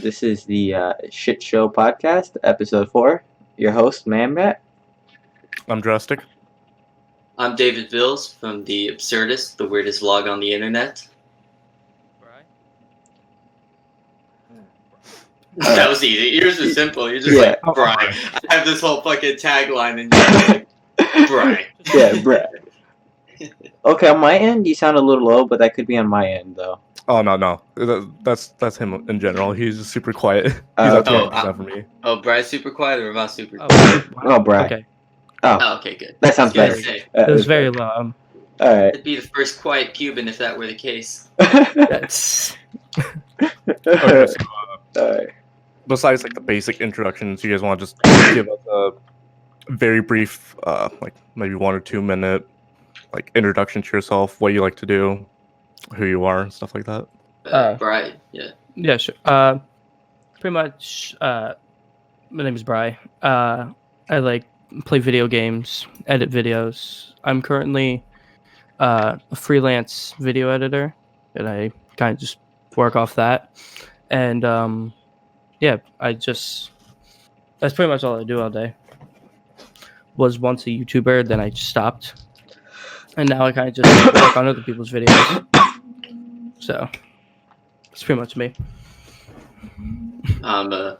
This is the Shitshow podcast, episode 4. Your host, Matt. I'm Drastic. I'm David Bills from The Absurdist, the weirdest vlog on the internet. That was easy. Yours was simple. You're just like, Brian. I have this whole fucking tagline and you're like, Brian. Yeah, Brian. Okay, on my end, you sound a little low, but that could be on my end, though. Oh, no. That's him in general. He's just super quiet. He's at 20% for me. Oh, Brian's super quiet or am I super quiet? Oh, Brian. Okay. Oh, okay, good. That sounds better. It was very low. All right. It'd be the first quiet Cuban if that were the case. That's... Okay, so, All right. Besides like the basic introductions, you guys want to just give us a very brief, like maybe 1 or 2 minute, like introduction to yourself, what you like to do, who you are, and stuff like that. Brian, yeah. Yeah, sure. Pretty much, my name is Bri. I play video games, edit videos. I'm currently a freelance video editor, and I kind of just work off that. And yeah, that's pretty much all I do all day. Was once a YouTuber, then I just stopped. And now I kind of just work on other people's videos. So, that's pretty much me. I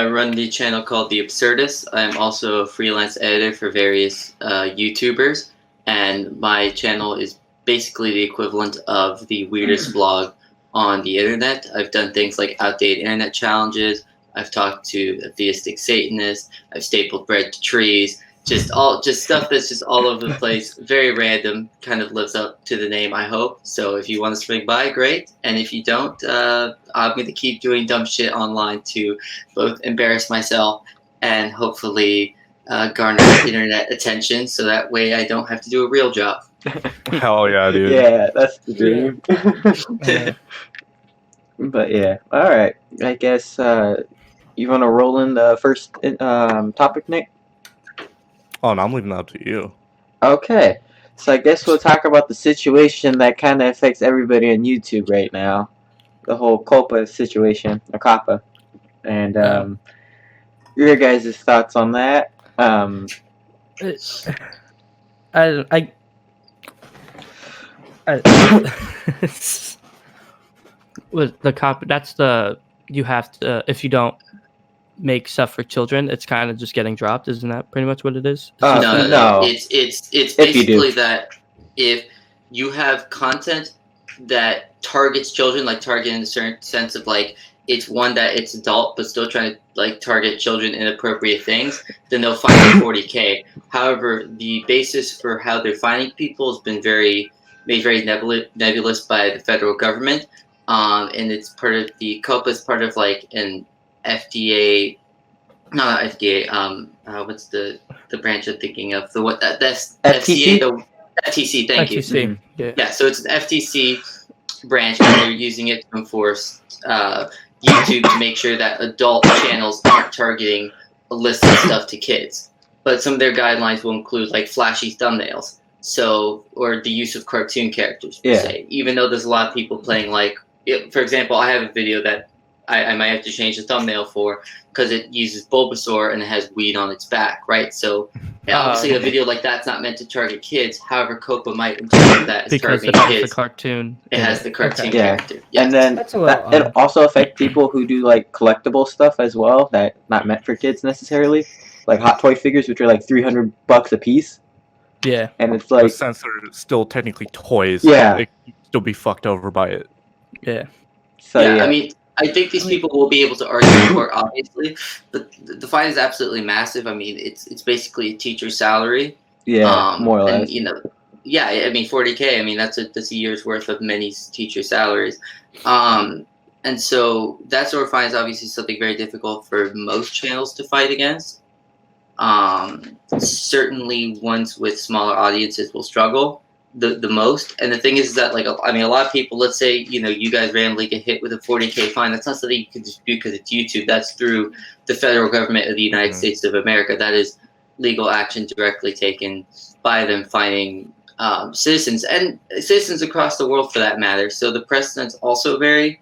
run the channel called The Absurdist. I'm also a freelance editor for various YouTubers. And my channel is basically the equivalent of the weirdest vlog on the internet. I've done things like outdated internet challenges. I've talked to a theistic Satanist. I've stapled bread to trees. Just stuff that's just all over the place. Very random. Kind of lives up to the name, I hope. So if you want to swing by, great. And if you don't, I'm going to keep doing dumb shit online to both embarrass myself and hopefully garner internet attention. So that way I don't have to do a real job. Hell yeah, dude. Yeah, that's the dream. But yeah, all right. I guess you want to roll in the first topic, Nick? Oh, no, I'm leaving that up to you. Okay, so I guess we'll talk about the situation that kind of affects everybody on YouTube right now. The whole COPA situation, or COPPA. And your guys' thoughts on that? With the cop, that's you have to, if you don't make stuff for children, it's kind of just getting dropped. Isn't that pretty much what it is? No. It's basically that if you have content that targets children, like targeting in a certain sense of like it's one that it's adult but still trying to like target children inappropriate things, then they'll fine you $40,000. However, the basis for how they're fining people has been made very nebulous by the federal government. And it's part of the COPA is part of like an FDA, not FDA. What's the branch I'm thinking of? That's FTC? FDA, the FTC. Thank FTC. you. Yeah. So it's an FTC branch, and they're using it to enforce YouTube to make sure that adult channels aren't targeting illicit stuff to kids. But some of their guidelines will include like flashy thumbnails. So, or the use of cartoon characters, per se. Even though there's a lot of people playing like, for example, I have a video that I might have to change the thumbnail for because it uses Bulbasaur and it has weed on its back, right? So obviously a video like that's not meant to target kids. However, COPA might interpret that as targeting kids. Because it has the cartoon. It has the cartoon character. Yeah. And then it also affects people who do like collectible stuff as well that not meant for kids necessarily. Like Hot Toy figures, which are like $300 a piece. Yeah. And it's like... Since they're still technically toys, yeah. They can still be fucked over by it. Yeah. So, yeah, I mean, I think these people will be able to argue in court, obviously, but the fine is absolutely massive. I mean, it's basically a teacher's salary. Yeah, more or less. And, you know, yeah, I mean, $40,000. I mean, that's a year's worth of many teacher salaries. And so that sort of fine is obviously something very difficult for most channels to fight against. Certainly, ones with smaller audiences will struggle the most. And the thing is that, like, I mean, a lot of people, let's say, you know, you guys randomly get hit with a $40,000 fine. That's not something you can dispute because it's YouTube. That's through the federal government of the United States of America. That is legal action directly taken by them fining citizens and citizens across the world for that matter. So the precedents also vary.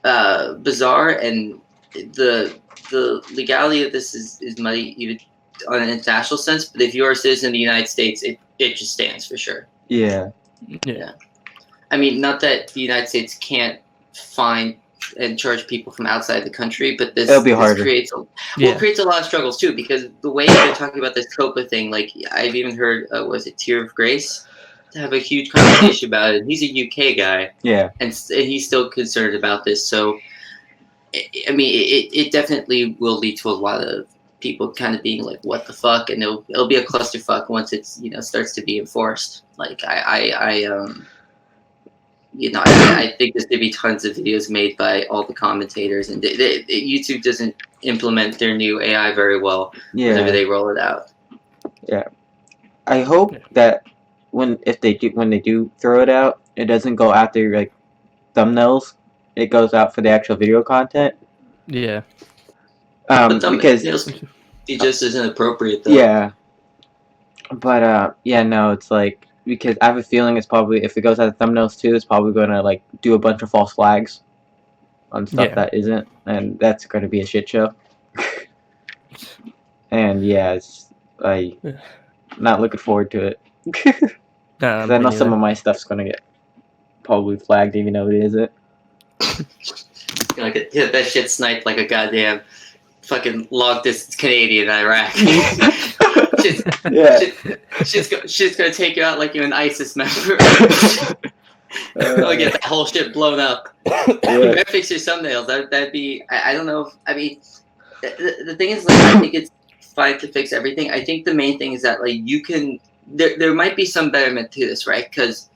bizarre, and the legality of this is muddy even on an international sense. But if you're a citizen of the United States, it just stands for sure. Yeah. Yeah. I mean, not that the United States can't fine and charge people from outside the country, but It'll be harder. creates a lot of struggles too, because the way they're talking about this COPA thing, like I've even heard, was it Tear of Grace, to have a huge conversation about it. He's a UK guy, Yeah. and he's still concerned about this. So, I mean, it definitely will lead to a lot of people kind of being like, "What the fuck?" And it'll be a clusterfuck once it's starts to be enforced. Like I think there's gonna be tons of videos made by all the commentators, and YouTube doesn't implement their new AI very well whenever they roll it out. Yeah. I hope that when they do throw it out, it doesn't go after like thumbnails. It goes out for the actual video content. Yeah. But because it just isn't appropriate though. Yeah. But no, it's like, because I have a feeling it's probably, if it goes out of thumbnails too, it's probably gonna like do a bunch of false flags on stuff that isn't, and that's gonna be a shit show. And yeah, I'm not looking forward to it. Because I know some of my stuff's gonna get probably flagged even though it isn't. Like that shit sniped like a goddamn fucking long distance Canadian in Iraq. Shit's gonna take you out like you're an ISIS member. I'll get that whole shit blown up. You better fix your thumbnails. That'd be. I don't know. I mean, the thing is, like, I think it's fine to fix everything. I think the main thing is that, like, you can. There might be some betterment to this, right? Because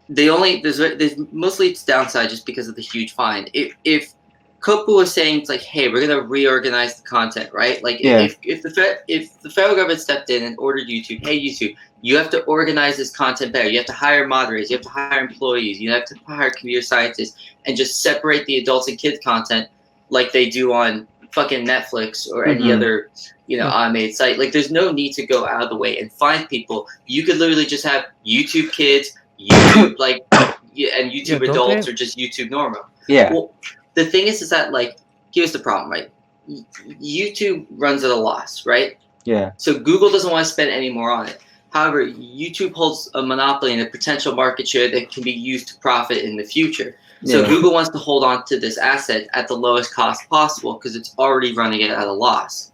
there's mostly it's downside just because of the huge fine. If COPA was saying, it's like, hey, we're gonna reorganize the content, right? Like, if the federal government stepped in and ordered YouTube, hey, YouTube, you have to organize this content better. You have to hire moderators. You have to hire employees. You have to hire computer scientists, and just separate the adults and kids content like they do on fucking Netflix or any other, automated site. Like, there's no need to go out of the way and find people. You could literally just have YouTube Kids, YouTube and YouTube Adults, or just YouTube Normal. Yeah. Well, the thing is that, like, here's the problem, right? YouTube runs at a loss, right? Yeah. So Google doesn't want to spend any more on it. However, YouTube holds a monopoly and a potential market share that can be used to profit in the future. So Google wants to hold on to this asset at the lowest cost possible because it's already running it at a loss.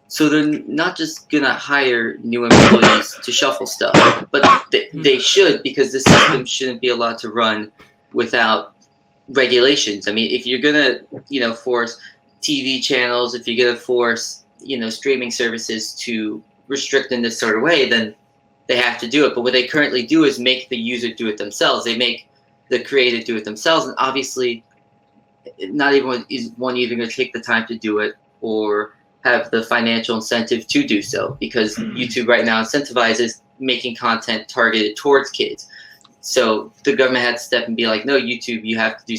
So they're not just going to hire new employees to shuffle stuff, but they should, because the system shouldn't be allowed to run without regulations. I mean, if you're going to, force TV channels, if you're going to force, streaming services to restrict in this sort of way, then they have to do it. But what they currently do is make the user do it themselves. They make the creator do it themselves, and obviously not everyone is even going to take the time to do it or have the financial incentive to do so, because YouTube right now incentivizes making content targeted towards kids. So the government had to step and be like, no, YouTube, you have to do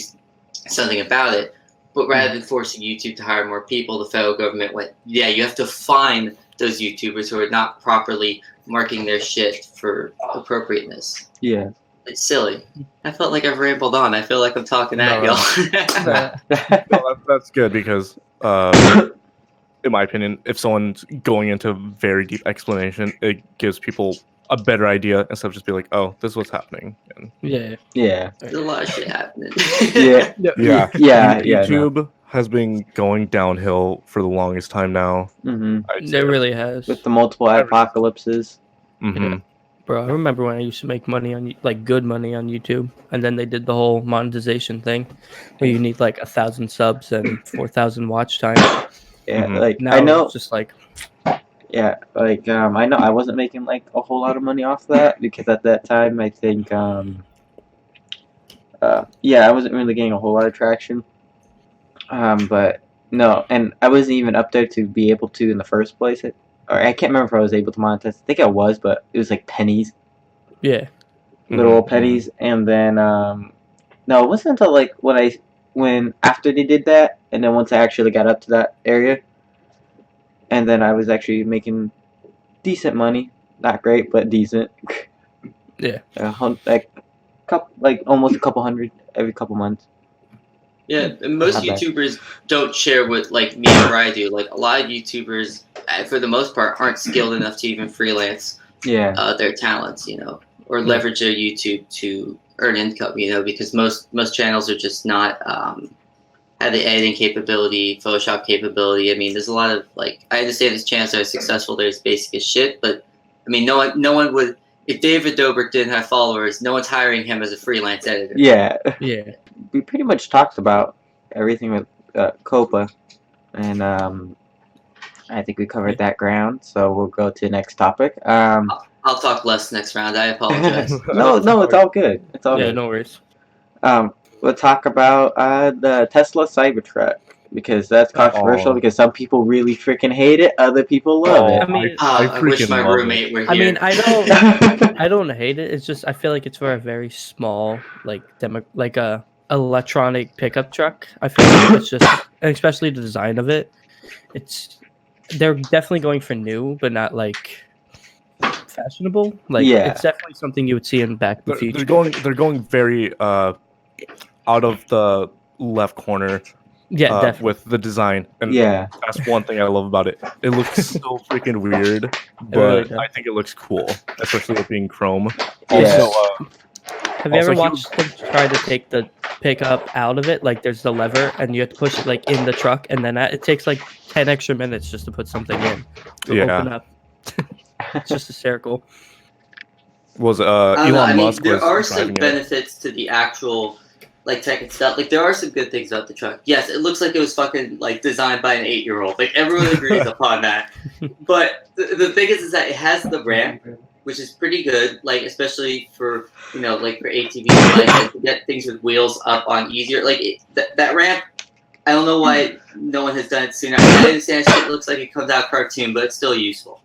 something about it. But rather than forcing YouTube to hire more people, the federal government went, yeah, you have to fine those YouTubers who are not properly marking their shit for appropriate's. Yeah. It's silly. I felt like I've rambled on. I feel like I'm talking at y'all. No, that's good, because in my opinion, if someone's going into very deep explanation, it gives people a better idea instead of just be like, oh, this is what's happening. And There's a lot of shit happening. YouTube has been going downhill for the longest time now. It really has. With the multiple apocalypses. Bro, I remember when I used to make money on, like, good money on YouTube, and then they did the whole monetization thing where you need like 1,000 subs and 4,000 watch time. Like, now I know, it's just like, I know I wasn't making like a whole lot of money off that, because at that time I think I wasn't really getting a whole lot of traction. But no, and I wasn't even up there to be able to in the first place. Or I can't remember if I was able to monetize. I think I was, but it was like pennies. Yeah. Little old pennies. And then no, it wasn't until like when after they did that, and then once I actually got up to that area, and then I was actually making decent money. Not great, but decent. Yeah. Like almost a couple hundred every couple months. Yeah, and most Not bad. YouTubers don't share what like me and Bri do. Like a lot of YouTubers, for the most part, aren't skilled enough to even freelance Yeah. their talents, or leverage their YouTube to earn income, because most channels are just not have the editing capability, Photoshop capability. I mean, there's a lot of like I understand these channels are successful. They're as basic as shit, but I mean, no one would. If David Dobrik didn't have followers, no one's hiring him as a freelance editor. Yeah. Yeah. We pretty much talked about everything with Copa, and I think we covered that ground. So we'll go to the next topic. I'll talk less next round. I apologize. No, it's all good. It's all Yeah, good. no worries. We'll talk about the Tesla Cybertruck because that's controversial because some people really freaking hate it, other people love it. I mean, I wish freaking my love roommate were here. I mean, I don't hate it. It's just I feel like it's for a very small like a electronic pickup truck. I feel like it's just, and especially the design of it. They're definitely going for new, but not like fashionable. Like Yeah. it's definitely something you would see in Back to the Future. They're going very out of the left corner. Yeah, definitely. With the design, and Yeah. that's one thing I love about it. It looks so freaking weird, but really does. I think it looks cool, especially with being chrome. Yeah. Also, Have you ever also, watched them try to take the pickup out of it? Like there's the lever, and you have to push it like in the truck, and then it takes like 10 extra minutes just to put something in to open up. It's just hysterical. Was I don't know, Elon I mean, Musk there was are some driving it. benefits to the actual like tech and stuff. Like there are some good things about the truck. Yes, it looks like it was fucking like designed by an 8-year-old. Like everyone agrees upon that. But the thing is that it has the ramp, which is pretty good. Like especially for like for ATVs, like to get things with wheels up on easier. Like that ramp. I don't know why no one has done it sooner. I understand shit looks like it comes out cartoon, but it's still useful.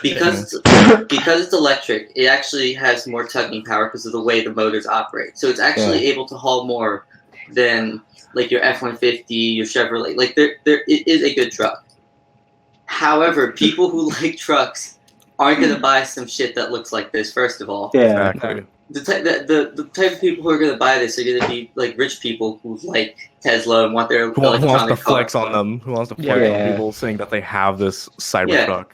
Because it's electric, it actually has more tugging power because of the way the motors operate. So it's actually able to haul more than like your F-150, your Chevrolet. Like it is a good truck. However, people who like trucks aren't gonna buy some shit that looks like this. First of all, Yeah. Exactly. the type of people who are gonna buy this are gonna be like rich people who like Tesla and want their Who wants electronic to flex car. on them? Who wants to flex Yeah. on people saying that they have this Cybertruck?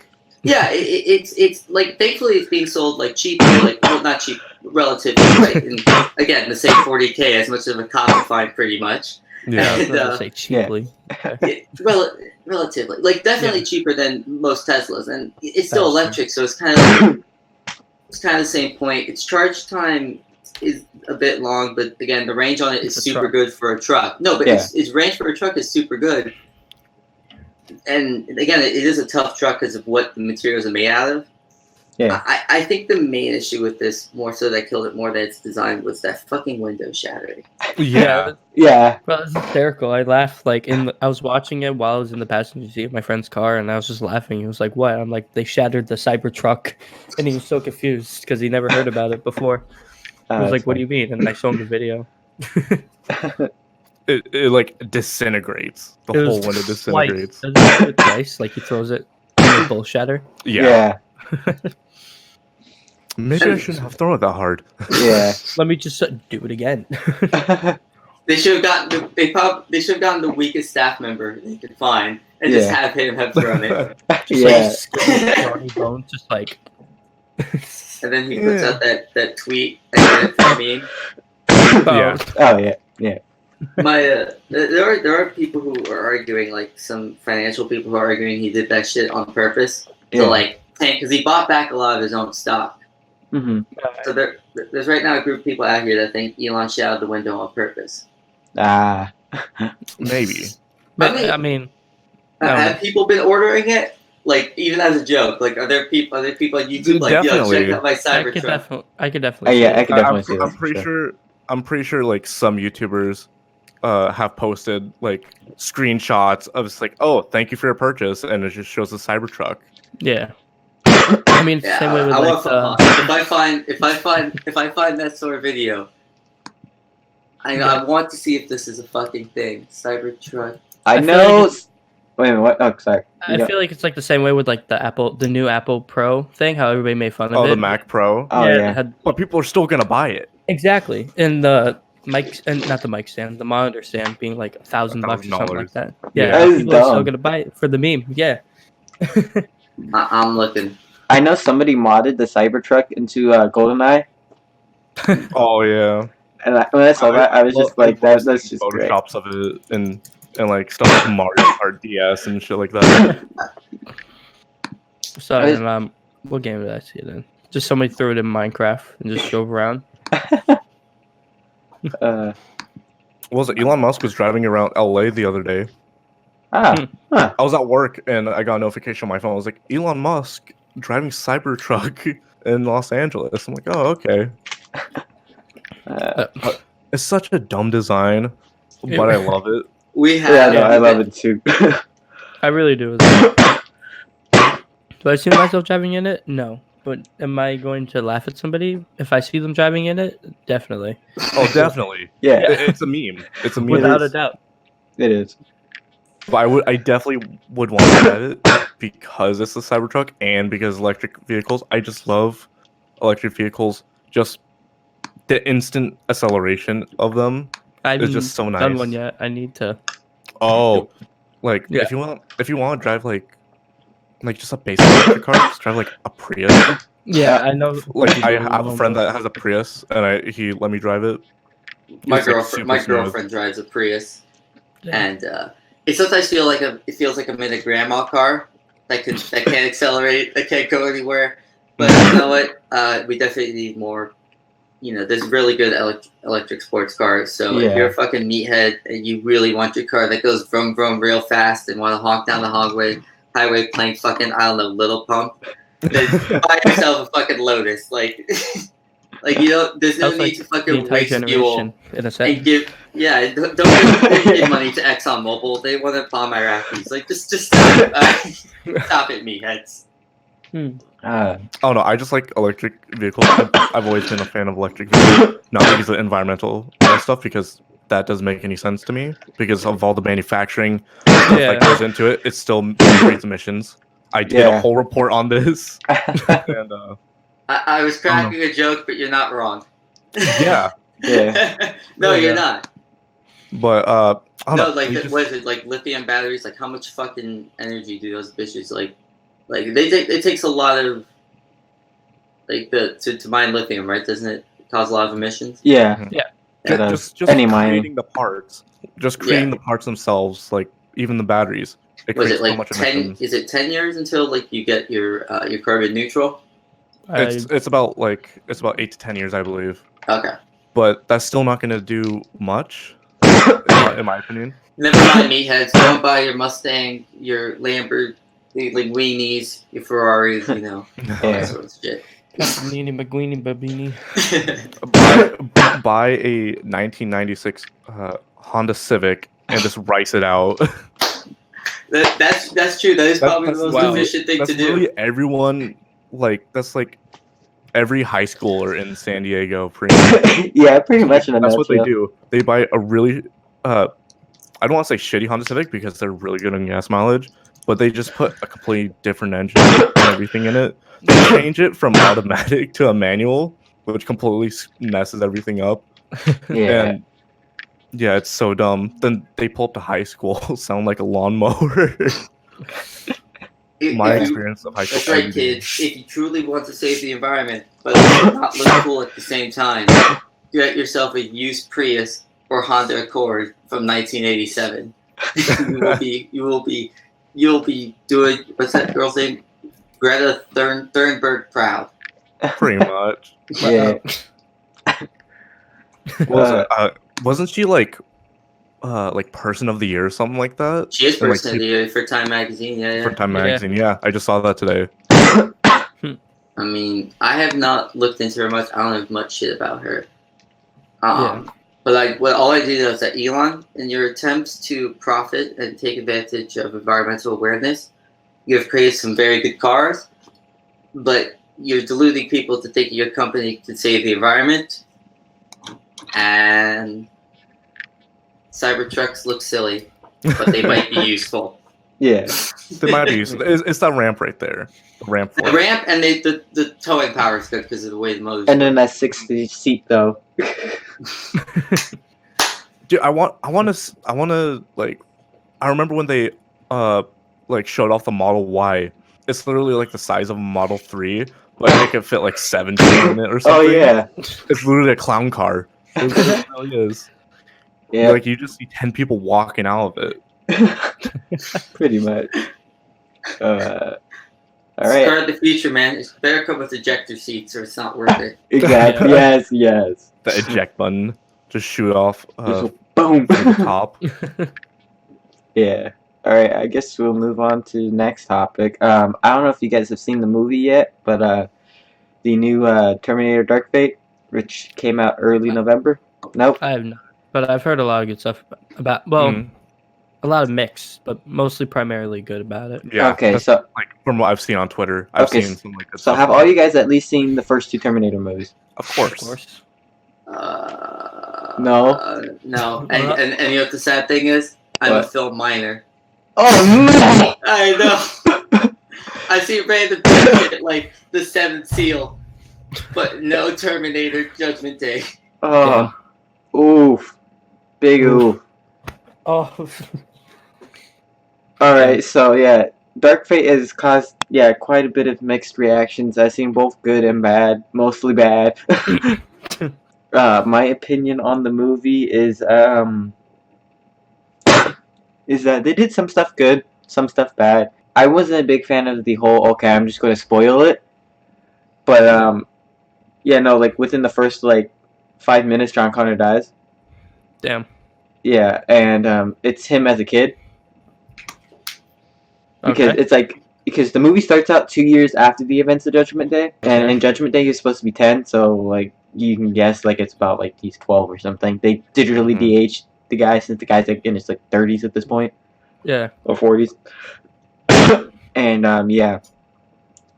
Yeah, it's like thankfully it's being sold like cheap, like well not cheap, relatively, right? And again, the same 40K as much of a copy fine, pretty much. Yeah. I was gonna say cheaply. Relatively, like definitely cheaper than most Teslas, and it's still Faster. electric, so it's kind of the same point. Its charge time is a bit long, but again, the range on it is It's a super truck. good for a truck. No, but its range for a truck is super good. And again, it is a tough truck because of what the materials are made out of. Yeah. I think the main issue with this, more so that killed it more than its design, was that fucking window shattering. Yeah. Yeah. Well, it's hysterical. I laughed like I was watching it while I was in the passenger seat of my friend's car, and I was just laughing. He was like, "What?" I'm like, "They shattered the Cybertruck," and he was so confused because he never heard about it before. He was like, "What do you mean?" And then I showed him the video. It like disintegrates. The It whole was window disintegrates. Doesn't it do it twice? Like he throws it, and they both shatter. Yeah. Maybe I shouldn't have thrown it that hard. Yeah. Let me just do it again. They should have gotten they should have gotten the weakest staff member they could find and just have him have thrown it. Just like Johnny Bones, just like. And then he puts out that tweet and for me. Yeah. Oh yeah. Yeah. There are people who are arguing, like some financial people who are arguing he did that shit on purpose to like tank because he bought back a lot of his own stock. Mm-hmm. So there's right now a group of people out here that think Elon shot out the window on purpose. Maybe. But I mean, have people been ordering it? Like even as a joke? Like are there people on YouTube like Definitely. yo check out my Cybertruck? I could definitely. Yeah, I could definitely see that. I'm pretty sure like some YouTubers have posted like screenshots of it's like, oh, thank you for your purchase, and it just shows the Cybertruck. Yeah. I mean, same way with like if I find that sort of video, I want to see if this is a fucking thing. Cybertruck. I know. Wait a minute. What? Oh, sorry. I feel like it's like the same way with like the new Apple Pro thing. How everybody made fun of it. Oh, the Mac Pro. Oh yeah. It had, But people are still gonna buy it. exactly. And the mic and not the mic stand, the monitor stand being like $1,000 or something like that. Yeah. Yeah, That is people are still dumb. gonna buy it for the meme. Yeah. I'm looking. I know somebody modded the Cybertruck into GoldenEye, Oh yeah. and when I saw that, I was just like, love that's seeing just great. photoshops of it and like stuff like Mario Kart DS and shit like that. So I was- and, what game did I see it in? Just somebody threw it in Minecraft and just drove around. uh, What was it? Elon Musk was driving around LA the other day. huh. I was at work and I got a notification on my phone. I was like, Elon Musk driving Cybertruck in Los Angeles. I'm like, oh, okay. It's such a dumb design, but I love it. We Yeah, have. no, I love it too. I really do. Do I see myself driving in it? No. But am I going to laugh at somebody if I see them driving in it? Definitely. Oh, definitely. Yeah, It's a meme. It's a meme. Without a is. doubt. it is. But I definitely would want to get it because it's a Cybertruck and because electric vehicles. I just love electric vehicles. Just the instant acceleration of them I is just so nice. done one yet. I need to. Oh, like Yeah. if you want to drive like just a basic electric car, just drive like a Prius. Yeah, I know. Like I have a friend that has a Prius, and he let me drive it. My It's, like, girlfriend. super My smooth. girlfriend drives a Prius, Yeah. and it sometimes it feels like I'm in a grandma car that can't accelerate, that can't go anywhere. But you know what? We definitely need more. There's really good electric sports cars. So if Yeah. you're a fucking meathead and you really want your car that goes vroom vroom real fast and want to honk down the highway playing fucking, I don't know, Little Pump, then buy yourself a fucking Lotus. Like there's no Sounds need like to the fucking entire waste fuel generation in a and sense. don't give money to ExxonMobil. They want to bomb Iraqis. Like just stop, stop it, meatheads. Oh no, I just like electric vehicles. I've always been a fan of electric vehicles, not because of environmental stuff, because that doesn't make any sense to me. Because of all the manufacturing stuff that goes into it, it still creates emissions. I did a whole report on this, and I was cracking a joke, but you're not wrong. yeah, Yeah. No, Yeah. you're not. but I don't No, know. like we just- what is it? Like lithium batteries? Like how much fucking energy do those bitches like it takes a lot of to mine lithium, right? Doesn't it cause a lot of emissions? Yeah. Yeah. It does. just Any mining. creating the parts, the parts themselves, like even the batteries. It Was creates it like so much 10? emissions. Is it 10 years until like you get your carbon neutral? It's about 8 to 10 years, I believe. Okay. But that's still not going to do much, in my opinion. Never mind, meatheads. Don't buy your Mustang, your Lamborghini, like weenies, your Ferraris, all that sort of shit. Nini McGueeny Babini. Buy a 1996 Honda Civic and just rice it out. That's true. That is probably the most efficient thing to do. Really everyone, that's like every high schooler in San Diego. Yeah, pretty much in a That's nutshell. what they do. They buy a really, I don't want to say shitty Honda Civic because they're really good on gas mileage, but they just put a completely different engine and everything in it. They change it from automatic to a manual, which completely messes everything up. Yeah. And yeah, it's so dumb. Then they pull up to high school, sound like a lawnmower. My experience of high school. That's right, kids. If you truly want to save the environment, but not look cool at the same time, get yourself a used Prius or Honda Accord from 1987. You'll be doing, what's that girl's name? Greta Thunberg proud. Pretty much. Yeah. Wasn't she like person of the year or something like that? She is And, like, person of the year for Time Magazine, yeah. For Time Magazine, yeah. I just saw that today. I mean, I have not looked into her much. I don't know much shit about her. But all I do know is that Elon, in your attempts to profit and take advantage of environmental awareness, you have created some very good cars, but you're deluding people to think your company can save the environment. And Cybertrucks look silly, but they might be useful. Yeah. They might be used. It's that ramp right there. The ramp for The it. ramp and the towing power is good because of the way the motors. And then that 60 seat though. Dude, I want to like. I remember when they like showed off the Model Y. It's literally like the size of a Model 3, but they could fit like 7 people in it or Oh something. yeah. It's literally a clown car. It really is. Yeah. Like you just see 10 people walking out of it. Pretty much. All It's right. part of the future, man. It's better come with ejector seats, or it's not worth it. Exactly. Yeah. The eject button, just shoot off Just boom. from the top. Yeah. All right. I guess we'll move on to the next topic. I don't know if you guys have seen the movie yet, but the new Terminator Dark Fate, which came out early November. Nope. I have not, but I've heard a lot of good stuff about. Well, a lot of mixed, but mostly primarily good about it. Yeah. Okay, that's, so like from what I've seen on Twitter, I've Okay, seen some like good so stuff have about all it. you guys at least seen the first 2 Terminator movies? Of course. Of course. No. No. And you know what the sad thing is? I'm a What? film minor. Oh no! I know. I see random shit like the 7th Seal, but no Terminator Judgment Day. Oh, oof, big oof. Oh, All right, so yeah, Dark Fate has caused quite a bit of mixed reactions. I've seen both good and bad, mostly bad. My opinion on the movie is that they did some stuff good, some stuff bad. I wasn't a big fan of the whole okay, I'm just going to spoil it, but like within the first like 5 minutes, John Connor dies. damn. Yeah, and it's him as a kid. Because Okay. it's like because the movie starts out 2 years after the events of Judgment Day, and in Judgment Day he's supposed to be 10, so like you can guess like it's about like he's 12 or something. They digitally de-aged the guy since the guy's like in his like 30s at this point Yeah. or 40s, and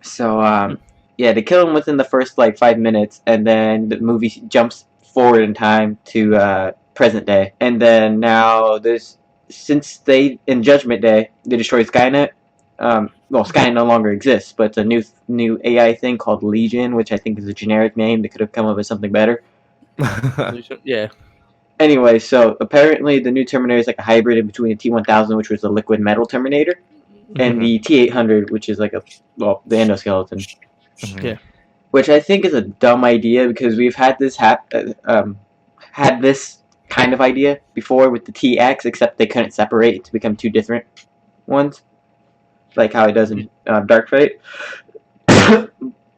so they kill him within the first like 5 minutes, and then the movie jumps forward in time to present day, and then now since they in Judgment Day they destroy Skynet. Skynet no longer exists, but it's a new AI thing called Legion, which I think is a generic name. They could have come up with something better. Yeah. Anyway, so apparently the new Terminator is like a hybrid in between the T-1000, which was a liquid metal Terminator, and the T-800, which is like the endoskeleton. Yeah. Which I think is a dumb idea because we've had this had this kind of idea before with the TX, except they couldn't separate it to become 2 different ones, like how it does in Dark Fate.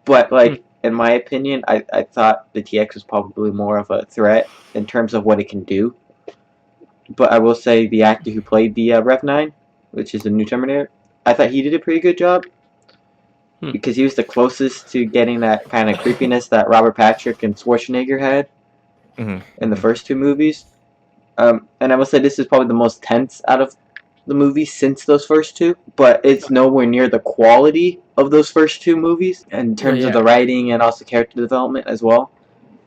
But like in my opinion, I thought the TX was probably more of a threat in terms of what it can do. But I will say the actor who played the Rev 9, which is the new Terminator, I thought he did a pretty good job. Because he was the closest to getting that kind of creepiness that Robert Patrick and Schwarzenegger had in the first 2 movies. And I will say this is probably the most tense out of the movies since those first 2, but it's nowhere near the quality of those first 2 movies in terms of the writing and also character development as well.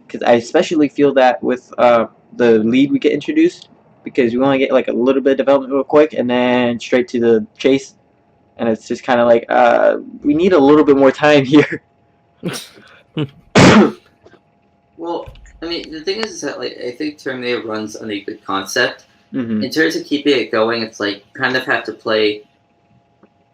Because I especially feel that with the lead we get introduced, because we only get like a little bit of development real quick and then straight to the chase. And it's just kind of like, we need a little bit more time here. Well, I mean, the thing is that like I think Terminator runs on a good concept. Mm-hmm. In terms of keeping it going, it's like kind of have to play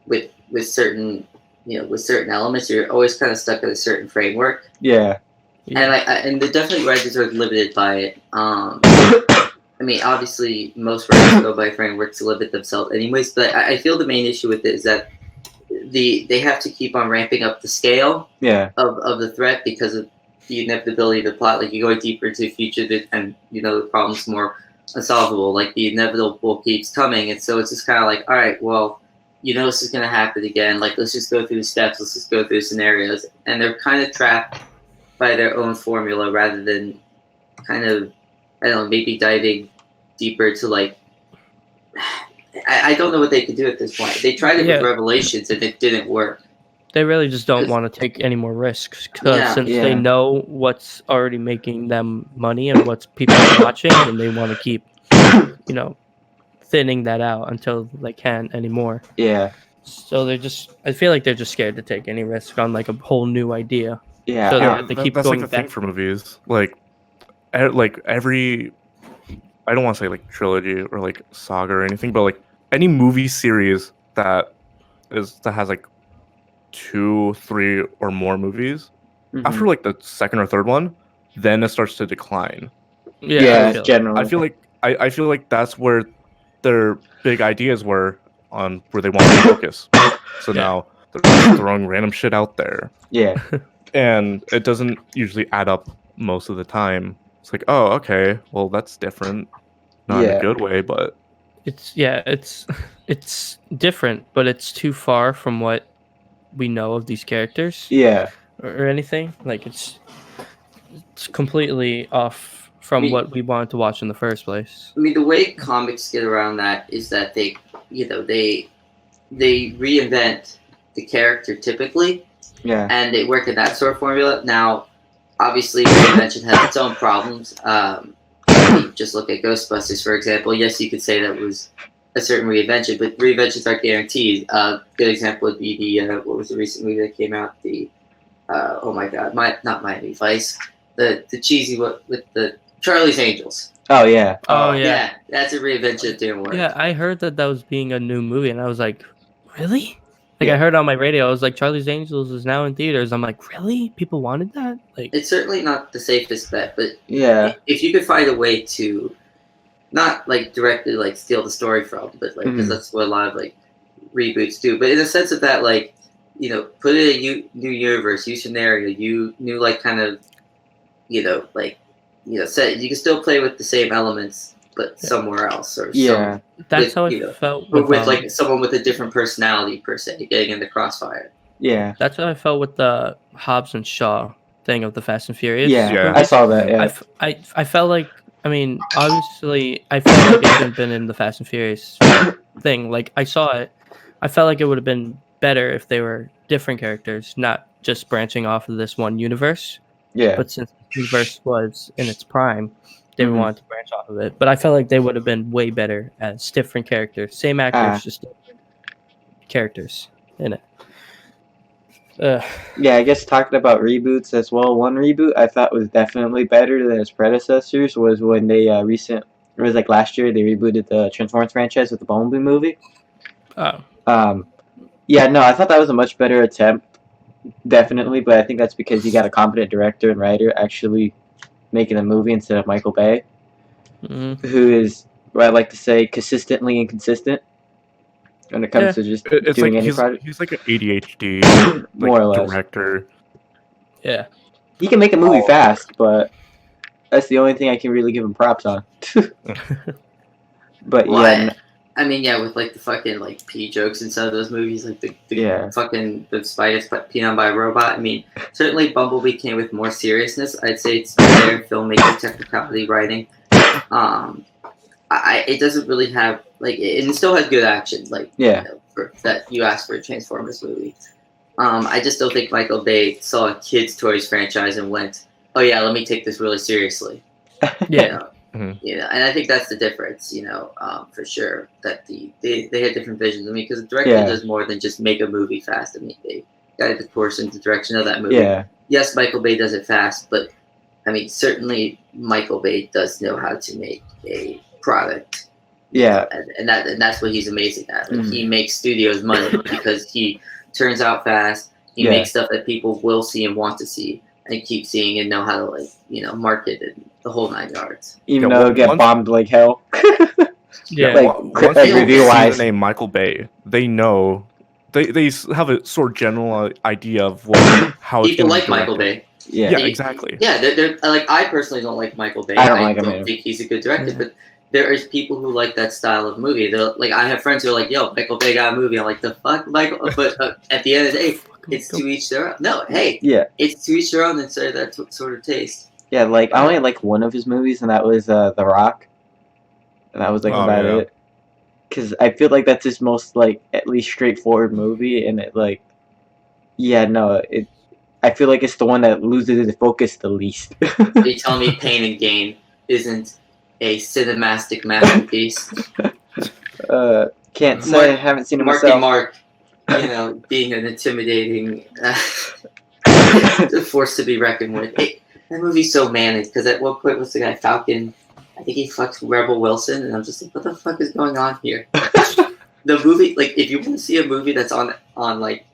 with certain with certain elements. You're always kind of stuck in a certain framework. Yeah. And the definitely writers are limited by it. I mean, obviously, most writers go by frameworks to limit themselves, anyways. But I feel the main issue with it is that they have to keep on ramping up the scale of the threat because of the inevitability of the plot. Like you're going deeper into the future, and the problem's more unsolvable. Like the inevitable keeps coming, and so it's just kind of like, all right, well, this is gonna happen again. Like let's just go through the steps. Let's just go through scenarios, and they're kind of trapped by their own formula rather than kind of, I don't know, maybe diving deeper to like, I don't know what they could do at this point. They tried it with Revelations and it didn't work. They really just don't want to take any more risks because since they know what's already making them money and what's people are watching, and they want to keep, thinning that out until they can't anymore. Yeah. So I feel like they're just scared to take any risk on like a whole new idea. Yeah. So Yeah, they keep that's going like the thing back. for movies. Like every, I don't want to say like trilogy or like saga or anything, but like any movie series that has like 2, 3, or more movies, after Mhm. like the second or third one, then it starts to decline. Yeah, I feel generally. I feel like that's where their big ideas were on where they want to focus. So Yeah. now they're just throwing random shit out there, Yeah. and it doesn't usually add up most of the time. It's like, oh, okay, well that's different, not in a Yeah. good way, but it's different, but it's too far from what we know of these characters Yeah. or anything. Like it's completely off from Me- what we wanted to watch in the first place. I mean, the way comics get around that is that they reinvent the character typically, Yeah. and they work in that sort of formula. Now, obviously, reinvention has its own problems. Just look at Ghostbusters, for example. Yes, you could say that was a certain reinvention, but reinventions aren't guaranteed. Good example would be the what was the recent movie that came out? The oh my god, not Miami Vice, the cheesy one with the Charlie's Angels. Oh yeah. Oh yeah. That's a reinvention that didn't work. Yeah, I heard that was being a new movie, and I was like, really? Like Yeah. I heard on my radio, I was like, Charlie's Angels is now in theaters. I'm like, really? People wanted that? Like, It's certainly not the safest bet, but Yeah. if you could find a way to not like directly like steal the story from, but like because Mhm. that's what a lot of like reboots do. But in the sense of that, like put it in a new universe, new scenario, new like kind of set. You can still play with the same elements, but somewhere else or Yeah. that's with, how you know, I felt with with like someone with a different personality per se getting in the crossfire. Yeah. that's how I felt with the Hobbs and Shaw thing of the Fast and Furious. Yeah. Yeah. I saw that. I, Yeah. f- I felt like, I mean, obviously, I felt like it shouldn't have been in the Fast and Furious thing. Like, I saw it. I felt like it would have been better if they were different characters, not just branching off of this one universe. Yeah. But since the universe was in its prime, they Mhm. wanted to branch off of it. But I felt like they would have been way better as different characters. Same actors, just different characters in it. Yeah, I guess talking about reboots as well. One reboot I thought was definitely better than its predecessors was when they it was like last year they rebooted the Transformers franchise with the Bumblebee movie. Oh. Yeah, no, I thought that was a much better attempt, definitely, but I think that's because you got a competent director and writer actually making a movie instead of Michael Bay, Mhm. who is, what I like to say, consistently inconsistent when it comes to just it's doing like any project. he's like an ADHD More or less. director. Yeah. He can make a movie fast, but that's the only thing I can really give him props on. But yeah, I mean, yeah, with like the fucking like pee jokes inside of those movies, like the Yeah. fucking the spiders peed on by a robot. I mean, certainly Bumblebee came with more seriousness. I'd say it's better filmmaking, technicality, writing. It doesn't really have like it still has good action, like Yeah. that you asked for a Transformers movie. I just don't think Michael Bay saw a kids' toys franchise and went, "Oh yeah, let me take this really seriously." Yeah. And I think that's the difference, for sure. That they had different visions. I mean, because the director Yeah. does more than just make a movie fast. I mean, they guided the course into the direction of that movie. Yeah. Yes, Michael Bay does it fast, but I mean, certainly Michael Bay does know how to make a product. Yeah. And that's what he's amazing at. Like, Mhm. He makes studios money because he turns out fast. He Yeah. makes stuff that people will see and want to see, and keep seeing and know how to market it the whole 9 yards. Even Yeah, though it'll get once- bombed like hell. Yeah. Like, once like people review-wise. see the name Michael Bay, they know they have a sort of general idea of how it's People gonna be like Michael directed. Bay. Yeah. Yeah, exactly. Yeah, they're like, I personally don't like Michael Bay. I don't like him either. think he's a good director, Yeah. but there is people who like that style of movie. Like, I have friends who are like, "Yo, Michael Bay got a movie." I'm like, "The fuck, Michael?" But at the end of the day, it's to each their own. No, hey, Yeah. it's to each their own, and so that's what sort of taste. Yeah, like I only like one of his movies, and that was The Rock, and that was like Oh, about yeah. it. Because I feel like that's his most like at least straightforward movie, and it like, yeah, no, it. I feel like it's the one that loses its focus the least. Are you telling me Pain and Gain isn't a cinematic masterpiece? Can't say. Haven't seen it Marky myself. Mark, being an intimidating force to be reckoned with. That movie's so manic because at one point was the guy Falcon. I think he fucks Rebel Wilson, and I'm just like, what the fuck is going on here? The movie, like, if you want to see a movie that's on like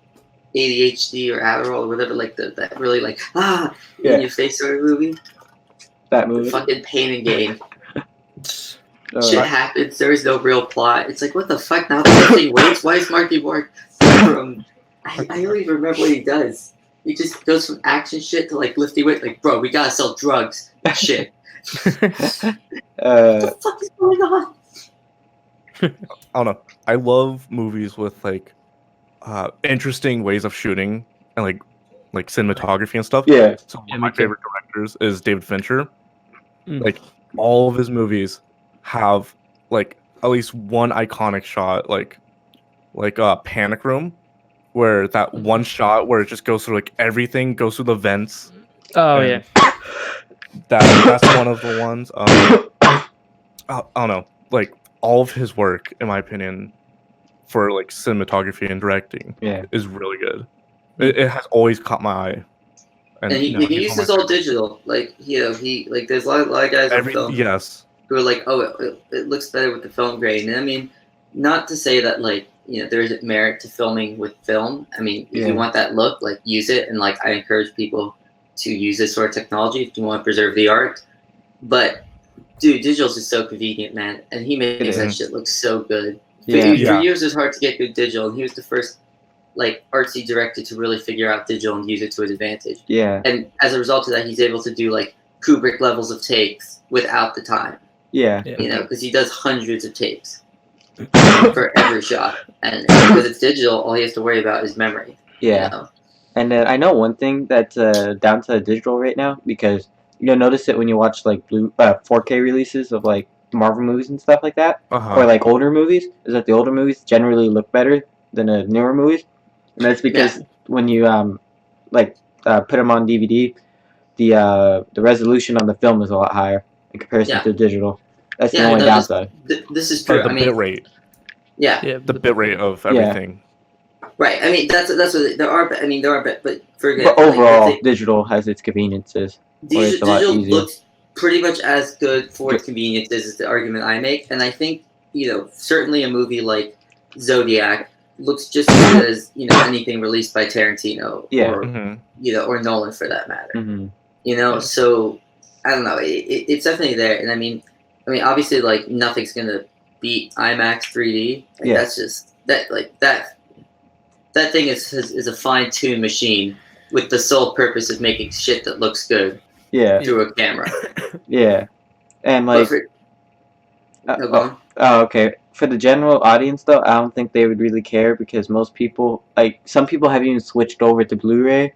ADHD or Adderall or whatever, like that really like in your face sort of movie. That movie. Fucking Pain and Gain. Shit happens. There is no real plot. It's like, what the fuck? Now lifting weights? Why is Marky Mark from? I don't even remember what he does. He just goes from action shit to like lifting weight. Like, bro, we gotta sell drugs. Shit. What the fuck is going on? I don't know. I love movies with like interesting ways of shooting and like cinematography and stuff. Yeah. So one of my favorite directors is David Fincher. Like all of his movies have like at least one iconic shot, like Panic Room, where that one shot where it just goes through like everything goes through the vents. Oh yeah. That's one of the ones. I don't know. Like all of his work, in my opinion, for like cinematography and directing, is really good. It has always caught my eye. And he uses all digital. Like he like there's a lot of guys on film. Yes. Who are like, oh, it looks better with the film grain. And I mean, not to say that like there isn't merit to filming with film. I mean, if you want that look, like use it, and like I encourage people to use this sort of technology if you want to preserve the art. But dude, digital's just so convenient, man, and he makes that shit look so good. For years, it was hard to get good digital, and he was the first like artsy director to really figure out digital and use it to his advantage. Yeah. And as a result of that, he's able to do like Kubrick levels of takes without the time. Yeah. Because he does hundreds of takes for every shot, and because it's digital, all he has to worry about is memory. Yeah. And I know one thing that's down to digital right now, because you'll notice it when you watch like 4K releases of like Marvel movies and stuff like that, or like older movies, is that the older movies generally look better than the newer movies, and that's because when you put them on DVD, the resolution on the film is a lot higher in comparison to digital. That's the only downside. This is true. The bit rate. Yeah. The bit rate of everything. Right. I mean, that's what there are. I mean, there are, but But overall, digital has its conveniences. Digital looks pretty much as good for its conveniences is the argument I make, and I think certainly a movie like Zodiac looks just as good as anything released by Tarantino or or Nolan for that matter. So I don't know. It's definitely there, and I mean, obviously, like nothing's gonna beat IMAX 3D. That's just that thing is a fine-tuned machine with the sole purpose of making shit that looks good through a camera. And like okay. For the general audience though, I don't think they would really care, because most people, like some people have even switched over to Blu-ray.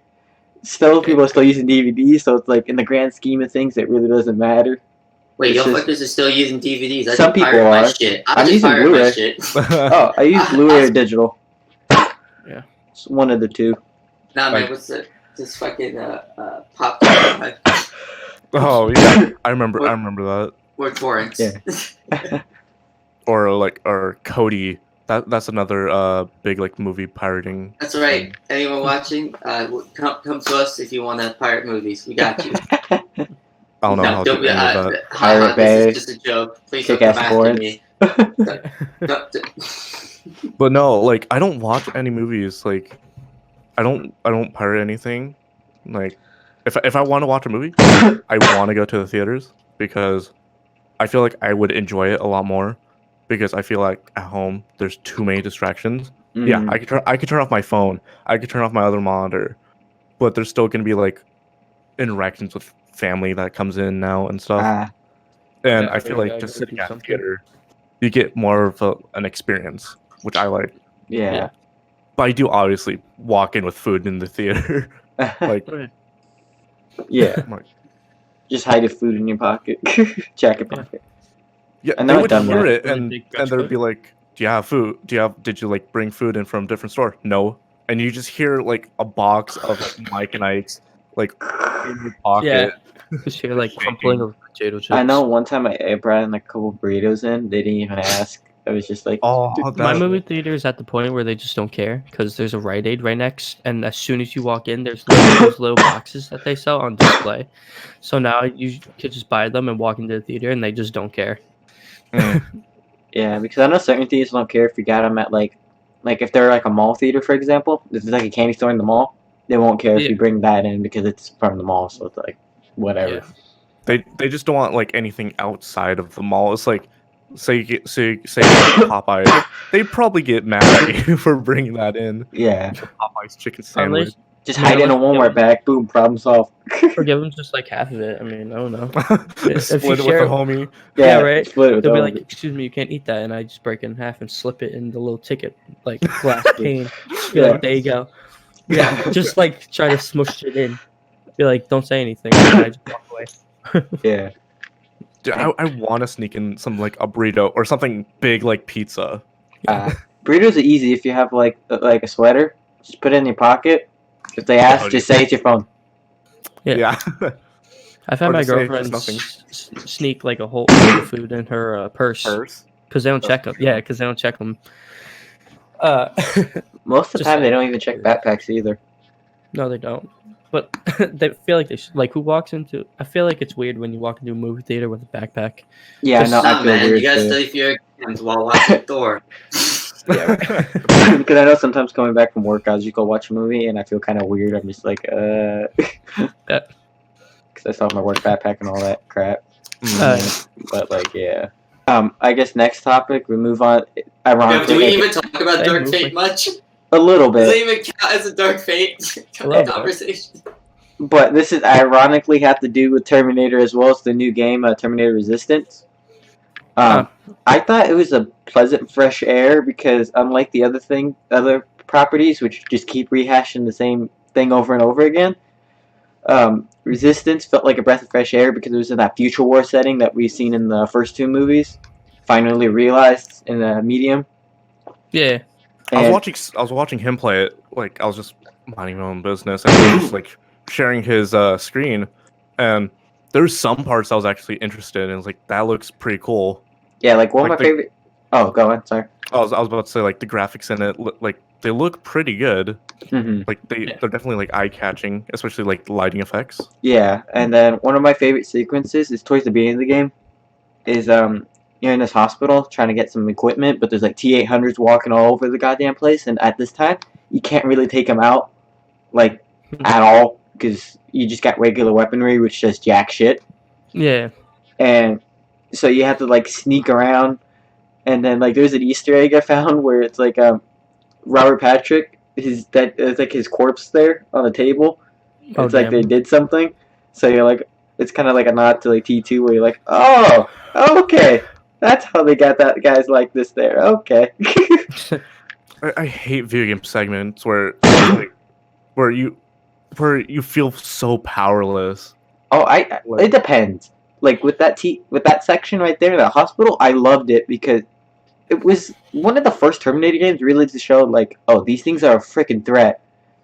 Still, people are still using DVD, so it's like in the grand scheme of things, it really doesn't matter. Wait, y'all fuckers are still using DVDs? Some people are. My shit. I'm using Blu-ray. Oh, I use Blu-ray or digital. Yeah, it's one of the two. Nah, man, what's this fucking pop drive? Oh yeah, I remember that. Or torrents. Yeah. or Cody. That's another big like movie pirating. That's right. Anyone watching? Come to us if you want to pirate movies. We got you. I don't know how to do that. Pirate Bay. This is just a joke. Please don't come after me. But no, like I don't watch any movies. Like I don't pirate anything. Like if I want to watch a movie, I want to go to the theaters, because I feel like I would enjoy it a lot more, because I feel like at home there's too many distractions. Yeah, I could turn off my phone, I could turn off my other monitor, but there's still gonna be like interactions with family that comes in now and stuff. And I feel like just sitting at the theater, you get more of an experience, which I like. Yeah. But I do obviously walk in with food in the theater. Like, just hide the food in your pocket, jacket pocket. Yeah, and they would hear it, and they'd be like, "Do you have food? Did you like bring food in from a different store?" No, and you just hear like a box of Mike and Ike's like in your pocket. Yeah, just hear like crumpling of potato chips. I know one time I brought in like a couple burritos in. They didn't even ask. I was just like, Oh, My that, movie theater is at the point where they just don't care because there's a Rite Aid right next, and as soon as you walk in, there's those little boxes that they sell on display. So now you could just buy them and walk into the theater, and they just don't care. yeah, because I know certain theaters don't care if you got them at like if they're like a mall theater, for example. If it's like a candy store in the mall, they won't care if Yeah. you bring that in because it's from the mall. So it's like whatever. Yeah. they just don't want like anything outside of the mall. It's like say you get Popeyes, they probably get mad at you for bringing that in. Yeah, Popeyes chicken sandwich. just hide in a Walmart bag. Boom, problem solved. Or give them just like half of it. I mean, I don't know. If Split you it with share- a homie. Yeah, right. Split it with They'll be all like, of it. "Excuse me, you can't eat that," and I just break it in half and slip it in the little ticket, like glass pane. Be Yeah. like, "There you go." Yeah, just like try to smush it in. Be like, "Don't say anything." And I just walk away. Yeah. Dude, I want to sneak in some like a burrito or something big like pizza. Burritos are easy if you have like a sweater. Just put it in your pocket. If they ask, just say it's your phone. Yeah. I've had Or my just say it's girlfriend nothing. sneak like a whole load of food in her purse Purse. because they don't check them. Yeah, because they don't check them. Most of the Just time, they like- don't even check backpacks either. No, they don't. But they feel like they should. Like, who walks into? I feel like it's weird when you walk into a movie theater with a backpack. Yeah, Just no, I Nah, feel man, weird you gotta too. study for your exams while watching Thor. Yeah, Because I know sometimes coming back from work, I'll just go watch a movie, and I feel kind of weird. I'm just like, Yeah. because I still have my work backpack and all that crap. But like, yeah. I guess next topic we move on. Yeah, Ironically, do we even talk about Same Dark movie. Fate much? a little Does it bit, even count as a Dark Fate love it. conversation? but this is ironically have to do with Terminator as well as the new game, Terminator Resistance. I thought it was a pleasant fresh air because unlike the other properties which just keep rehashing the same thing over and over again, Resistance felt like a breath of fresh air because it was in that future war setting that we've seen in the first two movies, finally realized in the medium. yeah. I And was watching him play it. Like I was just minding my own business and he was just like sharing his screen, and there was some parts I was actually interested in. It was like that looks pretty cool. yeah, like one of Like my favorite. Oh, go on. Sorry. I was about to say like the graphics in it, like they look pretty good. hmm Like they're definitely like eye catching, especially like the lighting effects. Yeah, and then one of my favorite sequences is towards the beginning of the game. Is you're in this hospital trying to get some equipment, but there's like T-800s walking all over the goddamn place, and at this time you can't really take them out, like at all, because you just got regular weaponry, which does jack shit, Yeah. and so you have to like sneak around, and then like there's an Easter egg I found where it's like Robert Patrick, it's like his corpse there on the table. Oh, It's like damn. they did something, so you're like, it's kind of like a nod to like T2, where you're like, oh, okay, that's how they got that guys like this there. Okay. I hate video game segments where like, where you feel so powerless. Oh, it depends. Like with that section right there, that hospital, I loved it because it was one of the first Terminator games really to show like, oh, these things are a freaking threat,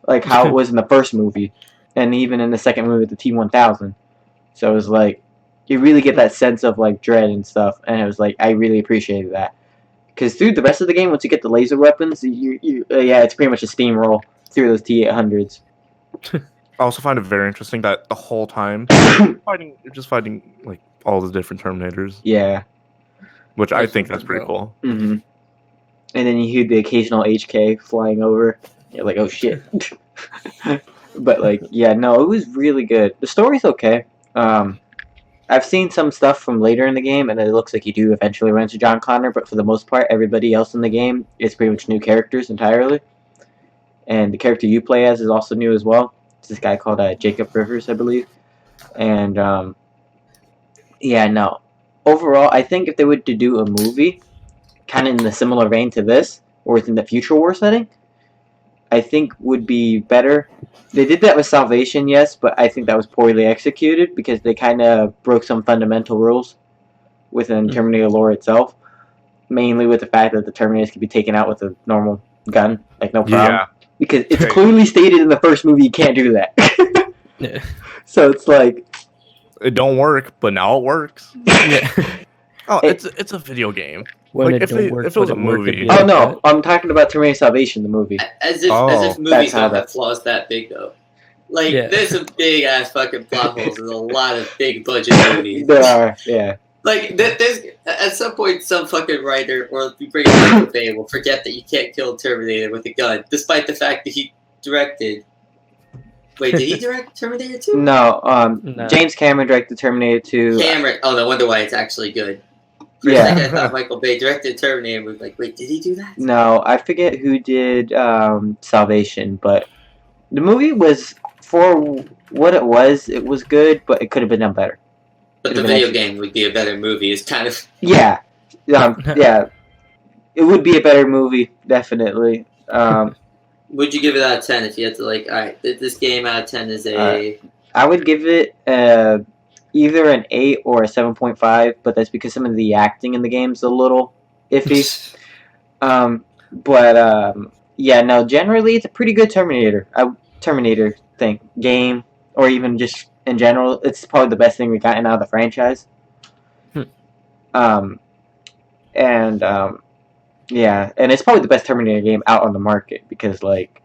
like how it was in the first movie, and even in the second movie with the T-1000. So it was like, you really get that sense of like dread and stuff, and it was like I really appreciated that. Because through the rest of the game, once you get the laser weapons, it's pretty much a steamroll through those T-800s. I also find it very interesting that the whole time you're just fighting like all the different Terminators, Yeah. which I That's think super that's pretty cool. cool. Mm-hmm. And then you hear the occasional HK flying over. You're like, oh shit. But like, yeah, no, it was really good. The story's okay. I've seen some stuff from later in the game, and it looks like you do eventually run into John Connor, but for the most part, everybody else in the game is pretty much new characters entirely. And the character you play as is also new as well. It's this guy called Jacob Rivers, I believe. And, yeah, no. Overall, I think if they were to do a movie, kind of in a similar vein to this, or within the future war setting, I think would be better. They did that with Salvation, yes, but I think that was poorly executed because they kind of broke some fundamental rules within Terminator lore itself. Mainly with the fact that the Terminators can be taken out with a normal gun, like no problem. Yeah, Because it's Okay. clearly stated in the first movie you can't do that. Yeah. So it's like, it don't work, but now it works. Yeah. Oh, it's a video game. when Like, it don't work, if it was would a it work to movie- be Oh like no, that? I'm talking about Terminator Salvation, the movie. As if Oh, movies that's how don't have that's- flaws that big though. Like Yeah. there's some big ass fucking plot holes in a lot of big budget movies. There are, yeah. Like there's at some point some fucking writer or you bring it Michael Bay will forget that you can't kill Terminator with a gun, despite the fact that he directed. Wait, did he direct Terminator 2? No, No. James Cameron directed Terminator 2. Cameron. Oh, no wonder why it's actually good. For a Yeah. second, I thought Michael Bay directed Terminator and was like, wait, did he do that? No, I forget who did Salvation, but the movie was, for what it was good, but it could have been done better. But the video game would be a better movie. It's kind of Yeah, yeah, it would be a better movie, definitely. Would you give it out of 10 if you had to, like, alright, this game out of 10 is a... I would give it either an 8 or a 7.5, but that's because some of the acting in the game's a little iffy. Yeah, no, generally it's a pretty good Terminator thing, game, or even just in general. It's probably the best thing we've gotten out of the franchise. Yeah, and it's probably the best Terminator game out on the market because, like,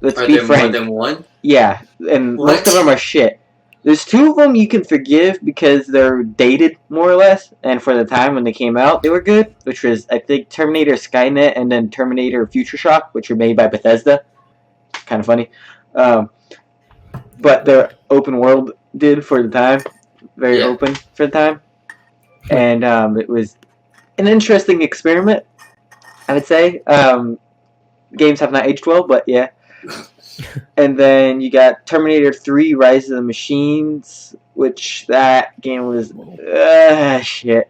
let's Are be there frank. more than one? Yeah, and What? most of them are shit. There's 2 of them you can forgive because they're dated, more or less, and for the time when they came out, they were good, which was, I think, Terminator Skynet and then Terminator Future Shock, which were made by Bethesda. Kind of funny. But they're open world did for the time. Very Yeah. open for the time. And it was an interesting experiment, I would say. Games have not aged well, but yeah. And then you got Terminator 3 Rise of the Machines, which that game was shit.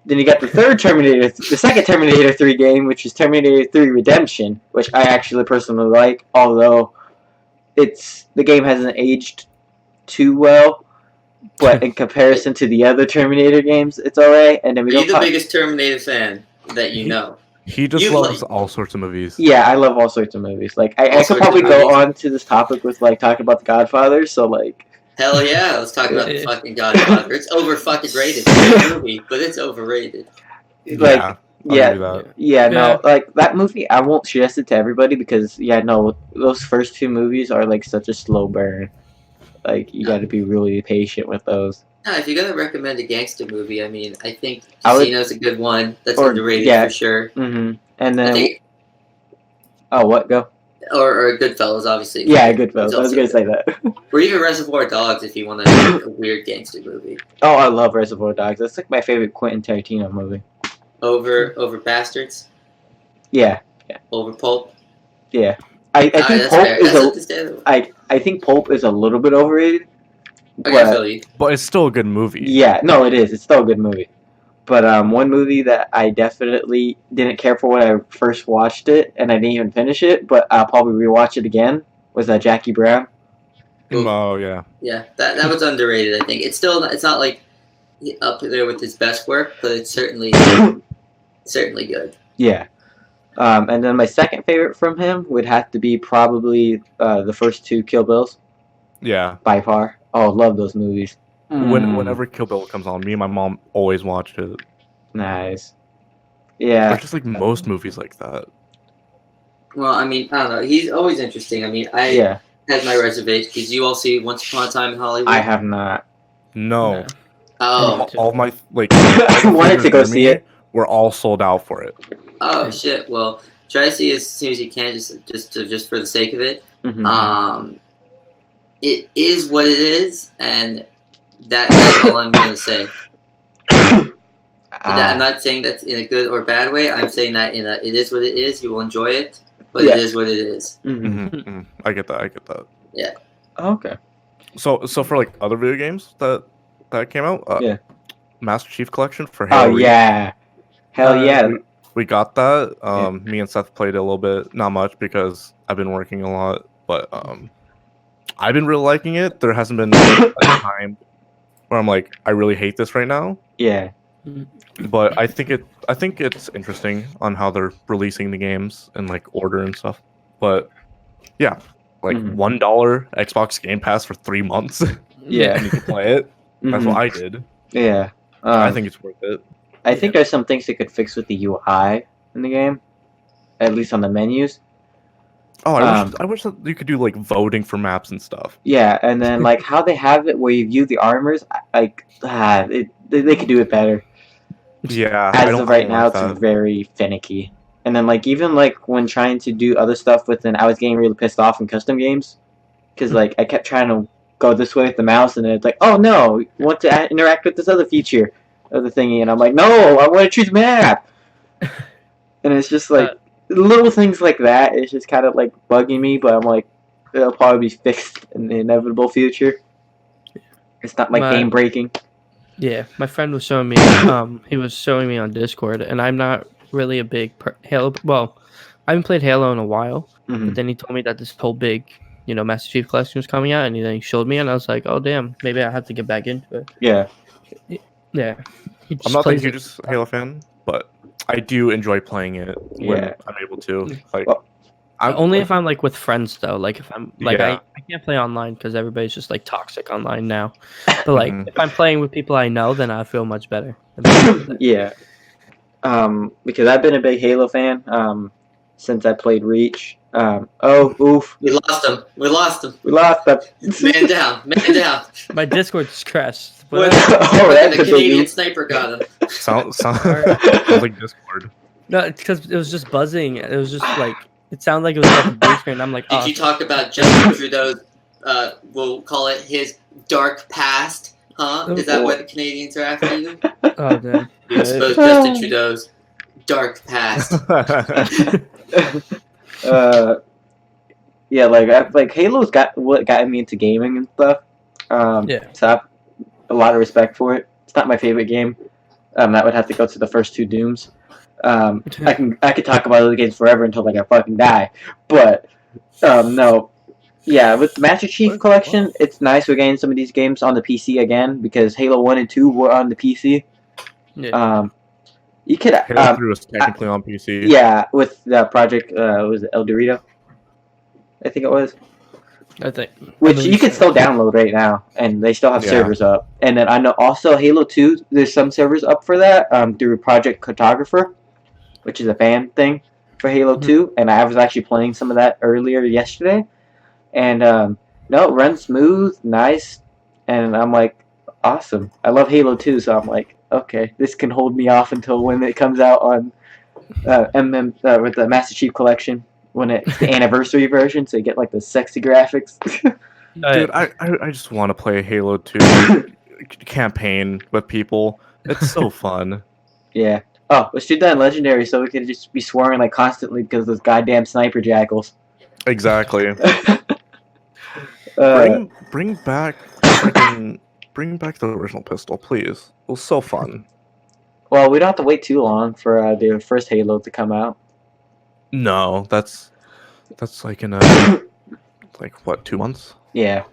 Then you got the second Terminator 3 game, which is Terminator 3 Redemption, which I actually personally like, although the game hasn't aged too well. But in comparison to the other Terminator games, it's alright. And then Are you the biggest Terminator fan that you know? He just You loves like- all sorts of movies. Yeah, I love all sorts of movies. Like I All could sorts probably of go movies. on to this topic with like talking about the Godfather. So like, Hell yeah, let's talk about the fucking Godfather. It's over fucking rated. It's a movie, but it's overrated. like I'll yeah, give you that. yeah, no, Yeah. like that movie. I won't suggest it to everybody because no, those first 2 movies are like such a slow burn. Like you got to be really patient with those. No, if you're gonna recommend a gangster movie, I mean, I think I would- Casino's a good one. That's Or- underrated yeah. for sure. Mm-hmm. And I then think, what go? or Goodfellas, obviously. Yeah, Goodfellas. It's I was also gonna say good. that. Or even Reservoir Dogs if you want to make a weird gangster movie. Oh, I love Reservoir Dogs. That's like my favorite Quentin Tarantino movie. Over Bastards, Yeah, over Pulp. yeah. I think Alright, that's Pulp fair. is That's a. understandable. I think Pulp is a little bit overrated. Okay, I But feel you. But it's still a good movie. yeah, no, it is. It's still a good movie. But one movie that I definitely didn't care for when I first watched it, and I didn't even finish it, but I'll probably rewatch it again, was Jackie Brown. Oh yeah. Yeah, that was underrated. I think it's not like up there with his best work, but it's certainly good. Yeah. And then my second favorite from him would have to be probably the first 2 Kill Bills, Yeah. by far. Oh, love those movies. Whenever Kill Bill comes on, me and my mom always watch it. Nice. Or Yeah. just like most movies like that. Well, I mean, I don't know. He's always interesting. I mean, I Yeah. had my reservation. Did you all see Once Upon a Time in Hollywood? I have not. No. No. Oh, All my like I wanted to go see it. We're all sold out for it. oh shit. Well, try to see it as soon as you can, just for the sake of it. Mhm. It is what it is, and that's all I'm gonna say. I'm not saying that's in a good or bad way. I'm saying that it is what it is. You will enjoy it, but Yeah. it is what it is. Mhm. I get that. Okay. So for like other video games that came out, Yeah. Master Chief Collection for Halo Oh Reach. yeah. Hell yeah. We got that. Me and Seth played it a little bit, not much because I've been working a lot, but I've been really liking it. There hasn't been a time where I'm like, I really hate this right now. Yeah. But I think it's interesting on how they're releasing the games in like order and stuff. But yeah, like Mhm. $1 Xbox Game Pass for 3 months, Yeah. and you can play it. That's Mhm. what I did. Yeah. I think it's worth it. I think there's some things they could fix with the UI in the game, at least on the menus. Oh, I wish that you could do like voting for maps and stuff. Yeah, and then like how they have it where you view the armors, they could do it better. Yeah, As of right now, like that. it's very finicky. And then like even like when trying to do other stuff within, I was getting really pissed off in custom games because like I kept trying to go this way with the mouse, and then it's like, oh no, you want to interact with this other feature of the thingy, and I'm like, no, I want to choose map. And it's just like little things like that. It's just kind of like bugging me, but I'm like, it'll probably be fixed in the inevitable future. It's not like game breaking. Yeah, my friend was showing me. He was showing me on Discord, and I'm not really a big Halo. Well, I haven't played Halo in a while, but then he told me that this whole big, Master Chief Collection was coming out, and then he showed me, and I was like, oh damn, maybe I have to get back into it. Yeah. Yeah. I'm not the hugest Halo fan, but I do enjoy playing it when I'm able to. Like, only if I'm like with friends though. Like if I'm like I can't play online because everybody's just like toxic online now. But like if I'm playing with people I know, then I feel much better. Yeah. Because I've been a big Halo fan since I played Reach. Oof. We lost him. We lost him. Man down. Man down. My Discord's crashed. The Canadian sniper got him. Sounds like Discord. No, because it was just buzzing. It was just like it sounded like it was like a blue screen. I'm like, Did you talk about Justin Trudeau's? We'll call it his dark past, huh? Is that what the Canadians are after you? Oh, damn. You exposed Justin Trudeau's dark past. Yeah, like Halo's got what got me into gaming and stuff. So I have a lot of respect for it. It's not my favorite game. That would have to go to the first two Dooms. I could talk about other games forever until like I fucking die. But no. Yeah, with the Master Chief Collection, it's nice we're getting some of these games on the PC again because Halo 1 and 2 were on the PC. Yeah. You could Halo 3 was technically on PC. Yeah, with the project was it El Dorito? I think it was. Which you can still download right now, and they still have servers up. And then I know also Halo 2, there's some servers up for that through Project Cartographer, which is a fan thing for Halo 2. And I was actually playing some of that earlier yesterday. And no, it runs smooth, nice, and I'm like, awesome. I love Halo 2, so I'm like, okay, this can hold me off until when it comes out on with the Master Chief Collection. When it's the anniversary version, so you get like the sexy graphics. Dude, I just want to play Halo 2 campaign with people. It's so fun. Yeah. Oh, let's do that in Legendary so we can just be swearing like constantly because of those goddamn sniper jackals. Exactly. Bring back the original pistol, please. It was so fun. Well, we don't have to wait too long for the first Halo to come out. No, that's like in like what, 2 months? Yeah,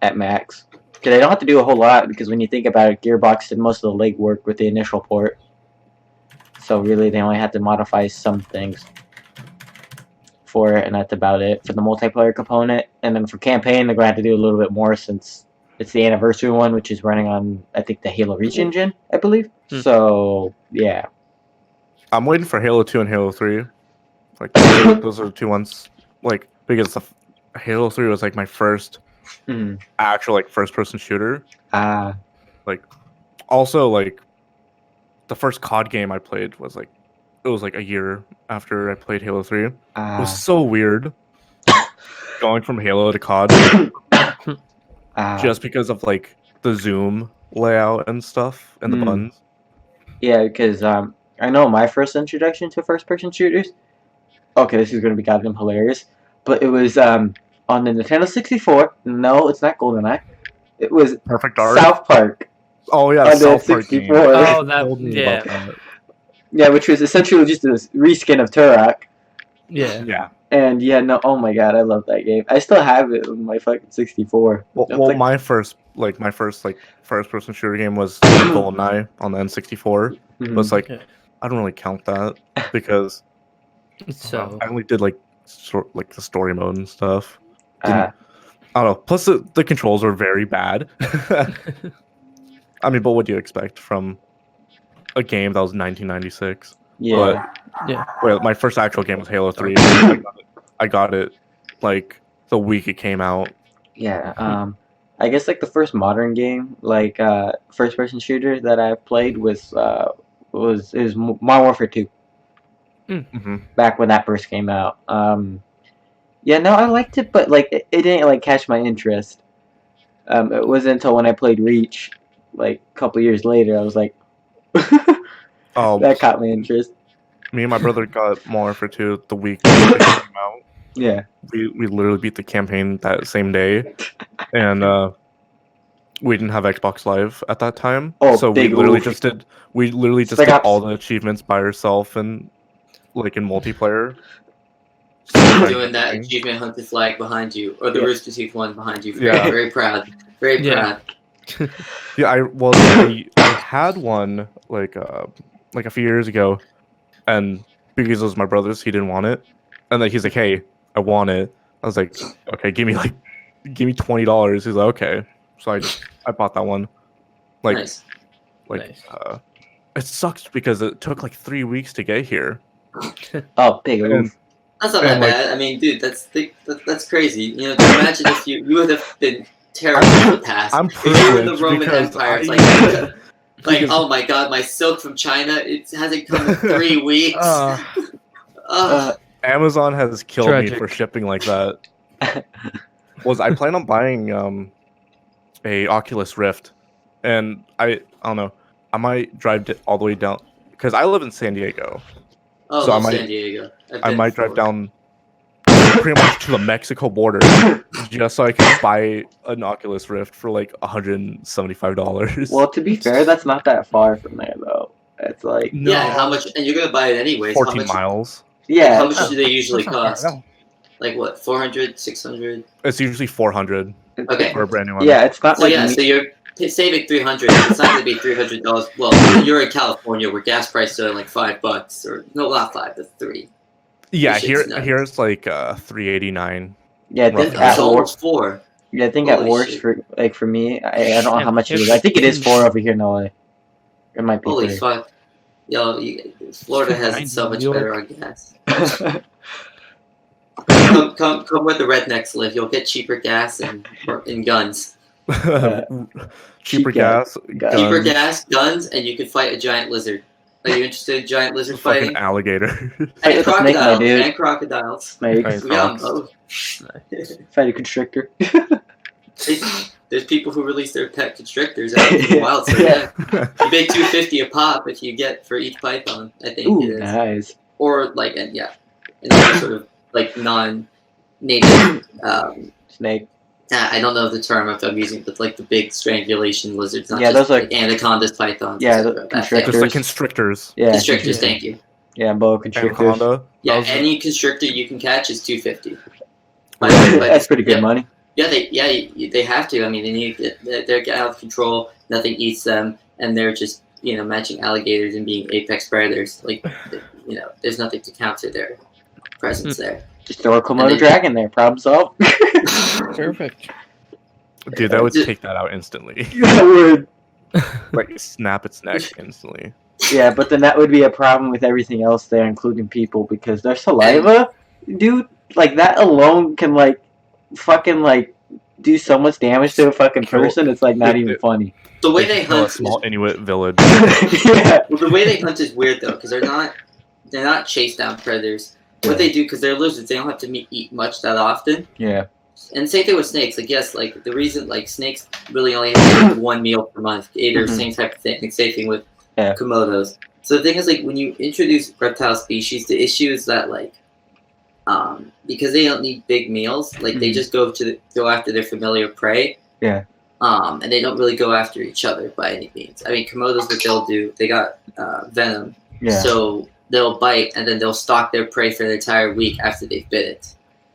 at max. Because they don't have to do a whole lot because when you think about it, Gearbox did most of the legwork with the initial port. So really, they only have to modify some things for it, and that's about it for the multiplayer component. And then for campaign, they're going to have to do a little bit more since it's the anniversary one, which is running on, I think, the Halo Reach engine, I believe. So, yeah. I'm waiting for Halo 2 and Halo 3. Like, those are the 2 ones. Like, because Halo 3 was, like, my first actual, like, first-person shooter. Like, also, like, the first COD game I played was, like, it was, like, a year after I played Halo 3. It was so weird going from Halo to COD. Just because of, like, the zoom layout and stuff and the buttons. Yeah, because I know my first introduction to first-person shooters. Okay, this is going to be goddamn hilarious. But it was on the Nintendo 64. No, it's not GoldenEye. It was Perfect Dark. South Park. Oh, yeah, on South the Park 64. game. Oh, that, yeah. Yeah, which was essentially just a reskin of Turok. Yeah. Yeah. And yeah, no, oh my god, I love that game. I still have it on my fucking 64. Well, my first first-person shooter game was GoldenEye on the N64. But it's like, I don't really count that because So I only did like the story mode and stuff. I don't know. Plus, the controls are very bad. I mean, but what do you expect from a game that was 1996. Yeah. Wait, my first actual game was Halo 3. I got it like the week it came out. Yeah. I guess like the first modern game, like first person shooter that I played was Modern Warfare 2 Mm-hmm. back when that first came out. Yeah, no, I liked it, but like it didn't like catch my interest. It wasn't until when I played Reach, like a couple years later, I was like, Oh, that caught my interest. me and my brother got Modern Warfare 2 the week it came out. Yeah. We literally beat the campaign that same day, and we didn't have Xbox Live at that time, Oh, so big we literally oof. just did all the achievements by ourselves and like in multiplayer. Doing that achievement hunted flag behind you, or the Yeah. Rooster Teeth one behind you. Yeah. Very proud. Very Yeah. proud. Yeah, I had one like a few years ago, and because it was my brother's, he didn't want it, and then he's like, "Hey, I want it." I was like, "Okay, give me $20." He's like, "Okay," so I bought that one. Like, Nice. Nice. It sucks because it took like 3 weeks to get here. Oh, big And- oof. That's not that And, like- bad. I mean, dude, that's crazy. You know, imagine if you would have been terrible in the past. I'm If you were in the privileged Roman because Empire, it's I- like, because- oh my god, my silk from China, it hasn't come in 3 weeks. Uh, Ugh. Amazon has killed Tragic. me for shipping like that. I plan on buying a Oculus Rift, and I don't know. I might drive all the way down because I live in San Diego. Oh, So I love might- San Diego. I've I been might drive before. down pretty much to the Mexico border just so I can buy an Oculus Rift for like $175. Well, to be fair, that's not that far from there, though. It's like, No. Yeah, and how much? And you're gonna buy it anyways. 14 how much, miles. yeah. How much do they usually That's not cost? bad, no. Like what? 400, 600? It's usually 400 Okay. for a brand new one. Yeah, it's not So like yeah, so you're saving $300. It's not gonna be $300. Well, you're in California where gas prices are like $5, or no, not 5, but 3. Yeah, This shit's nuts. here's like $389. yeah. I Roughly. think It's at work, almost 4. yeah, I think Holy at work shit. for me, I don't know Yeah, how much it if is. I think it is it's- 4 over here in LA. It might be Holy 3. fuck. Yo, Florida has it so much New York. better on gas. Come where the rednecks live. You'll get cheaper gas and guns. Cheaper cheap gas, gas. Cheaper guns, gas, guns, and you can fight a giant lizard. Are you interested in giant lizard fucking fighting? alligator. Fight And with a snake, my crocodiles. dude. And crocodiles. Like, Nice. We got 'em Fox. both. fight a constrictor. There's people who release their pet constrictors out in the wild. So yeah, you pay $250 a pop if you get for each python. I think Ooh, it is, nice. or like and then sort of like non-native. Snake. I don't know the term if I'm using, but like the big strangulation lizards, not Yeah, just those are- like anacondas, pythons. Yeah, etc. the That constrictors. thing. Just like constrictors. Yeah. Constrictors, Yeah. thank you. Yeah, boa constrictors. Anaconda. Yeah, That was- any constrictor you can catch is $250. That's pretty good yeah. money. Yeah, they have to. I mean, they need they're out of control. Nothing eats them, and they're just matching alligators and being apex predators. Like there's nothing to counter their presence there. Just throw a Komodo And they- dragon there. Problem solved. Perfect. Dude, that would Just- take that out instantly. That would. Like snap its neck instantly. Yeah, but then that would be a problem with everything else there, including people, because their saliva, dude, like that alone can fucking do so much damage to a fucking Kill- person. It's like not it- even it- funny. The way They they kill a hunt, small Inuit village. Yeah. well, the way they hunt is weird though, because they're not chase down predators. What they do, because they're lizards, they don't have to eat much that often. Yeah. And same thing with snakes. Like yes, like the reason snakes really only have one meal per month, or Mhm. same type of thing. Like, same thing with Yeah. komodos. So the thing is, when you introduce reptile species, the issue is that because they don't need big meals, they Mhm. just go after their familiar prey. Yeah. And they don't really go after each other by any means. I mean, komodos, what they'll do, they got venom, Yeah. so they'll bite and then they'll stalk their prey for an entire week after they've bit it.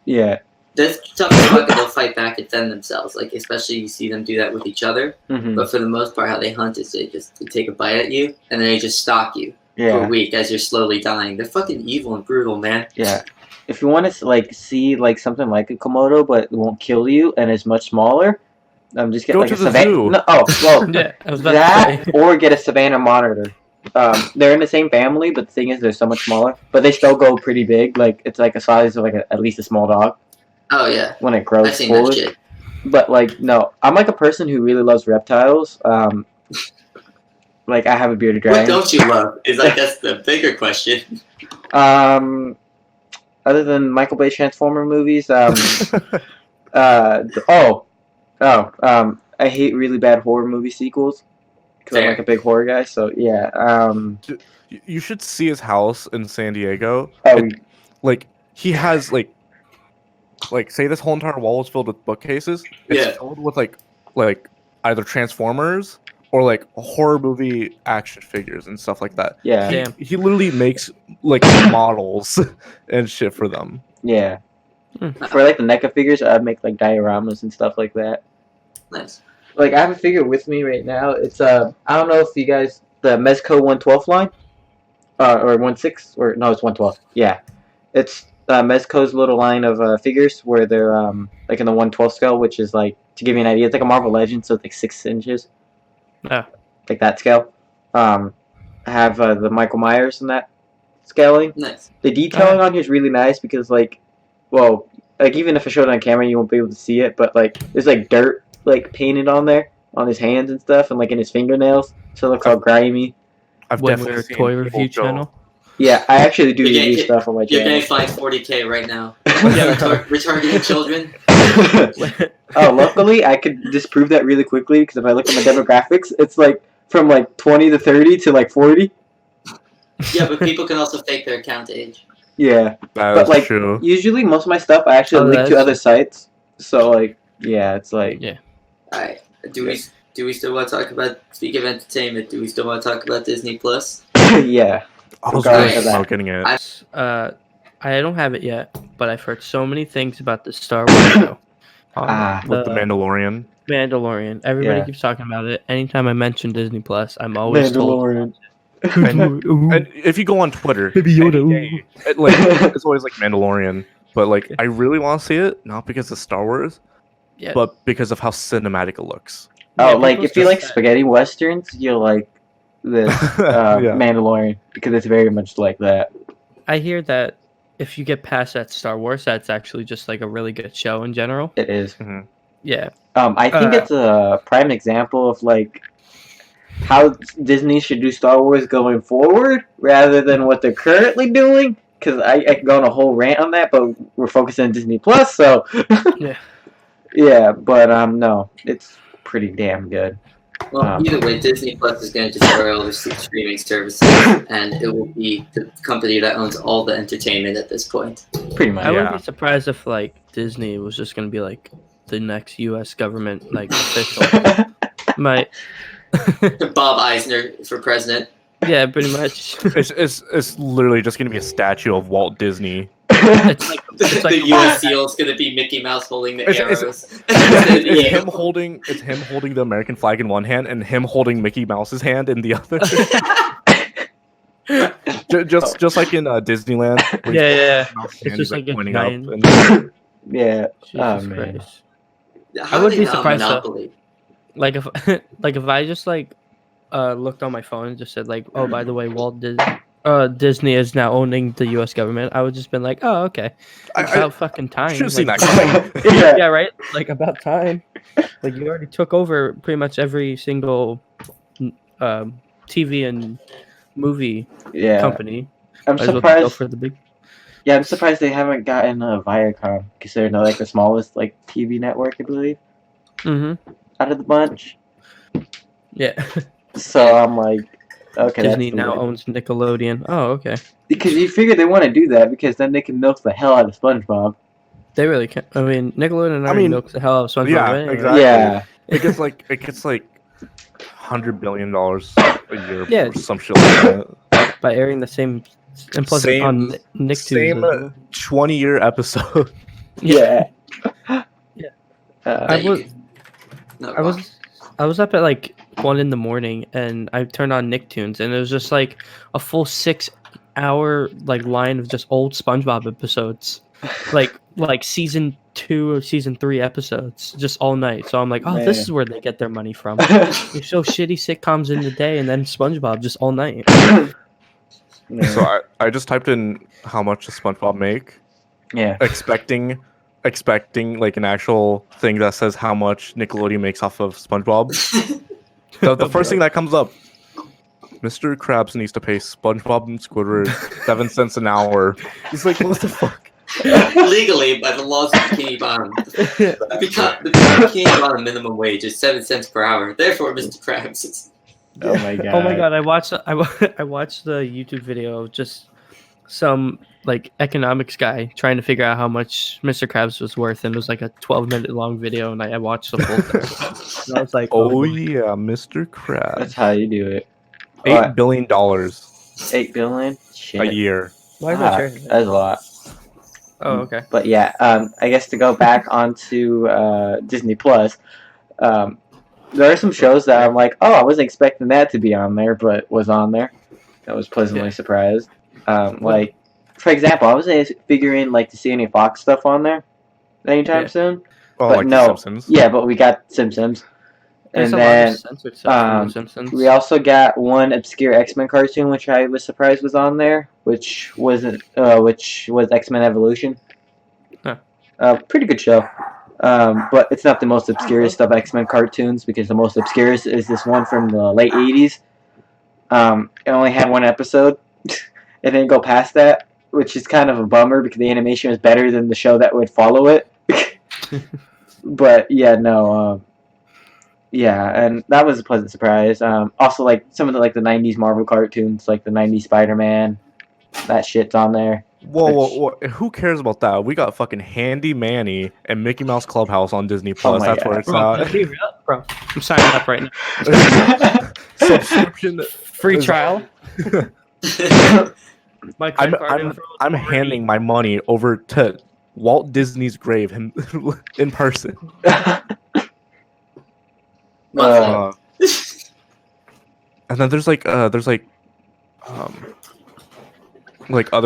Yeah. That's tough as fuck, and they'll fight back and defend themselves. Especially you see them do that with each other. Hmm. But for the most part, how they hunt is they take a bite at you and then they just stalk you for a Yeah. week as you're slowly dying. They're fucking evil and brutal, man. Yeah. If you want to see something like a Komodo, but it won't kill you and is much smaller, just get Go like to a the savannah. zoo. No, oh well, Yeah, I was about to that say. or get a savannah monitor. they're in the same family, but the thing is, they're so much smaller. But they still go pretty big. Like it's like a size of like at least a small dog Oh yeah, when it grows I've seen that fully. shit. But like no, I'm like a person who really loves reptiles. Like I have a bearded What dragon. don't you love? Is like that's the bigger question. Other than Michael Bay Transformer movies, I hate really bad horror movie sequels because I'm Fair. like a big horror guy. So yeah, You should see his house in San Diego. oh, Like he has like say this whole entire wall is filled with bookcases. It's Yeah. filled with like either Transformers or like horror movie action figures and stuff like that. yeah, Damn. He literally makes like models and shit for them. yeah. Hmm. For like the NECA figures, I'd make like dioramas and stuff like that. Nice. Like I have a figure with me right now. It's I don't know if you guys the Mezco 112 line, or 16 or no, it's 112. Yeah, it's Mezco's little line of figures where they're like in the 112 scale, which is like to give you an idea, it's like a Marvel Legend, so it's like 6 inches. Ah. Like that scale. I have the Michael Myers in that scaling. Nice. The detailing on here is really nice because like, well, like even if I showed it on camera, you won't be able to see it, but like there's like dirt like painted on there on his hands and stuff, and like in his fingernails, so it looks all grimy. I've When definitely we're seen toy people review go- channel. Yeah, I actually do You're review getting- stuff on my You're channel. getting fined $40K right now. Retargeting children. Oh, luckily I could disprove that really quickly because if I look at my demographics, it's like from like 20 to 30 to like 40. Yeah, but people can also fake their account age. Yeah, That but is like true. usually most of my stuff I actually Oh, link to that's- other sites. So like, yeah, it's like Yeah. Alright. Do we still want to talk about, speak of entertainment, do we still want to talk about Disney Plus? yeah. I was regardless really of that. about getting it. I don't have it yet, but I've heard so many things about the Star Wars show. With the Mandalorian. Mandalorian. Everybody Yeah. keeps talking about it. Anytime I mention Disney Plus, I'm always told. Mandalorian. And if you go on Twitter, Baby Yoda, any day, it's always like Mandalorian. But like, I really want to see it, not because of Star Wars, Yeah. but because of how cinematic it looks. Oh, Yeah, like people if you just like said- spaghetti westerns, you'll like this Yeah. Mandalorian because it's very much like that. I hear that if you get past that Star Wars, that's actually just like a really good show in general. It is. Yeah. I think it's a prime example of like how Disney should do Star Wars going forward rather than what they're currently doing. Because I could go on a whole rant on that, but we're focusing on Disney Plus, so Yeah. yeah. But no, it's pretty damn good. Well, either way, Disney Plus is going to destroy all the streaming services, and it will be the company that owns all the entertainment at this point. Pretty much. I wouldn't Yeah. be surprised if like Disney was just gonna be like the next U.S. government like official. My Bob Eisner for president. yeah, pretty much. It's literally just gonna be a statue of Walt Disney. It's like it's like The U.S. seal is going to be Mickey Mouse holding the It's- arrows. It's him holding the American flag in one hand and him holding Mickey Mouse's hand in the other. just like in Disneyland. where yeah. Mouse's It's hand just is, like a pointing giant- and- Yeah. Jesus man. Christ. How I would are be they not surprised, though. Monopoly? Like if like if I just like looked on my phone and just said like, oh, by the way, Disney is now owning the U.S. government, I would just been like, oh, okay. About fucking time. should have seen like, that coming. Yeah. yeah, right. Like about time. Like you already took over pretty much every single TV and movie Yeah. company. I'm Might as well go surprised. for the big. Yeah, I'm surprised they haven't gotten Viacom considering they're like the smallest like TV network, I believe, Mm-hmm. out of the bunch. Yeah. So I'm like, okay, Disney that's now weird. owns Nickelodeon. Oh, okay. Because you figure they want to do that because then they can milk the hell out of SpongeBob. They really can. I mean, Nickelodeon already mean, milks the hell out of SpongeBob. yeah, anyway. exactly. Yeah. It gets like $100 billion a year Yeah. or some shit like that. By airing the same, and plus Same- on Nicktoons. Same as well. 20-year episode. Yeah. Yeah. Uh, I was up at like 1 a.m. and I turned on Nicktoons and it was just like a full 6 hour like line of just old SpongeBob episodes, like season 2 or season 3 episodes just all night. So I'm like, oh, Man. this is where they get their money from. They show shitty sitcoms in the day and then SpongeBob just all night. So I just typed in how much does SpongeBob make, yeah. expecting like an actual thing that says how much Nickelodeon makes off of SpongeBob. The first thing that comes up, Mr. Krabs needs to pay SpongeBob and Squidward 7 cents an hour. He's like, what the fuck? Legally, by the laws of Bikini Bottom, the Bikini Bottom minimum wage is 7 cents per hour. Therefore, Mr. Krabs is. Oh my god. Oh my god! I watched the YouTube video of just some like economics guy trying to figure out how much Mr. Krabs was worth, and it was like a 12-minute long video, and I watched the full thing. And I was like, oh yeah, Mr. Krabs. That's how you do it. $8 billion $8 billion? Shit. a year. why is that charity? That's a lot. Oh, okay. But yeah, I guess to go back onto Disney Plus, there are some shows that I'm like, oh, I wasn't expecting that to be on there, but was on there. I was pleasantly surprised. Like, for example, I wasn't figuring like to see any Fox stuff on there anytime soon. Oh, But like no. The Simpsons. Yeah, but we got Simpsons. There's And a lot then of censored stuff from The Simpsons. we also got one obscure X-Men cartoon, which I was surprised was on there, which was X-Men Evolution. Huh. Pretty good show. But it's not the most obscurest of X-Men cartoons, because the most obscurest is this one from the late 80s. It only had one episode. It didn't go past that, which is kind of a bummer because the animation was better than the show that would follow it. But yeah, no. Yeah, and that was a pleasant surprise. Also, like some of the 90s Marvel cartoons, like the 90s Spider-Man, that shit's on there. Whoa, who cares about that? We got fucking Handy Manny and Mickey Mouse Clubhouse on Disney Plus. my That's God. where it's Bro, at. hurry up, bro. I'm signing up right now. Subscription. Free is- trial. My credit card info is I'm already- handing my money over to Walt Disney's grave in person. Uh, And then there's like other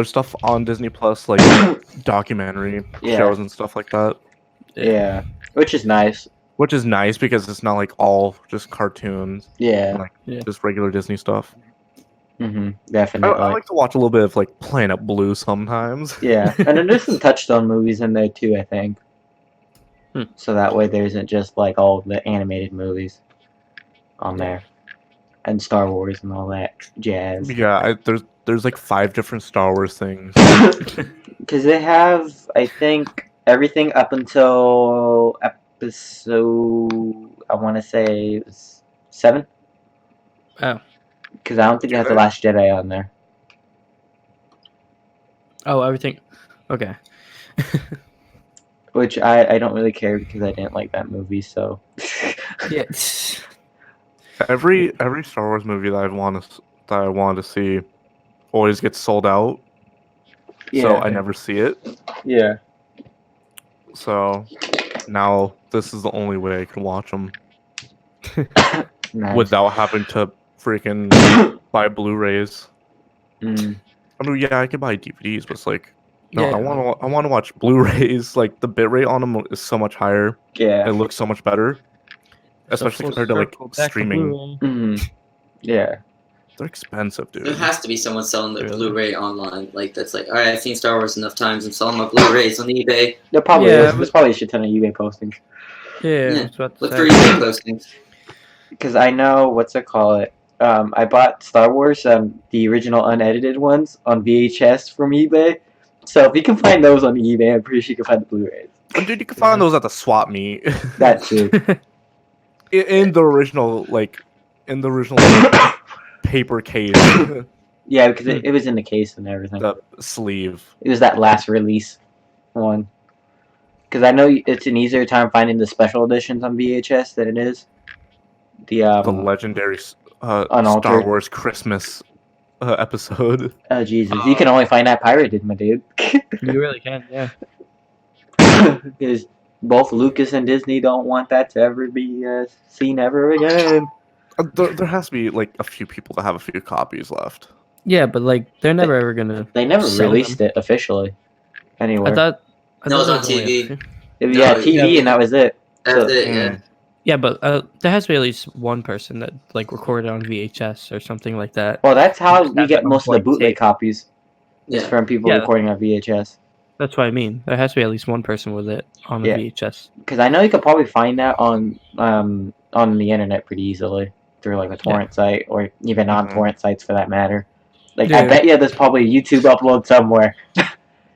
stuff on Disney Plus, like documentary Yeah. shows and stuff like that, yeah, which is nice. which is nice because it's not like all just cartoons, Yeah. and, just regular Disney stuff. Definitely. I like to watch a little bit of like Planet Blue sometimes. Yeah, and then there's some Touchstone movies in there too, I think. Hmm. So that way there isn't just like all the animated movies on there, and Star Wars and all that jazz. Yeah, there's like 5 different Star Wars things. Because they have, I think, everything up until episode, I want to say it was 7. Oh. Because I don't think they have The Last Jedi on there. Oh, everything. Okay. Which I don't really care because I didn't like that movie, so. Yeah. Every Star Wars movie that I wanted to see always gets sold out, so I never see it. Yeah. So now this is the only way I can watch them Nice. without having to freaking buy Blu-rays. Mm. I mean, yeah, I can buy DVDs, but it's like, no, Yeah. I want to watch Blu-rays. Like the bitrate on them is so much higher. Yeah. It looks so much better, especially full compared to like circle back to streaming. Blu-ray. Yeah. They're expensive, dude. There has to be someone selling their Yeah. Blu-ray online. Like that's like, all right, I've seen Star Wars enough times. I'm selling my Blu-rays on eBay. There probably Yeah, is. There's probably a shit ton of eBay postings. Yeah, Yeah. I was about to Look say. for eBay postings. Because I know, what's it called? I bought Star Wars, the original unedited ones, on VHS from eBay. So if you can find those on eBay, I'm pretty sure you can find the Blu-rays. Oh, dude, you can find those at the swap meet. That too. in the original paper case, Yeah, because it was in the case and everything. the sleeve. It was that last release one. Because I know it's an easier time finding the special editions on VHS than it is the The legendary Star Unaltered. Wars Christmas episode. Oh Jesus! You can only find that pirated, my dude. You really can, yeah. Because both Lucas and Disney don't want that to ever be seen ever again. There has to be like a few people that have a few copies left. Yeah, but like they're never ever gonna. They never Sell released them. it officially anywhere. I thought. No, it's there on was only a TV. few. If No, you had TV yeah. and that was it. That's So- it. Yeah. Yeah, but there has to be at least one person that like recorded on VHS or something like that. Well, that's how we Have get it on most of the blank bootleg tape. copies. Is Yeah. from people Yeah. recording on VHS. That's what I mean. There has to be at least one person with it on the Yeah. VHS. Because I know you could probably find that on the internet pretty easily through like a torrent site or even non-torrent sites for that matter. Like I Yeah. bet you there's probably a YouTube upload somewhere.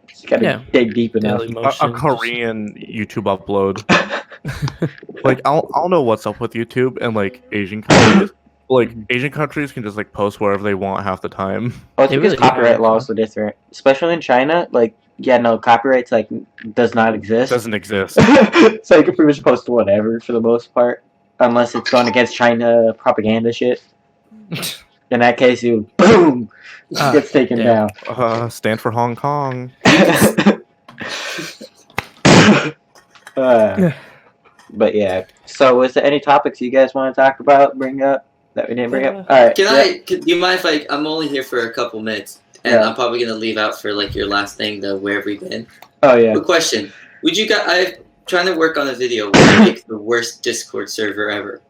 Just gotta Yeah. dig deep enough. Daily A Motion. Korean YouTube upload. Like I don't know what's up with YouTube and like Asian countries. Like Asian countries can just like post wherever they want half the time. Oh, it's They because really copyright are. laws are different, especially in China. Like, yeah, no, copyrights like does not exist. Doesn't exist. So you can pretty much post whatever for the most part, unless it's going against China propaganda shit. In that case, you boom gets taken damn. down. Stand for Hong Kong. But yeah. So, was there any topics you guys want to talk about, bring up that we didn't bring up? All right. Do you mind if I'm only here for a couple minutes, and Yeah. I'm probably gonna leave out for like your last thing, the where have we been? Oh yeah. Quick question: would you guys? I'm trying to work on a video where I make the worst Discord server ever,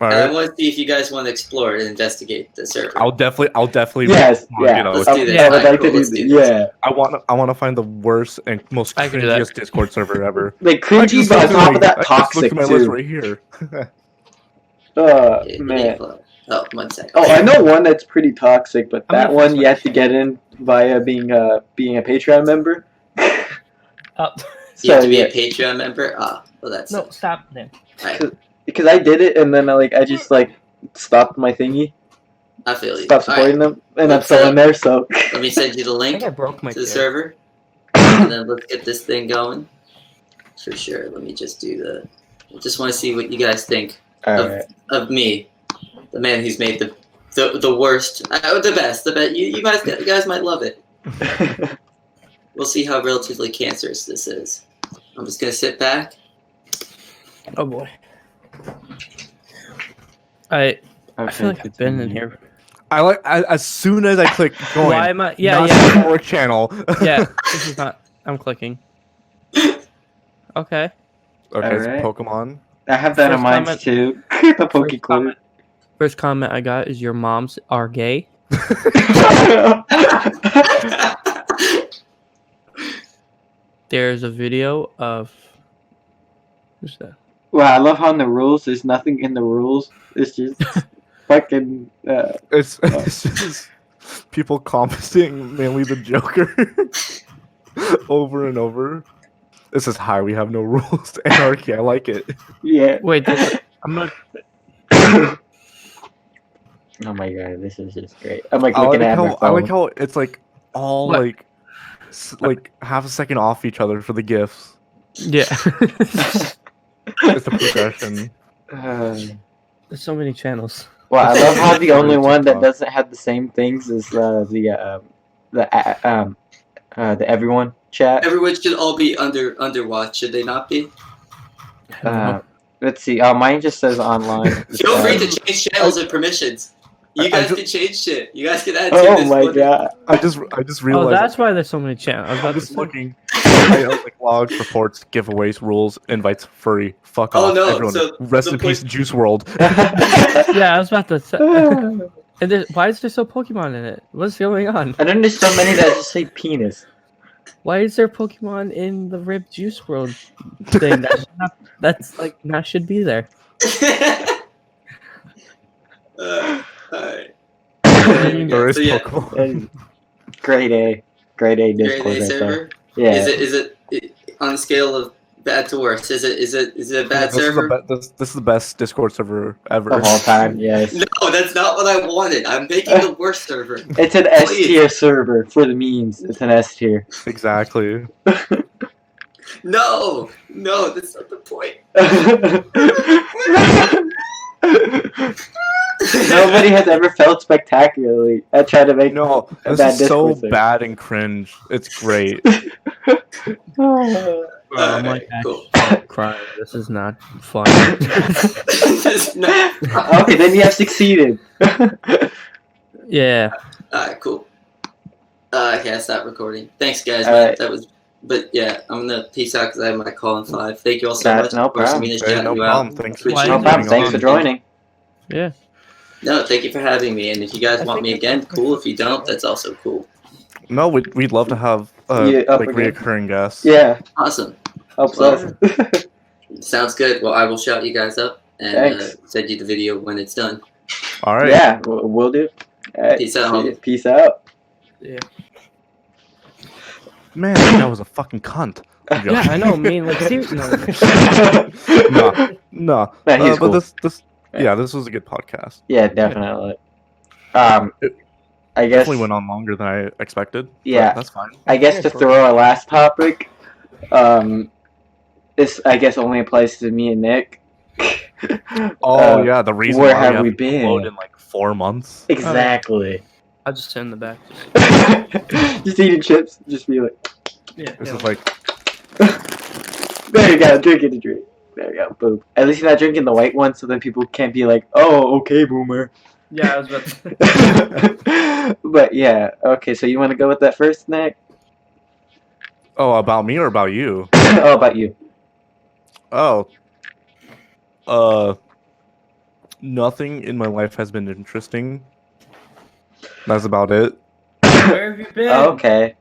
All and I right. want to see if you guys want to explore and investigate the server. I'll definitely. Yes. you Yeah. know, Let's do this. I would Alright, like cool, to do let's that. do this. Yeah. I want to find the worst and most I can do that. cringiest Discord server ever. Like I cringy, just but on looked top at of that, my- I just looked toxic at my list too. right here. Okay, Man. Oh, 1 second. Oh, I know one that's pretty toxic, but I'm that gonna one fix you my have to get in via being a Patreon member. Oh, You have to be yeah. a Patreon member. Ah, well that's no, stop then. Alright, Because I did it and then I just stopped my thingy, I feel you. stopped supporting them, and I'm Let's, still in there. So Let me send you the I link think I broke my to the chair. server, and then let's get this thing going. For sure. Let me just do the. I just want to see what you guys think alright. of me, the man who's made the worst, the best. The best. You guys might love it. We'll see how relatively cancerous this is. I'm just gonna sit back. Oh boy. I feel like I've been in here. As soon as I click join. Why am I? Yeah, not yeah, for channel. yeah. This is not. I'm clicking. Okay. Okay, Alright. so Pokemon. I have that on First mine comment- too. The First Poke comment, first comment I got is your moms are gay. There's a video of. Who's that? Wow, I love how in the rules there's nothing in the rules. It's just fucking. It's just people commenting mainly the Joker over and over. This is high. We have no rules. Anarchy. I like it. Yeah. Wait, I'm not. Oh my god, this is just great. I'm looking I at my phone. like how it's like all What? like half a second off each other for the gifts. Yeah. It's the progression. There's so many channels. Well, I love how the only one that TikTok. doesn't have the same things is the everyone chat. Everyone should all be underwatch, should they not be? Let's see. Mine just says online. Feel free to change channels and permissions. You I guys just- can change shit. You guys can add. Oh to this my one. god. I just Oh, realized. that's why there's so many channels. I was I'm about to just say. looking. I like logs, reports, giveaways, rules, invites, furry. Fuck Oh, off, no, everyone. so Rest the in peace, point- Juice World. Yeah, I was about to say. And why is there so Pokemon in it? What's going on? I don't there's so many that just say penis. Why is there Pokemon in the Rib Juice World thing? That's like that should be there. Alright. There is So, yeah. Pokemon. Grade A. Grade A Grade Discord A right there. server. Yeah. Is it on a scale of bad to worse? Is it a bad This is the server? this is the best Discord server ever. Of all time, yes. No, that's not what I wanted. I'm making the worst server. It's an S tier server for the memes. It's an S tier. Exactly. No, that's not the point. Nobody has ever felt spectacularly at trying to make No, a this bad is so Discord server. bad and cringe. It's great. I'm like cool. crying. This is not fun. It's not- Okay, then you have succeeded. Yeah. Alright, cool. Okay, I stopped recording. Thanks, guys. Alright. Man. But yeah, I'm gonna peace out because I have my call in 5. Thank you all so much. No Of course, I problem. mean, Hey, no you problem. out. Thanks. Appreciate No it. problem. Thanks for joining. Yeah. No, thank you for having me. And if you guys I want think me it's again, a cool. If you perfect don't, show. that's also cool. No, we'd love to have You up like again? reoccurring guests. Yeah, Awesome. helps Well, us. Sounds good. Well, I will shout you guys up and Thanks. send you the video when it's done. All right. Yeah, we'll do. All right, Peace out, see ya. homie. Peace out. Yeah. Man, that guy was a fucking cunt. I'm Yeah, joking. I know. I mean, like, seriously. No. No. Nah, he's But cool. this this was a good podcast. Yeah, definitely. It I guess definitely went on longer than I expected. Yeah. But that's fine. I guess to throw our last topic, this I guess only applies to me and Nick. Oh yeah, the reason where why have we we haven't been? uploaded in like 4 months. Exactly. I'll just sit in the back. Just eating chips. Just be like, Yeah. This is like there you go, drinking the drink. There you go, boom. At least you're not drinking the white one, so then people can't be like, "Oh, okay, boomer." Yeah, I was about to. But yeah, okay. So you want to go with that first, Nick? oh, about me or about you? Oh, about you. Oh. Nothing in my life has been interesting. That's about it. Where have you been? Okay.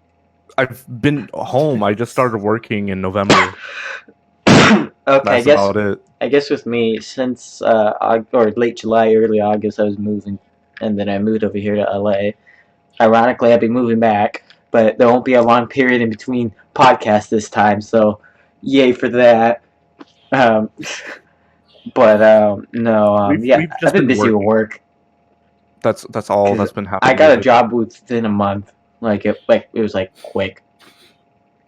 I've been home. I just started working in November. Okay, That's about it. I guess with me, since or late July, early August, I was moving, and then I moved over here to LA. Ironically, I'll be moving back, but there won't be a long period in between podcasts this time, so yay for that. No, We've yeah, just I've been been busy with working. work. That's all that's been happening. I got a with it. job within a month. It was like quick.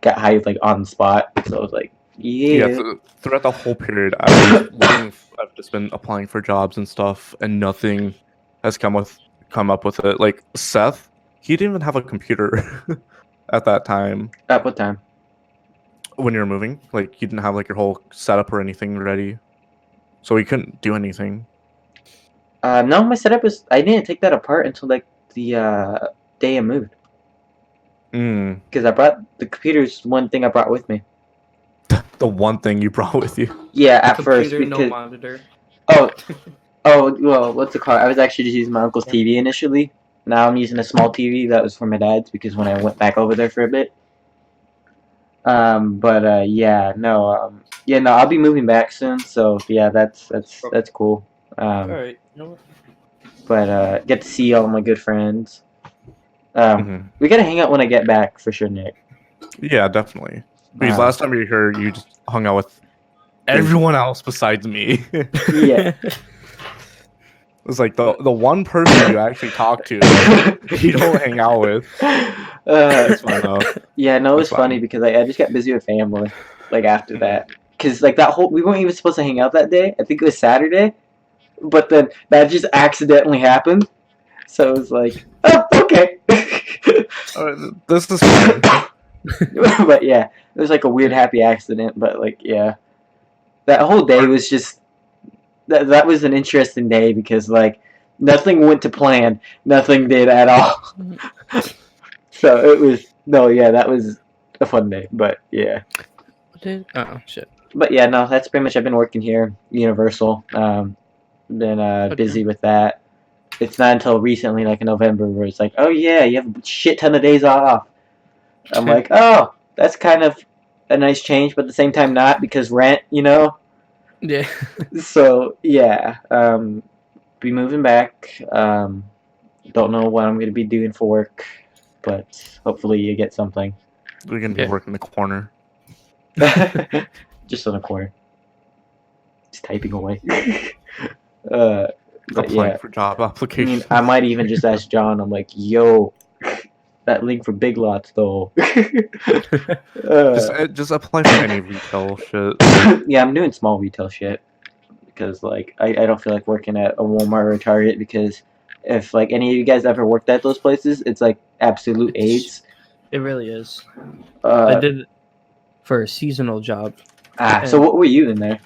Got hired like on the spot, so I was like, yeah. Throughout the whole period, I've just been applying for jobs and stuff, and nothing has come up with it. Like Seth, he didn't even have a computer at that time At what time? when you were moving. Like you didn't have like your whole setup or anything ready, so he couldn't do anything. No, my setup was. I didn't take that apart until like the day I moved. Because I brought the computer's one thing I brought with me. The one thing you brought with you. Yeah, at first Computer, because no monitor. well, what's it called? I was actually just using my uncle's TV initially. Now I'm using a small TV that was for my dad's because when I went back over there for a bit. Yeah, no, I'll be moving back soon. So yeah, that's cool. All right. You know what? But get to see all my good friends. Mhm. We gotta hang out when I get back for sure, Nick. Yeah, definitely. Because last time you were here, you just hung out with everyone else besides me. Yeah. It was like the one person you actually talk to, you don't hang out with. It's fun though. Yeah, no, it was It's funny fine. because I just got busy with family. Like after that, because like we weren't even supposed to hang out that day. I think it was Saturday, but then that just accidentally happened. So it was like, oh, okay. This is fun. But yeah, it was like a weird happy accident. But like, yeah, that whole day was just that was an interesting day because like nothing went to plan. Nothing did at all. So it was that was a fun day. But yeah. Oh shit. But yeah, no, that's pretty much. I've been working here, Universal. Been busy with that. It's not until recently, like in November, where it's like, oh yeah, you have a shit ton of days off. I'm like, oh, that's kind of a nice change, but at the same time not because rent, Yeah. So yeah, be moving back. Don't know what I'm gonna be doing for work, but hopefully you get something. We're gonna be working the corner. Just on a corner. Just typing away. But Applying yeah, for job I applications. mean, I might even just ask John. I'm like, yo, that link for Big Lots though. Just apply for any retail shit. Yeah, I'm doing small retail shit because like I don't feel like working at a Walmart or a Target because if like any of you guys ever worked at those places, it's like absolute AIDS. It really is. I Uh, did it for a seasonal job. so what were you in there?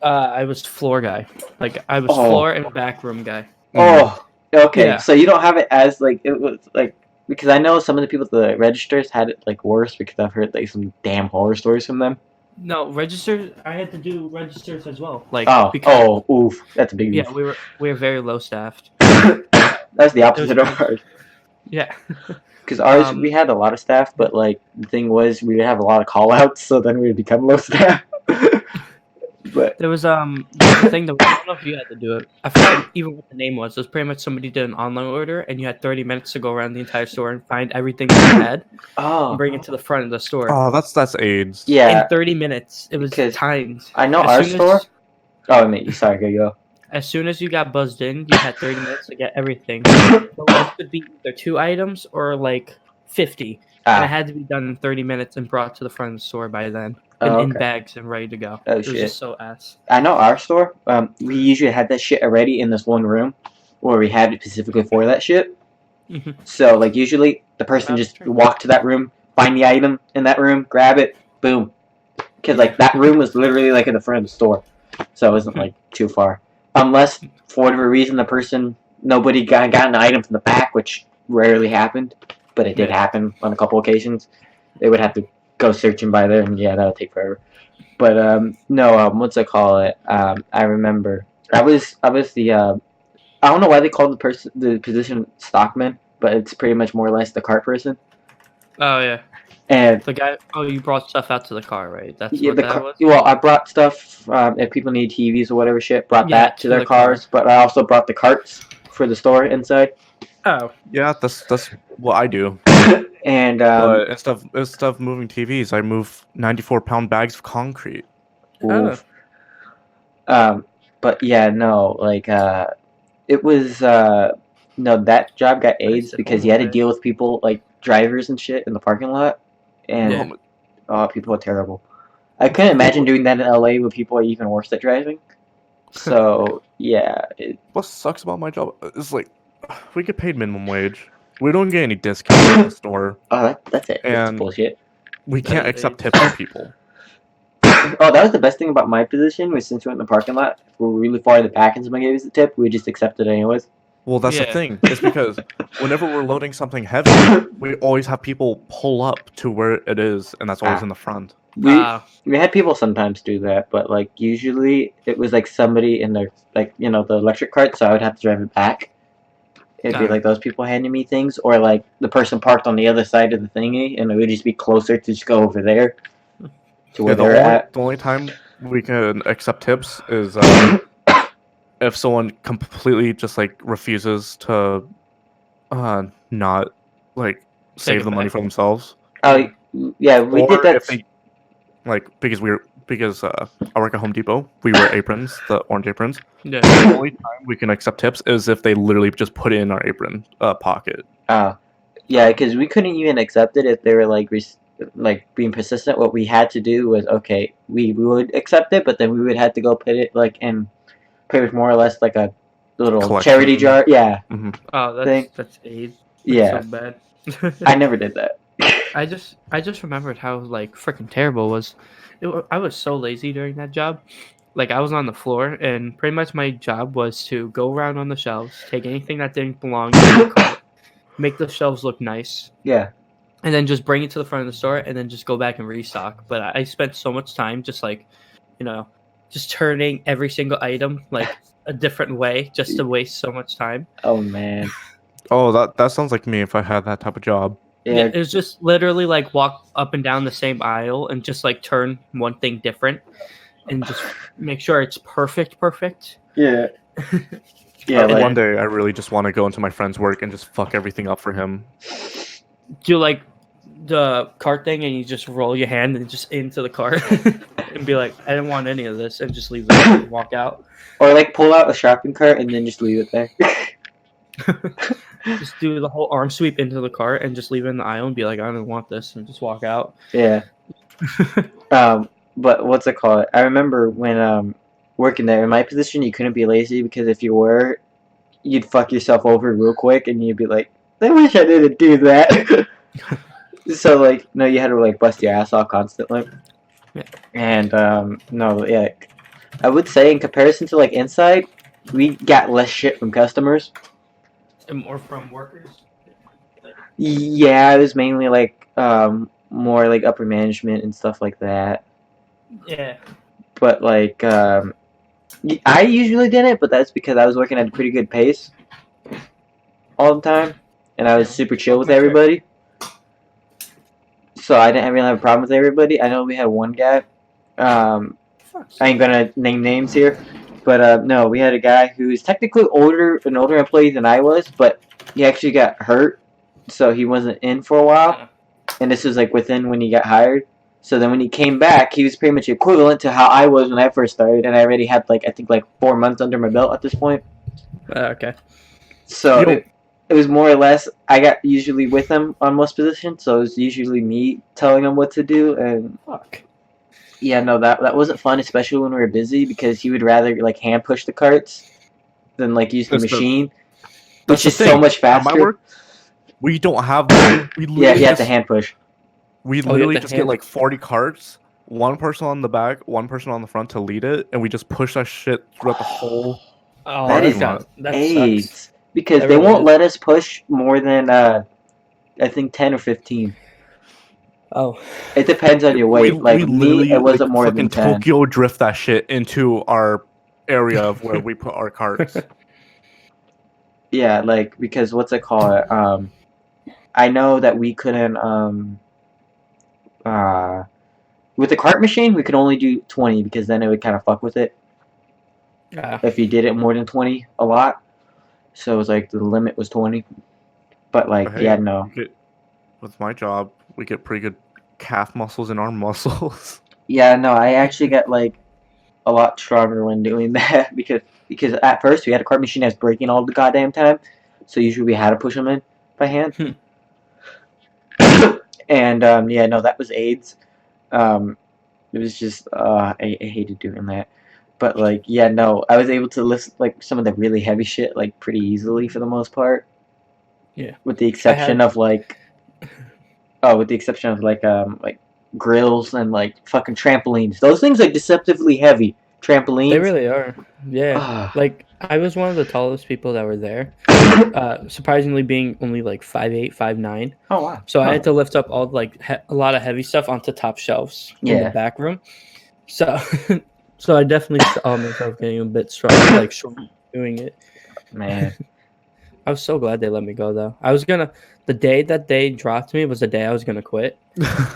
I was floor guy. Like I was Oh. floor and back room guy. Oh, okay. Yeah. So you don't have it as like it was like because I know some of the people at the registers had it like worse because I've heard like some damn horror stories from them. No, registers. I had to do registers as well. Like Oh, oof, that's a big yeah, oof. we were very low staffed. That's the opposite There of was- ours. Yeah. Because ours, Um, we had a lot of staff, but like the thing was, we would have a lot of call outs, so then we would become low staff. But There was the thing that I don't know if you had to do it. I forgot even what the name was. It was pretty much somebody did an online order, and you had 30 minutes to go around the entire store and find everything that you had and bring it to the front of the store. Oh, that's AIDS. yeah, In 30 minutes, it was Because timed. I know As our soon store. as- Oh, I mean, sorry, go. As soon as you got buzzed in, you had 30 minutes to get everything. So it could be either 2 items or like 50. And it had to be done in 30 minutes and brought to the front of the store by then. And in okay. bags and ready to go. Oh, It was shit. just so ass. I know our store. We usually had that shit already in this one room, where we had it specifically for that shit. Mhm. So like usually the person That's just true. walked to that room, find the item in that room, grab it, boom. Because like that room was literally like in the front of the store, so it wasn't like too far. Unless for whatever reason nobody got an item from the back, which rarely happened, but it did Yeah. happen on a couple occasions. They would have to go searching by there, and yeah, that would take forever. But no, what's it call it? I remember I was the I don't know why they called the position stockman, but it's pretty much more or less the cart person. Oh, yeah. And The guy. Oh, you brought stuff out to the car, right? That's yeah, what that was. well, I brought stuff if people need TVs or whatever shit, brought Yeah, that to their the car. cars. But I also brought the carts for the store inside. Oh, Yeah, that's what I do. And But instead of moving TVs, I move 94-pound bags of concrete. oof. But yeah, no, like it was no, that job got AIDS said because you had to overweight. deal with people like drivers and shit in the parking lot, and Yeah. oh, people are terrible. I couldn't imagine doing that in LA where people are even worse at driving. So yeah, What sucks about my job is like we get paid minimum wage. We don't get any discounts in the store. that's it. That's And- bullshit. We can't is accept AIDS. tips from people. Oh, that was the best thing about my position was since we're in the parking lot, if we're really far in the back and someone gave us a tip, we just accept it anyways. Well, that's the Yeah. thing. It's because whenever we're loading something heavy, we always have people pull up to where it is, and that's always in the front. We had people sometimes do that, but like usually it was like somebody in their like the electric cart, so I would have to drive it back. It'd be Ah. like those people handing me things, or like the person parked on the other side of the thingy, and it would just be closer to just go over there to where Yeah, they're at. the only time we can accept tips is if someone completely just like refuses to not like save it the money back. for themselves. Oh yeah, we or did that. if they like because I work at Home Depot, we wear aprons, the orange aprons. yeah. The only time we can accept tips is if they literally just put it in our apron pocket. Yeah, because we couldn't even accept it if they were like being persistent. What we had to do was okay, we would accept it, but then we would have to go put it like in pretty much more or less like a little Collection. charity jar. Yeah, Oh, Thing. that's AIDS. That's yeah. so bad. I never did that. I just remembered how like freaking terrible it was. I was so lazy during that job. Like I was on the floor, and pretty much my job was to go around on the shelves, take anything that didn't belong in the cart, make the shelves look nice, Yeah. and then just bring it to the front of the store, and then just go back and restock. But I spent so much time just like, just turning every single item like a different way, just to waste so much time. Oh man. Oh, that sounds like me if I had that type of job. Yeah, Yeah. it was just literally like walk up and down the same aisle and just like turn one thing different and just make sure it's perfect. Yeah. Yeah. One Like, day I really just want to go into my friend's work and just fuck everything up for him. Do like the cart thing and you just roll your hand and just into the cart and be like, I didn't want any of this, and just leave it and walk out. or like pull out a shopping cart and then just leave it there. Just do the whole arm sweep into the cart and just leave it in the aisle and be like, I don't want this, and just walk out. Yeah. But what's it called? I remember when working there in my position, you couldn't be lazy because if you were, you'd fuck yourself over real quick, and you'd be like, I wish I didn't do that. So like, no, you had to like bust your ass off constantly. Yeah. And no, yeah, I would say in comparison to like inside, we got less shit from customers. And more from workers. Yeah, it was mainly like more like upper management and stuff like that. Yeah. But like I usually did it, but that's because I was working at a pretty good pace all the time, and I was super chill with everybody. So I didn't really have a problem with everybody. I know we had one guy. I ain't gonna name names here, but no, we had a guy who's technically an older employee than I was, but he actually got hurt, so he wasn't in for a while. And this was like within when he got hired. So then when he came back, he was pretty much equivalent to how I was when I first started, and I already had like I think like 4 months under my belt at this point. Okay. So it was more or less I got usually with him on most positions, so it was usually me telling him what to do, and Fuck. yeah, no, that wasn't fun, especially when we were busy, because he would rather like hand push the carts than like use the machine, which is so much faster. At my work, we don't have that. We yeah, you have to hand push. We literally just get like 40 carts, one person on the back, one person on the front to lead it, and we just push that shit throughout the whole. Oh, that is AIDS. Sucks. Because they won't let us push more than I think 10 or 15. Oh, it depends on your weight. Like me, it wasn't more than 10. Tokyo drift that shit into our area of where we put our carts. Yeah, like because what's it called? I know that we couldn't with the cart machine we could only do 20 because then it would kind of fuck with it. If you did it more than 20 a lot. So it was like the limit was 20. But like hey, yeah, no. With my job, we get pretty good calf muscles and arm muscles. Yeah, no, I actually got like a lot stronger when doing that because at first we had a cart machine that's breaking all the goddamn time, so usually we had to push them in by hand. And yeah, no, that was AIDS. It was just I hated doing that. But like yeah, no, I was able to lift like some of the really heavy shit like pretty easily for the most part. Yeah. With the exception of like grills and like fucking trampolines. Those things are deceptively heavy. Trampolines. They really are. Yeah. Like I was one of the tallest people that were there. Surprisingly being only like 5'8", 5'9". Oh wow. So I had to lift up all like a lot of heavy stuff onto top shelves in the back room. So so I definitely saw myself getting a bit strong, like doing it. Man. I was so glad they let me go though. I was gonna the day that they dropped me was the day I was gonna quit.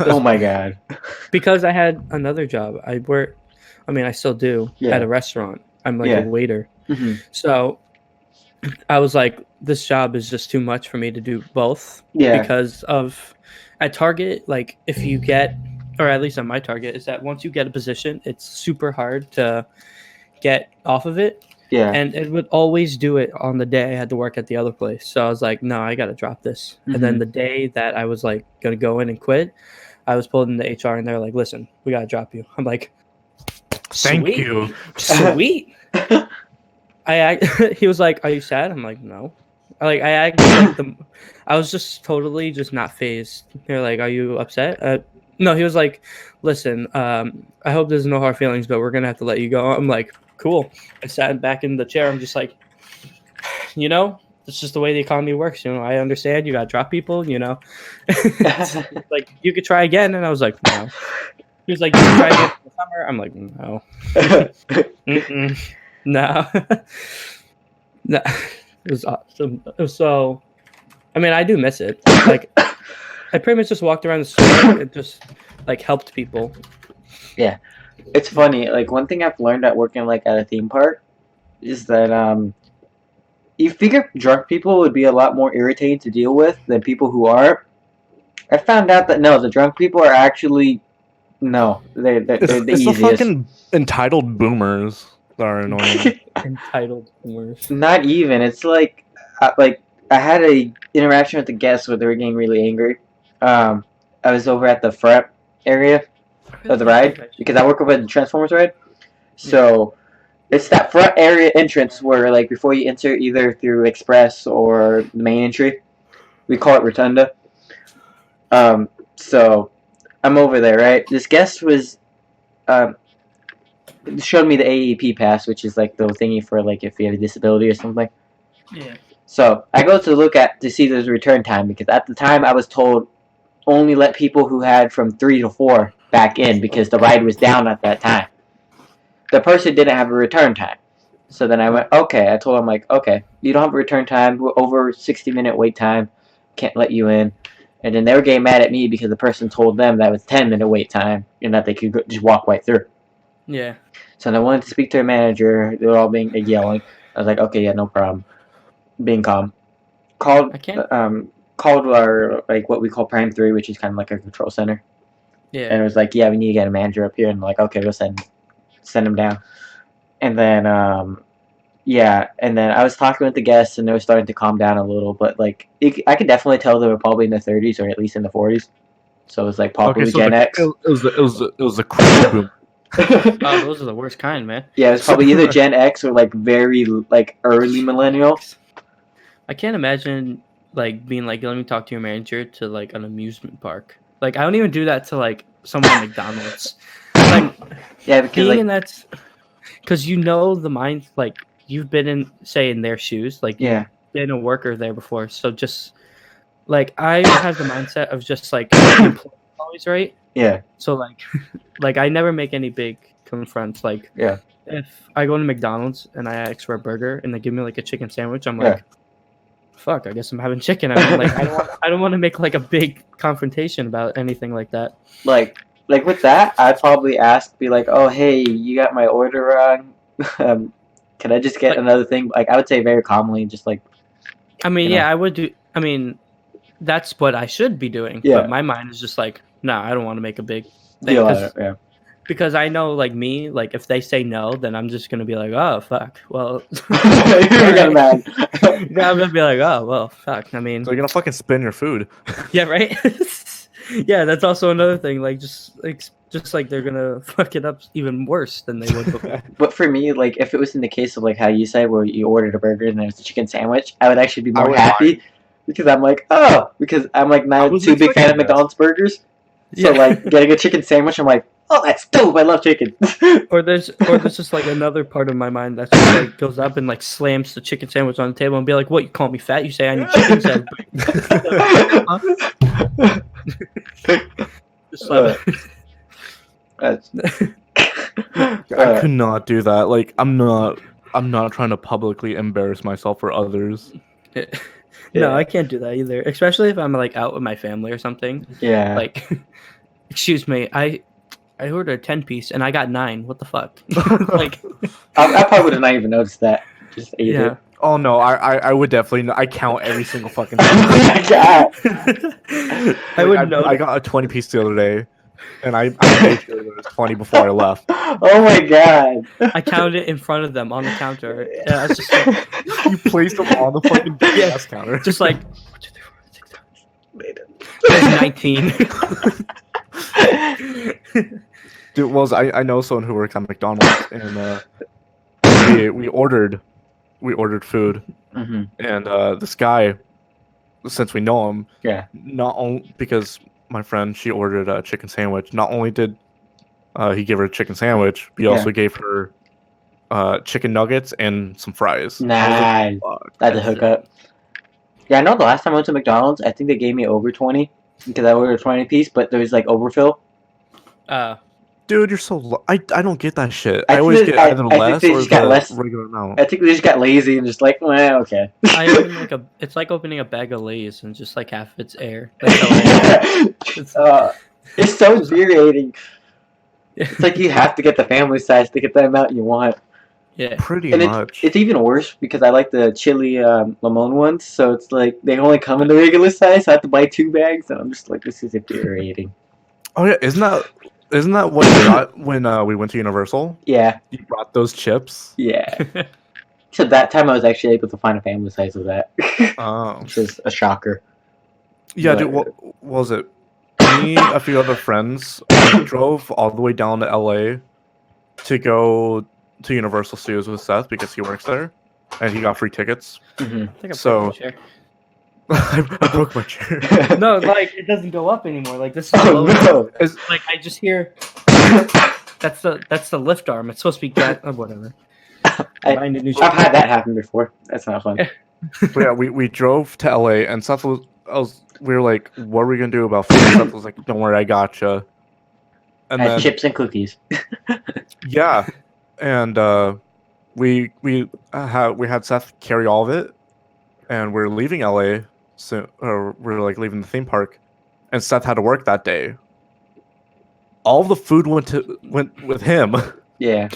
Oh my god. Because I had another job. I still do at a restaurant. I'm like a waiter. Mm-hmm. So I was like, this job is just too much for me to do both. Yeah. Because of at Target, like if you get, or at least on my Target, is that once you get a position, it's super hard to get off of it. Yeah. And it would always do it on the day I had to work at the other place. So I was like, no, I got to drop this. Mm-hmm. And then the day that I was like going to go in and quit, I was pulled into HR and they're like, listen, we got to drop you. I'm like, thank you. Sweet. He was like, are you sad? I'm like, no. I was just totally just not phased. They're like, are you upset? No, he was like, listen, I hope there's no hard feelings, but we're going to have to let you go. I'm like, cool. I sat back in the chair. I'm just like, it's just the way the economy works. I understand you got to drop people, like you could try again. And I was like, no. He was like, you can try again in the summer. I'm like, no. No. No. It was awesome. So, I mean, I do miss it. Like, I pretty much just walked around the store and just like helped people. Yeah. It's funny, like one thing I've learned at working like at a theme park is that you figure drunk people would be a lot more irritating to deal with than people who aren't. I found out that no, the drunk people are actually they're the easiest. The fucking entitled boomers that are annoying. Entitled boomers. Not even. It's like I had a interaction with the guests where they were getting really angry. I was over at the front area of the ride because I work over at the Transformers ride. So it's that front area entrance where like before you enter either through Express or the main entry, we call it Rotunda. So I'm over there, right? This guest was showed me the AEP pass, which is like the thingy for like if you have a disability or something. Yeah. So I go to look at to see the return time because at the time I was told only let people who had from 3 to 4 back in because the ride was down at that time. The person didn't have a return time. So then I went, okay. I told him, like, okay, you don't have a return time. We're over 60-minute wait time. Can't let you in. And then they were getting mad at me because the person told them that it was 10-minute wait time and that they could just walk right through. Yeah. So then I wanted to speak to a manager. They were all being yelling. I was like, okay, yeah, no problem. Being calm. Called our, like, what we call Prime 3, which is kind of like a control center. Yeah. And it was like, yeah, we need to get a manager up here. And I'm like, okay, we'll send him down. And then, yeah, and then I was talking with the guests, and they were starting to calm down a little. But like, I could definitely tell they were probably in the 30s or at least in the 40s. So it was like probably Gen X. It was a crazy boom. Oh, those are the worst kind, man. Yeah, it was probably either Gen X or like very like early millennial. I can't imagine like being like, let me talk to your manager to like an amusement park. Like, I don't even do that to like someone at McDonald's. Like, yeah, because being like, in that, because you know the mind, like you've been in, say, in their shoes, like yeah, been a worker there before. So just like I have the mindset of just like employees always right. yeah, So like I never make any big confronts. Like yeah. if I go to McDonald's and I ask for a burger and they give me like a chicken sandwich, I'm like, fuck, I guess I'm having chicken. I mean, like I don't want to make like a big confrontation about anything like that. Like with that, I'd probably be like, oh hey, you got my order wrong. Can I just get Like, another thing? Like I would say very calmly, just like. I mean, You know. yeah, I would do. I mean, that's what I should be doing. Yeah. But my mind is just like, no, I don't want to make a big thing. Deal out of it, yeah. Because I know, like me, like if they say no, then I'm just gonna be like, oh fuck. Well, You're gonna mad. yeah, I'm gonna be like, oh well, fuck. I mean, So you're gonna fucking spin your food. yeah, right. Yeah, that's also another thing. Like, just like they're gonna fuck it up even worse than they would before. But for me, like if it was in the case of like how you said where you ordered a burger and there's a chicken sandwich, I would actually be I more would happy because I'm like, oh, because I'm like I not was too big fan of expecting that. McDonald's burgers. So Yeah. like getting a chicken sandwich, I'm like, oh, that's dope. I love chicken. Or there's just like another part of my mind that just like goes up and like slams the chicken sandwich on the table and be like, "What? You call me fat? You say I need chicken sandwich." Just like, That's- I could not do that. Like I'm not trying to publicly embarrass myself for others. Yeah. No, I can't do that either. Especially if I'm like out with my family or something. yeah. Like, excuse me, I ordered a 10-piece and I got 9. What the fuck? Like, I probably would have not even noticed that. Just ate yeah. it. Oh no, I would definitely. I count every single fucking. Oh my god. I would know. I got a 20-piece the other day, and I made sure there was 20 before I left. Oh my god. I counted it in front of them on the counter. And I was just like, You placed them on the fucking gas counter. just like 1, 2, 3, 4, 6, 7. There's 19. Dude, well, I know someone who works at McDonald's, and we ordered food, Mm-hmm. and this guy, since we know him, Yeah. not only because my friend, she ordered a chicken sandwich. Not only did he give her a chicken sandwich, he also gave her chicken nuggets and some fries. Nice. Fuck. That's a hookup. Yeah, I know the last time I went to McDonald's, I think they gave me over 20 because I ordered a 20-piece, but there was like overfill. Dude, you're so I don't get that shit. I I always think get I either think less they or just got the less. regular amount. I think they just got lazy and just like, well, okay. I opened like it's like opening a bag of Lay's and just like half of it's air. That's how I It's so infuriating. It's like you have to get the family size to get the amount you want. yeah. Pretty And much. it's even worse because I like the chili limon ones, so it's like they only come in the regular size, so I have to buy 2 bags, and I'm just like, this is infuriating. Oh yeah, isn't that what you got when we went to Universal? Yeah, You brought those chips. yeah. So that time I was actually able to find a family size of that, Oh. which is a shocker. Yeah, But- dude. What was it? Me, a few other friends, drove all the way down to LA to go to Universal Studios with Seth because he works there, and he got free tickets. Mhm. I think I So- broke my chair. I broke my chair. No, like it doesn't go up anymore. Like this is Oh low. no! Like I just hear that's the lift arm. It's supposed to be whatever. I- Find a new I've had that happen before. That's not fun. But yeah, we drove to LA, and Seth we were like, what are we gonna do about food? Seth was like, don't worry, I gotcha. And Had then chips and cookies. yeah, and we had Seth carry all of it, and we're leaving LA, so or we're like leaving the theme park, and Seth had to work that day. All of the food went with him, Yeah,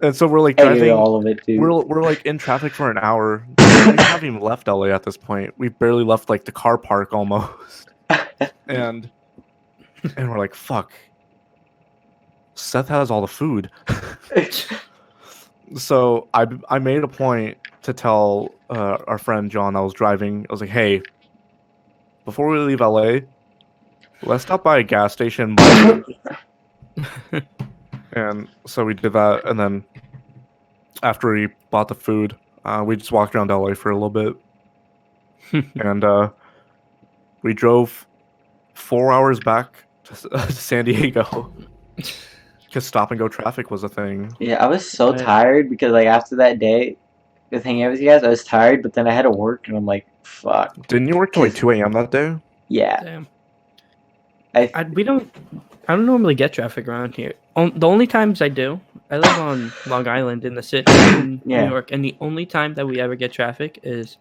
and so we're like I ate driving. all of it too. We're like in traffic for an hour. We haven't even left LA at this point. We barely left like the car park almost, and we're like, fuck. Seth has all the food. So I made a point to tell our friend John that was driving. I was like, hey, before we leave LA, let's stop by a gas station. And so we did that, and then after we bought the food, we just walked around LA for a little bit, and we drove 4 hours back to San Diego because stop and go traffic was a thing. Yeah, I was so Right. tired because like after that day with hanging out with you guys, I was tired, but then I had to work, and I'm like, fuck. Didn't you work till like 2 a.m. that day? Yeah, Damn. I I don't normally get traffic around here. The only times I do, I live on Long Island in the city in Yeah. New York, and the only time that we ever get traffic is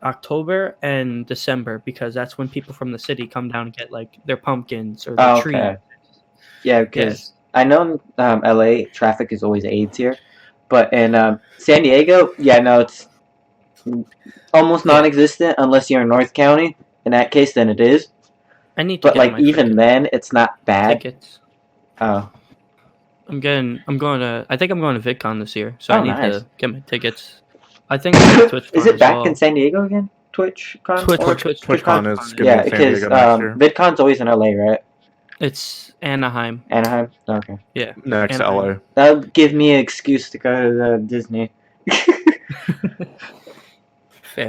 October and December because that's when people from the city come down and get like their pumpkins or their trees. okay. Yeah, because I know in LA traffic is always AIDS here, but in San Diego, yeah, no, it's almost Yeah. non-existent unless you're in North County. In that case, then it is. I need to But get like my even freaking then, it's not bad. tickets. Oh, I think I'm going to VidCon this year, so Oh, I need nice. to get my tickets. I think TwitchCon is it as back well. in San Diego again? TwitchCon? TwitchCon is is- gonna Yeah, be in San Diego because next year. VidCon's always in LA, right? It's Anaheim. Anaheim. Okay, Yeah. Next to Anaheim. LA. that would give me an excuse to go to Disney. Fair.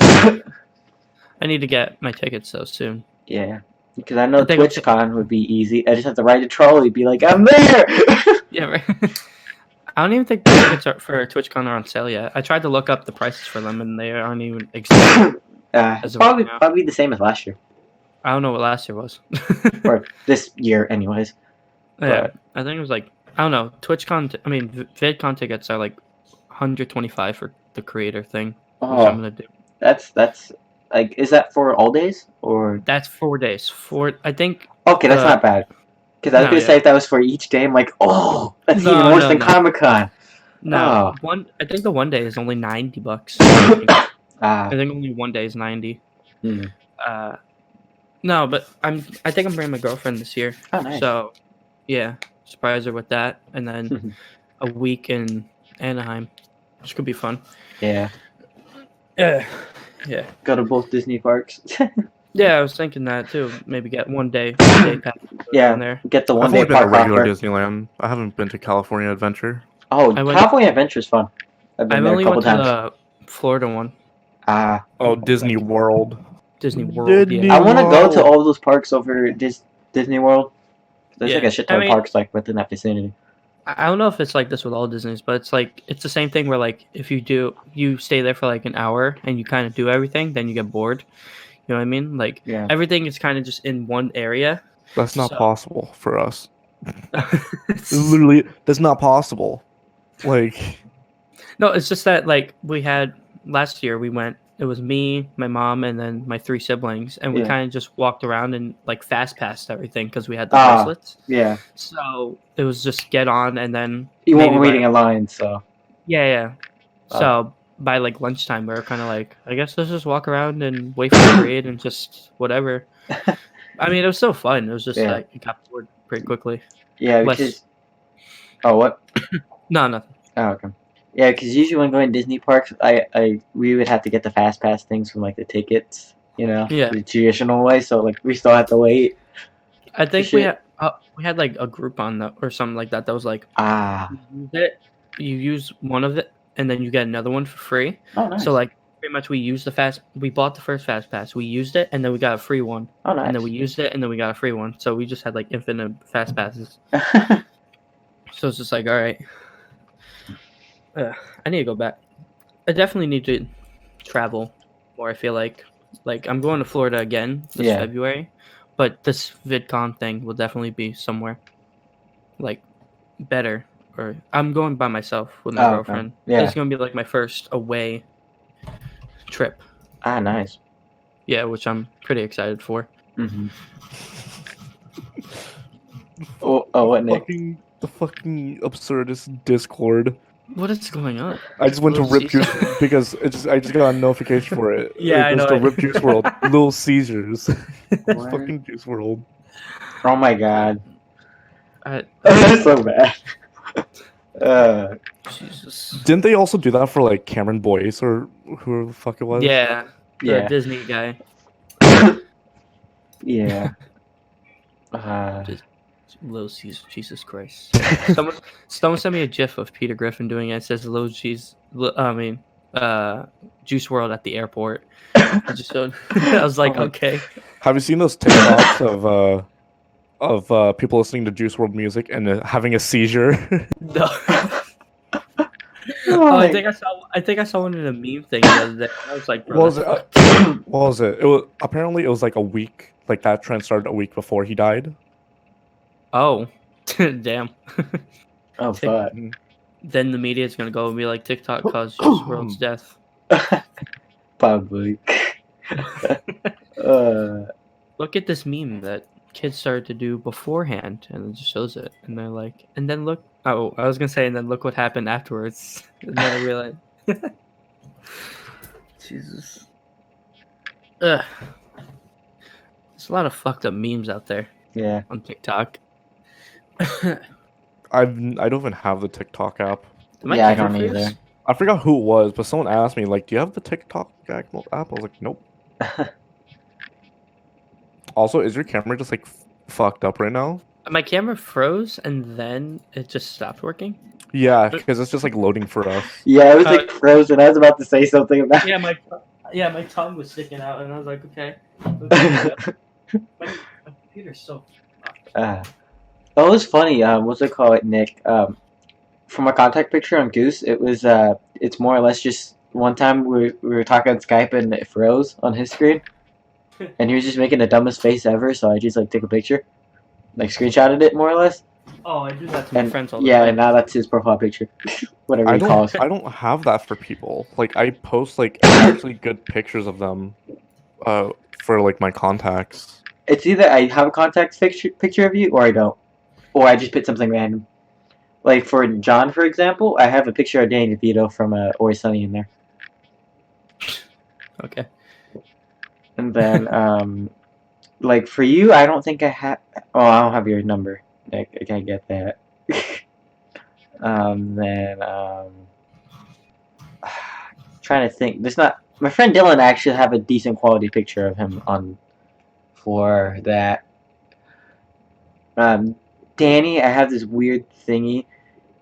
I need to get my tickets though soon. Yeah, because I know I think I'm- TwitchCon would be easy. I just have to ride a trolley, be like, I'm there. Yeah, right. I don't even think the tickets for TwitchCon are on sale yet. I tried to look up the prices for them, and they aren't even existing. As of right now. Probably the same as last year, I don't know what last year was. or this year, anyways. Yeah, but- I think it was like I don't know. TwitchCon. I mean, VidCon tickets are like 125 for the creator thing, which I'm Oh, gonna do. that's like, is that for all days or? That's 4 days. I think. Okay, that's Uh, not bad. Because I was no, gonna yeah. say if that was for each day, I'm like, oh, that's No, even worse no, than no. Comic Con. No, Oh. I think the one day is only $90. I Ah, think only one day is 90. Hmm. No, but I think I'm bringing my girlfriend this year. oh nice. So, yeah, surprise her with that, and then a week in Anaheim, which could be fun. Yeah, Yeah, go to both Disney parks. yeah. I was thinking that too. Maybe get one day pass Yeah. down there. Get the I've one only day been to park regular hopper. Disneyland. I haven't been to California Adventure. Oh, I went- California Adventure's fun. I've been I've there a only couple went to times. the Florida one, Ah, Oh, Disney World. Disney World. Disney Yeah. I want to go to World. all those parks over Disney World. There's like Yeah. a shit ton I mean- of parks like within that vicinity. I don't know if it's like this with all Disney's, but it's like it's the same thing where like if you stay there for like an hour and you kind of do everything, then you get bored. You know what I mean? Like Yeah. everything is kind of just in one area. That's not So- possible for us. Literally, that's not possible. Like, No, it's just that like we had last year we went. It was me, my mom, and then my 3 siblings, and we Yeah. kind of just walked around and like fast passed everything because we had the Ah. bracelets. Yeah. So it was just get on and then You maybe weren't by- reading a line, so. Yeah. Oh. So by like lunchtime, we were kind of like, I guess let's just walk around and wait for the parade and just whatever. I mean, it was so fun. It was just Yeah. like it got bored pretty quickly. Yeah, Less- because. Oh, what? No, nothing. Oh, okay. Yeah, because usually when going to Disney parks, we would have to get the fast pass things from like the tickets, you know, Yeah. the traditional way. So like we still have to wait. I think shit. we had like a group on that or something like that. That was like Ah, you use one of it and then you get another one for free. oh nice. So like pretty much we bought the first fast pass, we used it, and then we got a free one, oh nice. and then we used it, and then we got a free one. So we just had like infinite fast passes. So it's just like, all right, I need to go back. I definitely need to travel more. I feel like I'm going to Florida again this Yeah. February, but this VidCon thing will definitely be somewhere like better. Or I'm going by myself with my Oh, okay. girlfriend. Yeah. It's gonna be like my first away trip. Ah, nice. Yeah, which I'm pretty excited for. Mm-hmm. Oh, what, Nick? The fucking absurdist Discord. What is going on? I just went to Little Rip Juice Caesar? because I just got a notification for it. Yeah, I It goes know to it. Rip Juice World, Little Caesars. What? Fucking Juice World. Oh my god. That's so bad. Jesus. Didn't they also do that for like Cameron Boyce or who the fuck it was? Yeah, the Yeah. Disney guy. Yeah. Little Caesar, Jesus Christ. Someone sent me a GIF of Peter Griffin doing it. It says Little Cheese. Juice World at the airport. I just showed. I was like, okay. Have you seen those TikToks of people listening to Juice World music and having a seizure? No. Oh, I think I saw one in a meme thing the other day. I was like, bro, What was that's it? fucked. What was it? It was apparently it was like a week. Like that trend started a week before he died. Oh, damn. Oh, fuck. Then the media is gonna go and be like, TikTok caused Juice WRLD's death. Probably. Look at this meme that kids started to do beforehand, and it just shows it, and they're like, and then look. Oh, I was gonna say, and then look what happened afterwards. And then I realized, Jesus. Ugh. There's a lot of fucked up memes out there Yeah. on TikTok. I don't even have the TikTok app. Yeah, I don't either. I forgot who it was, but someone asked me like, "Do you have the TikTok app?" I was like, "Nope." Also, is your camera just like fucked up right now? My camera froze, and then it just stopped working. Yeah, because it's just like loading for us. Yeah, it was like frozen. I was about to say something about Yeah, my tongue was sticking out, and I was like, okay. My computer's so fucked. Oh, it was funny. What's it called, Nick? From a contact picture on Goose, it was it's more or less just one time we were talking on Skype and it froze on his screen, and he was just making the dumbest face ever. So I just like took a picture, like screenshotted it more or less. Oh, I do that to my friends all the Yeah, time. and now that's his profile picture. Whatever he calls. I don't have that for people. Like I post like actually good pictures of them, for like my contacts. It's either I have a contact picture of you or I don't, or I just put something random. Like for John, for example, I have a picture of Danny DeVito from Always Sunny in there. Okay. And then, like for you, I don't think I have. Oh, I don't have your number. I can't get that. Trying to think. There's not. My friend Dylan actually have a decent quality picture of him on. For that. Danny, I have this weird thingy.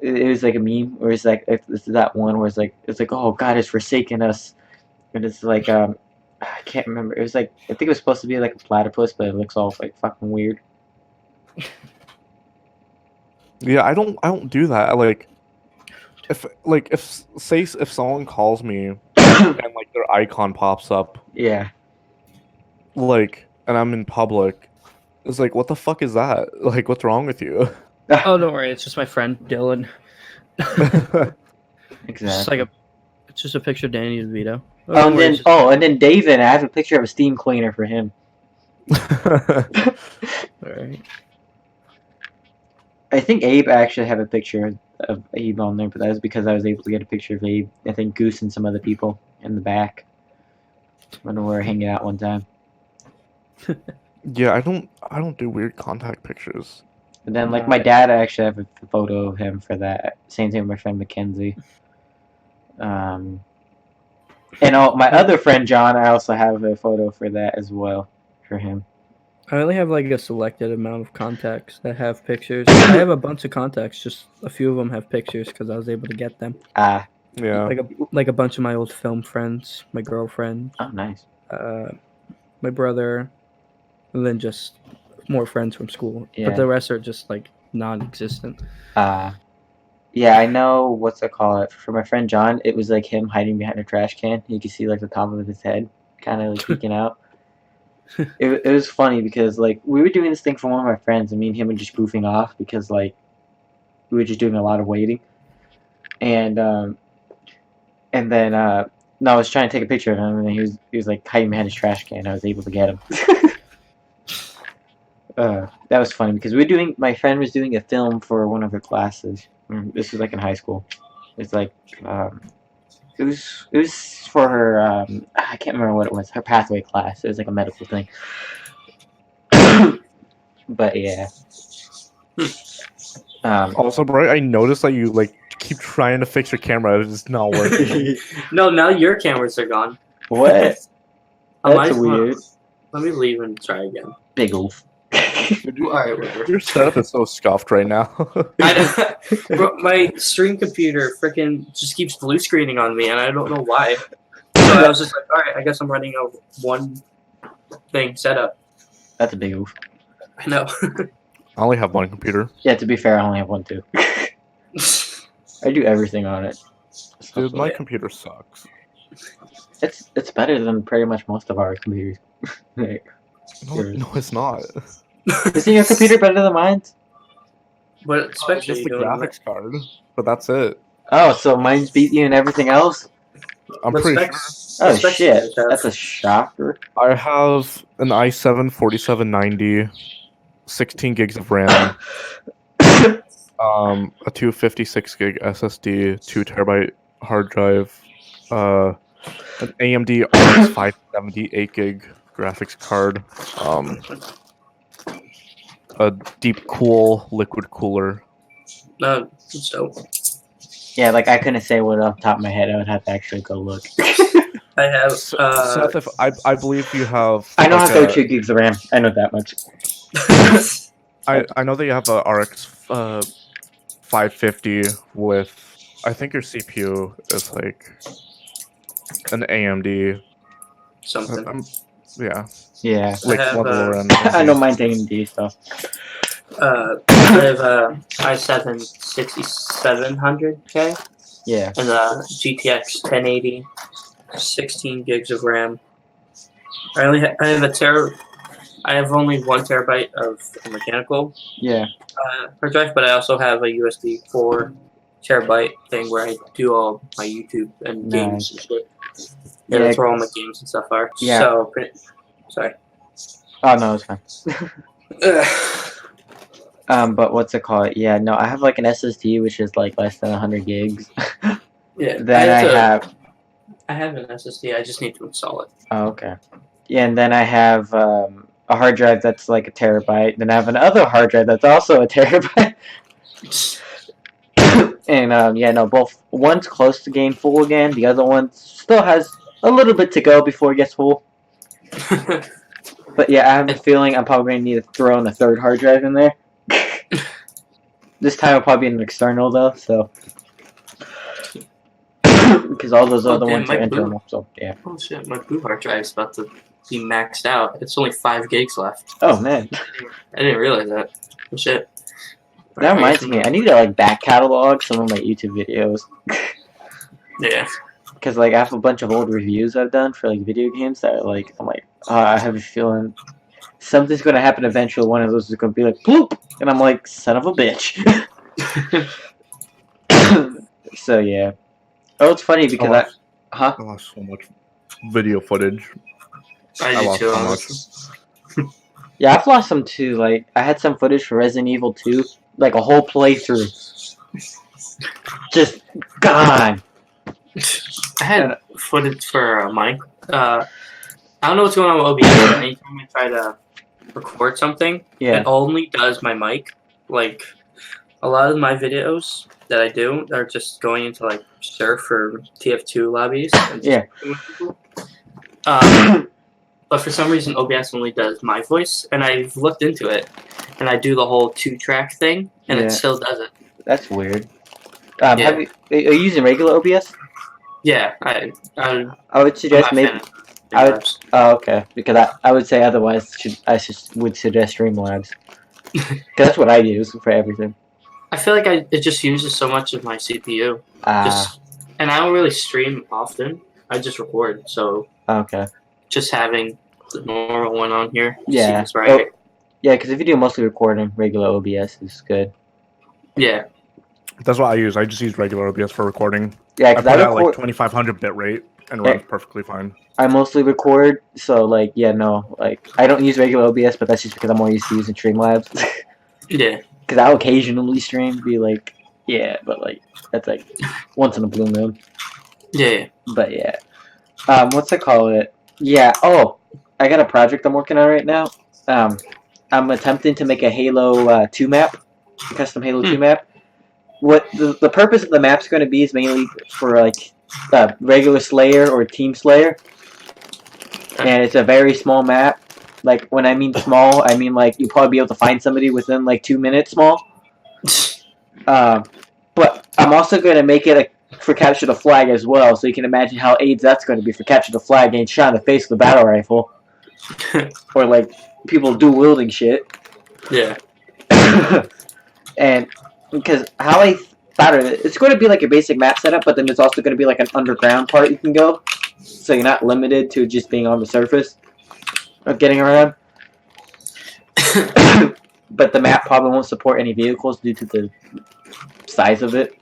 It was like a meme where it's like it's that one where it's like oh God has forsaken us, and it's like I can't remember. It was like I think it was supposed to be like a platypus, but it looks all like fucking weird. Yeah, I don't do that. If someone calls me and like their icon pops up, Yeah. like, and I'm in public, it's like, what the fuck is that? Like, what's wrong with you? Oh, don't worry. It's just my friend Dylan. Exactly. It's just a picture of Danny DeVito. And then David, I have a picture of a steam cleaner for him. Alright. I think Abe actually have a picture of Abe on there, but that was because I was able to get a picture of Abe. I think Goose and some other people in the back when we were hanging out one time. Yeah, I don't do weird contact pictures. And then, like, my dad, I actually have a photo of him for that. Same thing with my friend Mackenzie. And my other friend John, I also have a photo for that as well, for him. I only have like a selected amount of contacts that have pictures. I have a bunch of contacts, just a few of them have pictures because I was able to get them. Ah. Yeah. Like a bunch of my old film friends, my girlfriend. Oh, nice. My brother, and then just more friends from school. Yeah. But the rest are just like non-existent. Yeah, I know what's it called. For my friend John, it was like him hiding behind a trash can. You could see like the top of his head. kind of like peeking out. It was funny because like we were doing this thing for one of my friends, and me and him were just goofing off because like we were just doing a lot of waiting, and then no, I was trying to take a picture of him, and then he was like hiding behind his trash can. I was able to get him. That was funny because my friend was doing a film for one of her classes. This was like in high school. It's like it was for her I can't remember what it was. Her pathway class. It was like a medical thing. But yeah. Also, bro, I noticed that you like keep trying to fix your camera. It's not working. No, now your cameras are gone. What? On That's my weird. phone. Let me leave and try again. Big oof. Alright, whatever. Your setup is so scuffed right now. Bro, my stream computer freaking just keeps blue screening on me, and I don't know why. So I was just like, alright, I guess I'm running a one thing setup. That's a big oof. I know. I only have one computer. Yeah, to be fair, I only have one too. I do everything on it. Dude, my computer sucks. It's better than pretty much most of our computers. Like, No, it's not. isn't your computer better than mine? What It's specs are just you the doing? graphics card, but that's it. Oh, so mine's beat you in everything else? I'm What pretty specs? Oh what specs do you shit, guys have? that's a shocker. sure. I have an i7 4790, 16 gigs of RAM, a 256 gig SSD, 2 terabyte hard drive, an AMD RX 570 8 gig graphics card, a deep cool liquid cooler. No, so Yeah, like I couldn't say what off the top of my head. I would have to actually go look. I have. Seth, if I believe you have. I don't like have 32 gigs of RAM. I know that much. I know that you have a RX 550 with. I think your CPU is like an AMD. something. Yeah, Yeah, like have, one of the lower end. I know mine's AMD stuff. I have i7 6700K Yeah, and GTX 1080, 16 gigs of RAM. I have only 1 terabyte of mechanical yeah, hard drive, but I also have a USB 4 terabyte thing where I do all my YouTube and games and shit. Yeah, Yeah. that's where all my games and stuff are. Yeah. So, sorry. Oh no, it's fine. But what's it called? Yeah, no, I have like an SSD which is like less than 100 gigs. Yeah. Then I have an SSD. I just need to install it. Oh, okay. Yeah, and then I have a hard drive that's like a terabyte. Then I have another hard drive that's also a terabyte. And yeah, no, both one's close to getting full again. The other one still has a little bit to go before it gets full. But yeah, I have a feeling I'm probably gonna need to throw in a third hard drive in there. This time it'll probably be an external though, so because all those other ones are internal. So yeah. Oh shit, my blue hard drive's about to be maxed out. It's only 5 gigs left. Oh man, I didn't realize that. Oh shit. that reminds me. I need to like back catalog some of my YouTube videos. Yeah. Because like I have a bunch of old reviews I've done for like video games that are like I'm like I have a feeling something's gonna happen eventually. One of those is gonna be like bloop, and I'm like son of a bitch. So yeah. Oh, it's funny because I lost so much video footage. I lost do too. so much. Yeah, I've lost some too. Like I had some footage for Resident Evil 2, like a whole playthrough, just gone. I had footage for mine. I don't know what's going on with OBS. But anytime I try to record something, Yeah, it only does my mic. Like a lot of my videos that I do are just going into like surf or TF2 lobbies. And Yeah. But for some reason, OBS only does my voice, and I've looked into it, and I do the whole 2-track thing, and Yeah. it still does it. that's weird. Yeah. Are you using regular OBS? Yeah, I I would suggest maybe. I would. Oh, okay. Because I would say otherwise. Would suggest Streamlabs. Because that's what I use for everything. I feel like it just uses so much of my CPU. And I don't really stream often. I just record. So Okay. just having the normal one on here Yeah. seems right. Yeah, because if you do mostly recording, regular OBS is good. Yeah. That's what I use. I just use regular OBS for recording. Yeah, I because put I it at like record. 2500 bit rate and Yeah. runs perfectly fine. I mostly record, so like, yeah, no, like I don't use regular OBS, but that's just because I'm more used to using Streamlabs. Yeah. Because I'll occasionally stream, be like, yeah, but like that's like once in a blue moon. Yeah. But yeah, what's it called? Yeah. Oh, I got a project I'm working on right now. I'm attempting to make a Halo 2 map, custom Halo 2 map. What the purpose of the map's going to be is mainly for like regular Slayer or Team Slayer, and it's a very small map. Like when I mean small, I mean like you'll probably be able to find somebody within like 2 minutes small. But I'm also going to make it for capture the flag as well, so you can imagine how AIDS that's going to be for capture the flag getting shot in the face with a battle rifle, or like people dual wielding shit. Yeah. And because how I thought of it, it's going to be like a basic map setup, but then there's also going to be like an underground part you can go, so you're not limited to just being on the surface of getting around. But the map probably won't support any vehicles due to the size of it.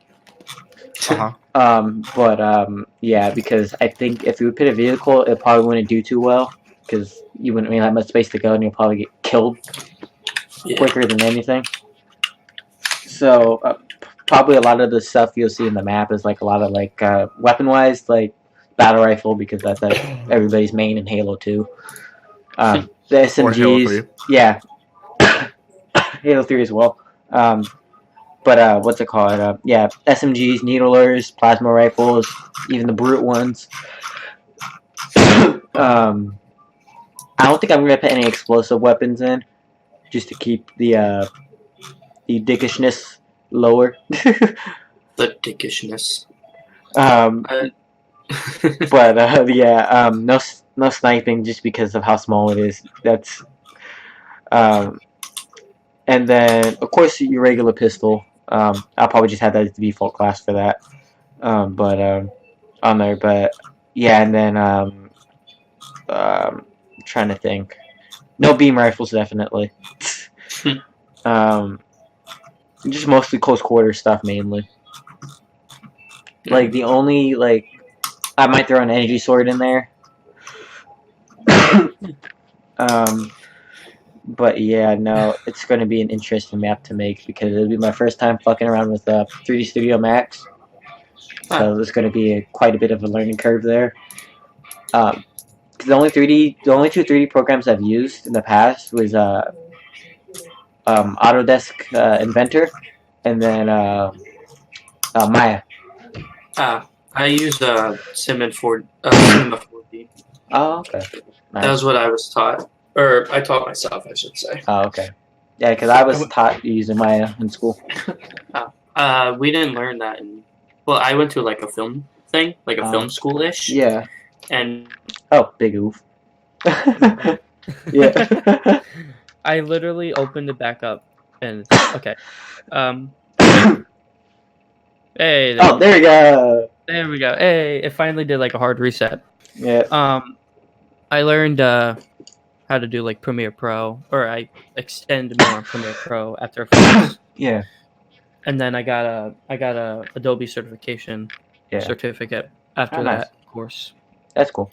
Yeah, because I think if you would put a vehicle, it probably wouldn't do too well, because you wouldn't really have much space to go, and you'll probably get killed quicker than anything. So probably a lot of the stuff you'll see in the map is like a lot of like weapon-wise, like battle rifle, because that's like everybody's main in Halo 2. The SMGs, Or Halo 3. Yeah, Halo 3 as well. But what's it called? Yeah, SMGs, needlers, plasma rifles, even the brute ones. I don't think I'm gonna put any explosive weapons in, just to keep the dickishness lower. The dickishness. But yeah, no sniping just because of how small it is. That's and then of course your regular pistol. I'll probably just have that as the default class for that. On there, but yeah, and then trying to think. No beam rifles, definitely. Just mostly close quarter stuff mainly. Like the only like I might throw an energy sword in there. But yeah, no, it's going to be an interesting map to make because it'll be my first time fucking around with 3D Studio Max. So there's going to be quite a bit of a learning curve there. The only two 3D programs I've used in the past was Autodesk Inventor and then Maya. I use Cinema 4D. Oh, okay. Nice. That was what I was taught. Or I taught myself, I should say. Oh, okay. Yeah, because I was taught using Maya in school. We didn't learn that well, I went to like a film thing, like a film school-ish. Yeah. And big oof. Yeah. I literally opened it back up and okay. Hey. There we go. There we go. Hey, it finally did like a hard reset. Yeah. I learned how to do like Premiere Pro, or I extend more on Premiere Pro After Effects. Yeah. And then I got a Adobe certification certificate after that course. That's cool.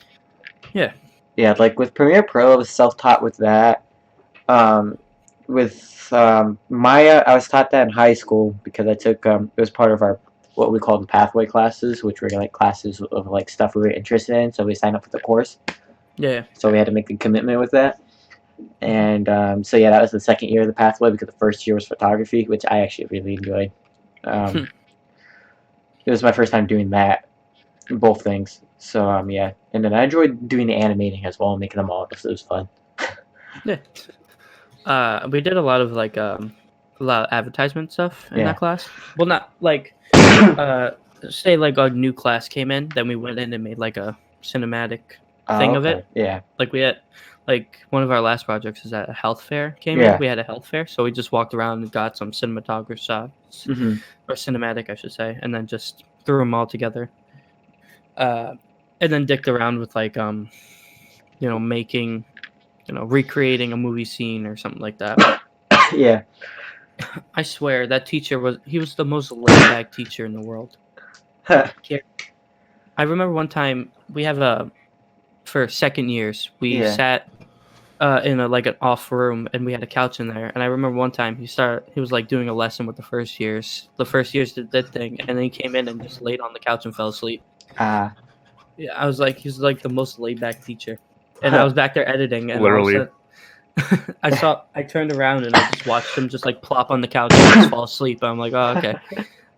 Yeah. Yeah, like with Premiere Pro, I was self-taught with that. With Maya, I was taught that in high school because I took it was part of our what we call the pathway classes, which were like classes of like stuff we were interested in. So we signed up for the course. Yeah. So we had to make a commitment with that. And so yeah, that was the second year of the pathway because the first year was photography, which I actually really enjoyed. It was my first time doing that, both things. So yeah, and then I enjoyed doing the animating as well, making them all. So it was fun. Yeah. We did a lot of like a lot of advertisement stuff in that class. Well, not like say like a new class came in, then we went in and made like a cinematic thing of it. Yeah. Like we had like one of our last projects is at a health fair came in. We had a health fair, so we just walked around and got some cinematography shots or cinematic, I should say, and then just threw them all together. And then dicked around with like making, recreating a movie scene or something like that. Yeah. I swear that teacher was the most laid back teacher in the world. I remember one time we have for second years we Yeah. sat in an off room, and we had a couch in there. And I remember one time he was like doing a lesson with the first years. The first years did that thing, and then he came in and just laid on the couch and fell asleep. Ah. Yeah, I was like, he's like the most laid back teacher. And I was back there editing, and Literally. all of a sudden, I turned around and I just watched him just like plop on the couch and just fall asleep. I'm like, oh, okay.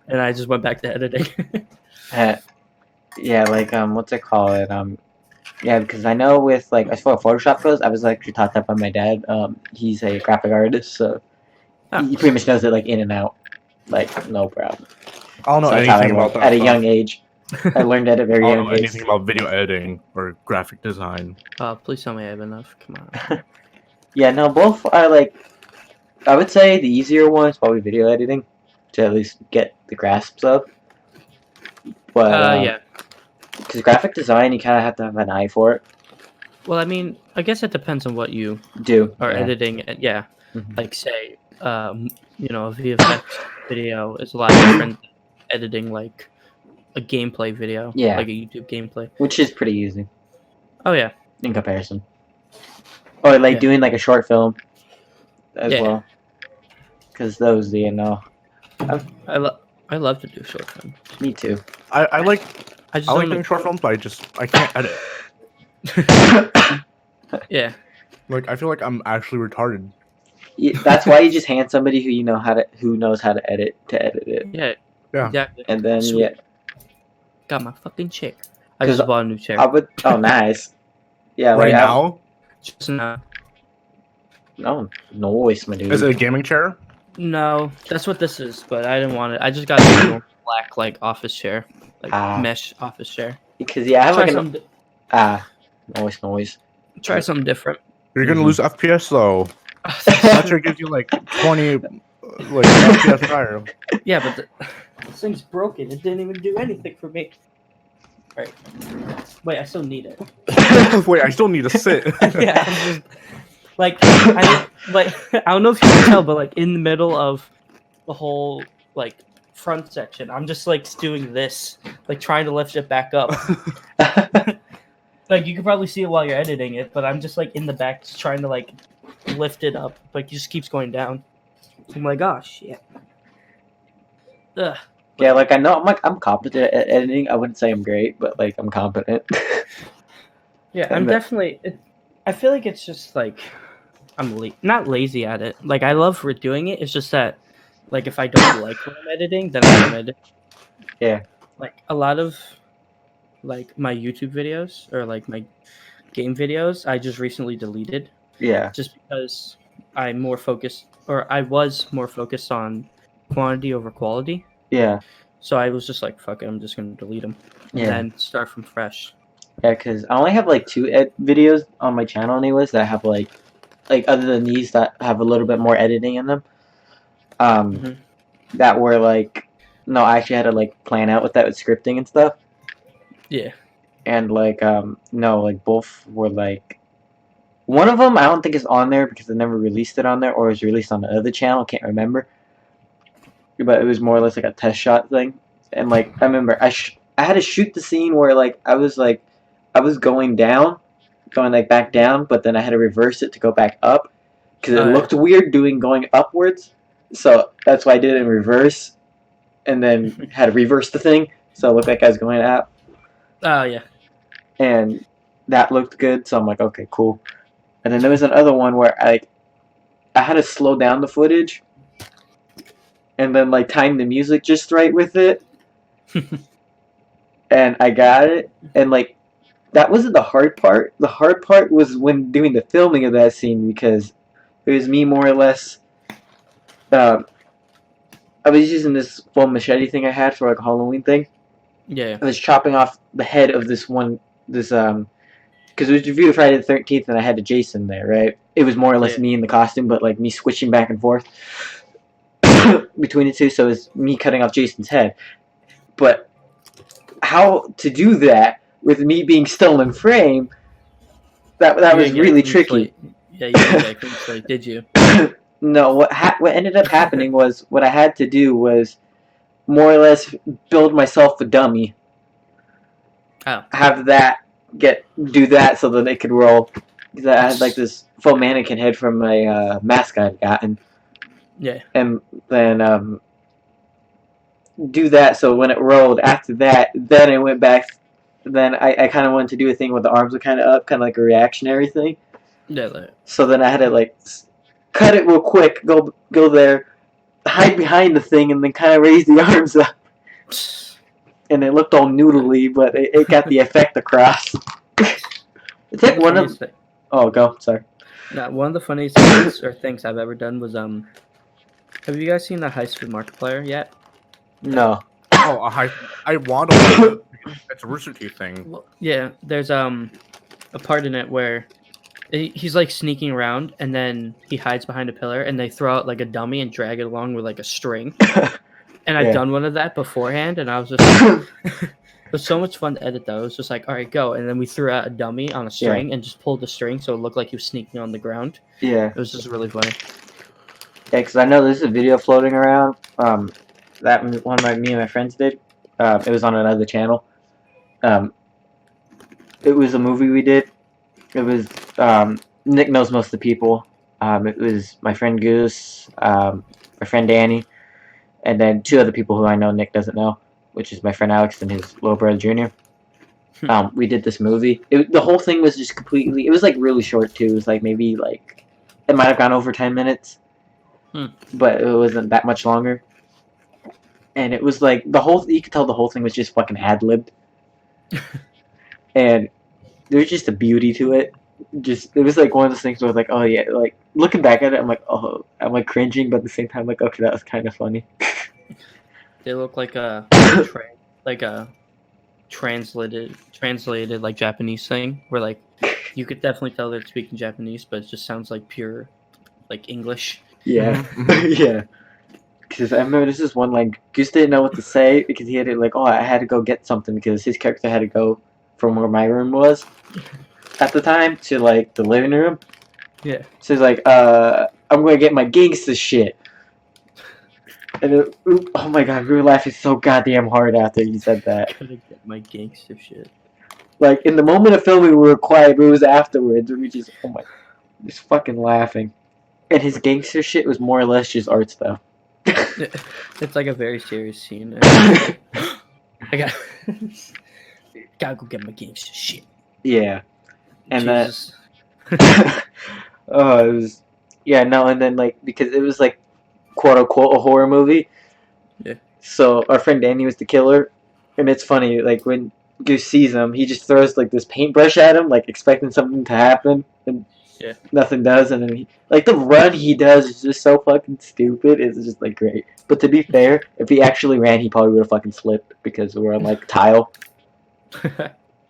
And I just went back to editing. Yeah, like what's it called? Yeah, because I know with like as far as Photoshop goes, I was actually taught that by my dad. He's a graphic artist, so he pretty much knows it like in and out, like no problem. I don't know So that's anything how I about that. at a stuff. young age. I learned at a very I don't young know age. anything about video editing or graphic design. Please tell me I have enough. Come on. Yeah, no, both are like, I would say the easier one is probably video editing, to at least get the grasps of. But Yeah. because graphic design, you kind of have to have an eye for it. Well, I mean, I guess it depends on what you Do are yeah. editing. Yeah. Mhm. Like say, a VFX video is a lot different than editing like a gameplay video. Yeah. Like a YouTube gameplay. Which is pretty easy Oh yeah. in comparison. Or like Yeah. doing like a short film as Yeah. well. Because those, I love to do short films. me too. I like I just I like don't doing short films, but I can't edit. Yeah. Like I feel like I'm actually retarded. That's why you just hand somebody who who knows how to edit it, Yeah. Yeah. Exactly. and then Sweet. yeah, Got my fucking chair. I 'Cause just bought a new chair. I would. Oh, nice. Yeah, Right like now, Just now. no noise, my dude. is it a gaming chair? No, that's what this is, but I didn't want it. I just got a normal black like office chair, like mesh office chair. Because I have Try like something. noise. Try something different. You're gonna Mhm. lose FPS though. That chair gives you like 20 like FPS higher. Yeah, but this thing's broken. It didn't even do anything for me. Alright. Wait, I still need it. Wait, I still need to sit. Yeah, I'm just, I don't know if you can tell, but like in the middle of the whole like front section, I'm just like doing this, like trying to lift it back up. Like you can probably see it while you're editing it, but I'm just like in the back just trying to like lift it up. Like it just keeps going down. I'm like, oh shit. Ugh. Yeah, like I know I'm competent at editing. I wouldn't say I'm great, but like I'm competent. Yeah, I'm definitely. I feel like it's just like I'm not lazy at it. Like I love doing it. It's just that, like, if I don't like what I'm editing, then I don't edit. Yeah. Like a lot of, like my YouTube videos or like my game videos, I just recently deleted. Yeah. Just because I'm more focused, or I was more focused on quantity over quality. Yeah. So I was just like, fuck it, I'm just gonna delete them and Yeah. then start from fresh. Yeah, because I only have like 2 videos on my channel, anyways, that have like other than these that have a little bit more editing in them. Mhm. That were like, no, I actually had to like plan out with that with scripting and stuff. Yeah. And like, no, like both were like, one of them I don't think is on there because I never released it on there, or it was released on the other channel. Can't remember. But it was more or less like a test shot thing. And like, I remember I had to shoot the scene where like I was going down, going like back down, but then I had to reverse it to go back up because it looked weird going upwards. So that's why I did it in reverse, and then had to reverse the thing so it looked like I was going up. Oh yeah. And that looked good, so I'm like, okay, cool. And then there was another one where I had to slow down the footage and then like time the music just right with it. And I got it, and like that wasn't the hard part. The hard part was when doing the filming of that scene, because it was me more or less. I was using this foam machete thing I had for like a Halloween thing. Yeah. I was chopping off the head of because it was reviewed Friday the 13th, and I had a Jason there, right? It was more or less me in the costume, but like me switching back and forth between the two, so it was me cutting off Jason's head. But how to do that with me being still in frame That You was didn't get a really clean tricky. slate. Yeah, you didn't get a clean slate, did you? No, what ended up happening was what I had to do was more or less build myself a dummy. Oh. Have that do that so that it could roll. Because I had like this full mannequin head from my mask I'd gotten. Yeah. And then do that so when it rolled after that, then it went back. Then I kind of wanted to do a thing with the arms were kind of up, kind of like a reactionary thing. Yeah, like, So then I had to like cut it real quick, go there, hide behind the thing, and then kind of raise the arms up. And it looked all noodly, but it got the effect across. It took one of. Oh, go. Sorry. No, one of the funniest things or things I've ever done was Have you guys seen the Heist with Markiplier yet? No. Oh, I want to. It's a Rooster Teeth thing. Well, yeah, there's a part in it where he's like sneaking around and then he hides behind a pillar and they throw out like a dummy and drag it along with like a string. And I've Yeah. done one of that beforehand and I was just it was so much fun to edit though. It was just like, all right, go. And then we threw out a dummy on a string and just pulled the string so it looked like he was sneaking on the ground. Yeah. It was just really funny. Yeah, because I know there's a video floating around. That one me and my friends did. It was on another channel. It was a movie we did. It was Nick knows most of the people. It was my friend Goose, my friend Danny, and then two other people who I know Nick doesn't know, which is my friend Alex and his little brother Junior. We did this movie. The whole thing was just completely. It was like really short too. It was like maybe like it might have gone over 10 minutes, but it wasn't that much longer. And it was like you could tell the whole thing was just fucking ad-libbed. And there was just a beauty to it. It was like one of those things where I was like, oh yeah, like looking back at it, I'm like cringing, but at the same time, like, okay, that was kind of funny. They look like a translated like Japanese thing where like you could definitely tell they're speaking Japanese, but it just sounds like pure like English. Yeah, yeah. Because I remember this is one like Goose didn't know what to say because he had to like, oh, I had to go get something because his character had to go from where my room was at the time to like the living room. Yeah. So he's like, I'm gonna get my gangsta shit. And oh my god, we were laughing so goddamn hard after he said that. Gotta get my gangster shit. Like in the moment of filming, we were quiet, but it was afterwards. We just just fucking laughing. And his gangster shit was more or less just art stuff. It's like a very serious scene. I gotta go get my gangster shit. Yeah. And Jesus. oh, it was, and then like because it was like quote unquote a horror movie. Yeah. So our friend Danny was the killer, and it's funny like when Goose sees him, he just throws like this paintbrush at him, like expecting something to happen, and nothing does, and then the run he does is just so fucking stupid. It's just like great. But to be fair, if he actually ran, he probably would have fucking slipped because we're on like tile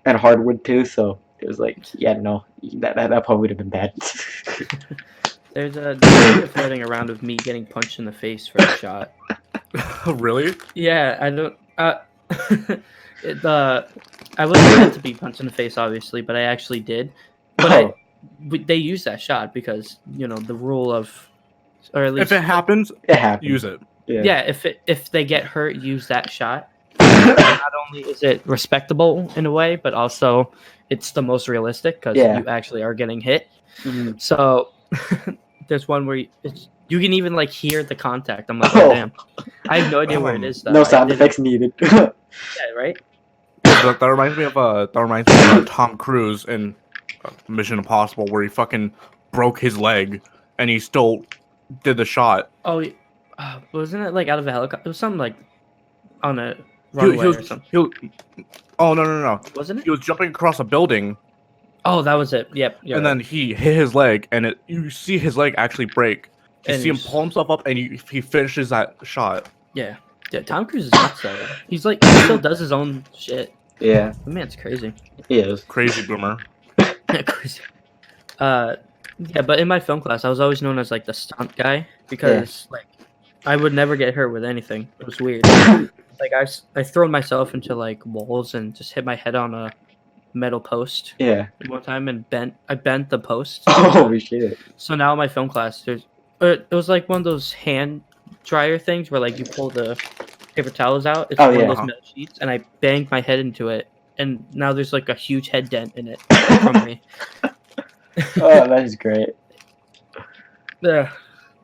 and hardwood too. So it was like, that probably would have been bad. There's a video floating around of me getting punched in the face for a shot. Really? Yeah, I don't. I wasn't meant to be punched in the face, obviously, but I actually did. But they use that shot because the rule of, or at least if it happens, use it. Yeah, if they get hurt, use that shot. Not only is it respectable in a way, but also it's the most realistic because you actually are getting hit. Mm-hmm. So there's one where you can even like hear the contact. I'm like, oh damn! I have no idea where it is. Though. No sound effects needed. Yeah, right. That reminds me of Tom Cruise in Mission Impossible, where he fucking broke his leg and he still did the shot. Oh, wasn't it like out of a helicopter? It was something like on a runway or something. Oh no! Wasn't it? He was jumping across a building. Oh, that was it. Yep. And then he hit his leg, and you see his leg actually break. You see him pull himself up, and he finishes that shot. Yeah. Tom Cruise is nuts though. He's like he still does his own shit. Yeah. The man's crazy. He is crazy boomer. Crazy. Yeah, but in my film class, I was always known as like the stunt guy because like I would never get hurt with anything. It was weird. Like I thrown myself into like walls and just hit my head on a metal post Yeah. one time and I bent the post. Oh shit. So now in my film class, it was like one of those hand dryer things where like you pull the paper towels out. It's Oh, one yeah. of those metal sheets, and I banged my head into it, and now there's like a huge head dent in it from me. Oh, that is great. Yeah,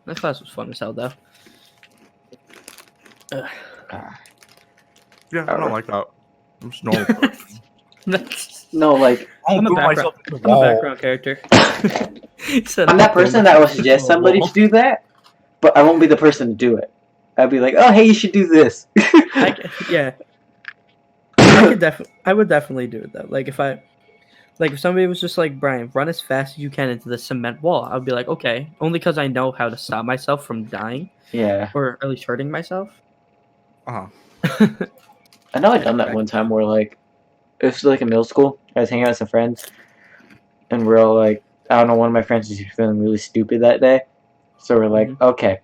that class was fun as hell though. Yeah, I don't like that. I'm just normal. No, like I'm a throw background, myself into the I'm a wall. background character. He said, I'm that person that will suggest somebody to do that, but I won't be the person to do it. I'd be like, oh, hey, you should do this. Yeah, I would definitely do it though. Like if somebody was just like, Brian, run as fast as you can into the cement wall, I'd be like, okay, only because I know how to stop myself from dying Yeah. or at least hurting myself. Uh-huh. I know I done that one time where, like, it was like in middle school. I was hanging out with some friends, and we're all like, I don't know, one of my friends was feeling really stupid that day. So we're like, okay,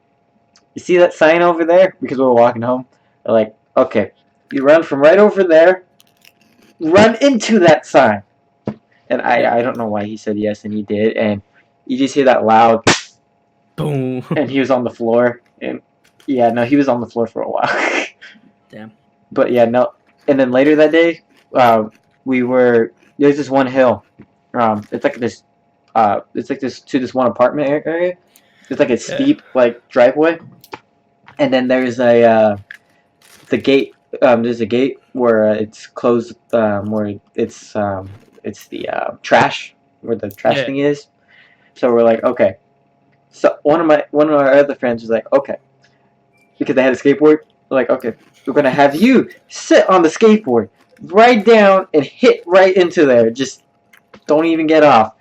you see that sign over there? Because we were walking home. We're like, okay, you run from right over there, run into that sign. And I don't know why he said yes, and he did. And you just hear that loud boom, and he was on the floor. And yeah, no, he was on the floor for a while. Damn. But yeah, no. And then later that day, there's this one hill. It's like this to this one apartment area. It's like a steep like driveway, and then there's the gate. There's a gate where it's closed. Where it's the trash where the trash thing is. So we're like, okay. So one of our other friends was like, okay, because they had a skateboard. We're like, okay, we're gonna have you sit on the skateboard, ride down and hit right into there. Just don't even get off.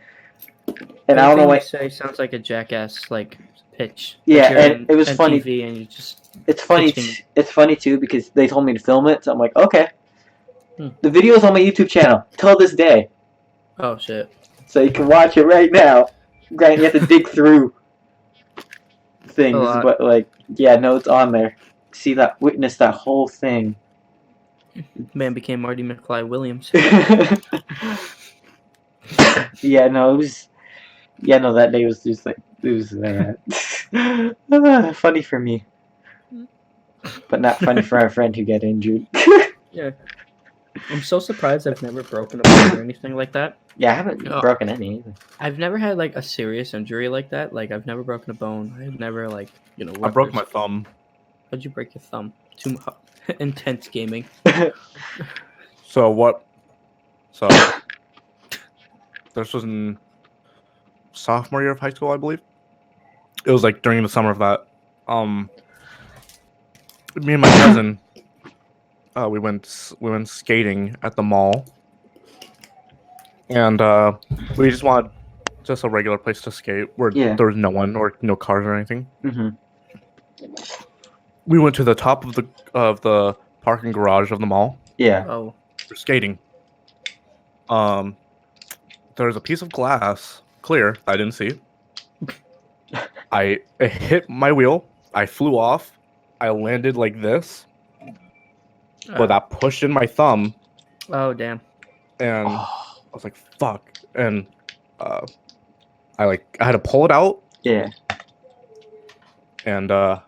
And I don't know what. Say sounds like a jackass like pitch. Yeah, Like and it was funny. TV and you just. It's funny. pitching. It's funny too because they told me to film it, so I'm like, okay. The video is on my YouTube channel till this day, Oh shit! so you can watch it right now. Granted, you have to dig through things, but like, yeah, no, it's on there. Witness that whole thing. Man became Marty McFly Williams. Yeah, no, it was. Yeah, no, that day was just like it was funny for me, but not funny for our friend who got injured. Yeah, I'm so surprised I've never broken a bone or anything like that. Yeah, I haven't broken any either. I've never had like a serious injury like that. Like I've never broken a bone. I've never like I broke my thumb. How'd you break your thumb? Too intense gaming. So this was in sophomore year of high school, I believe. It was like during the summer of that. Me and my cousin, we went skating at the mall, and we just wanted just a regular place to skate where there was no one or no cars or anything. We went to the top of the parking garage of the mall. Yeah. Oh. For skating. There's a piece of glass, clear, I didn't see. It hit my wheel. I flew off. I landed like this. But that pushed in my thumb. Oh, damn. And I was like, fuck. And I had to pull it out. Yeah. And I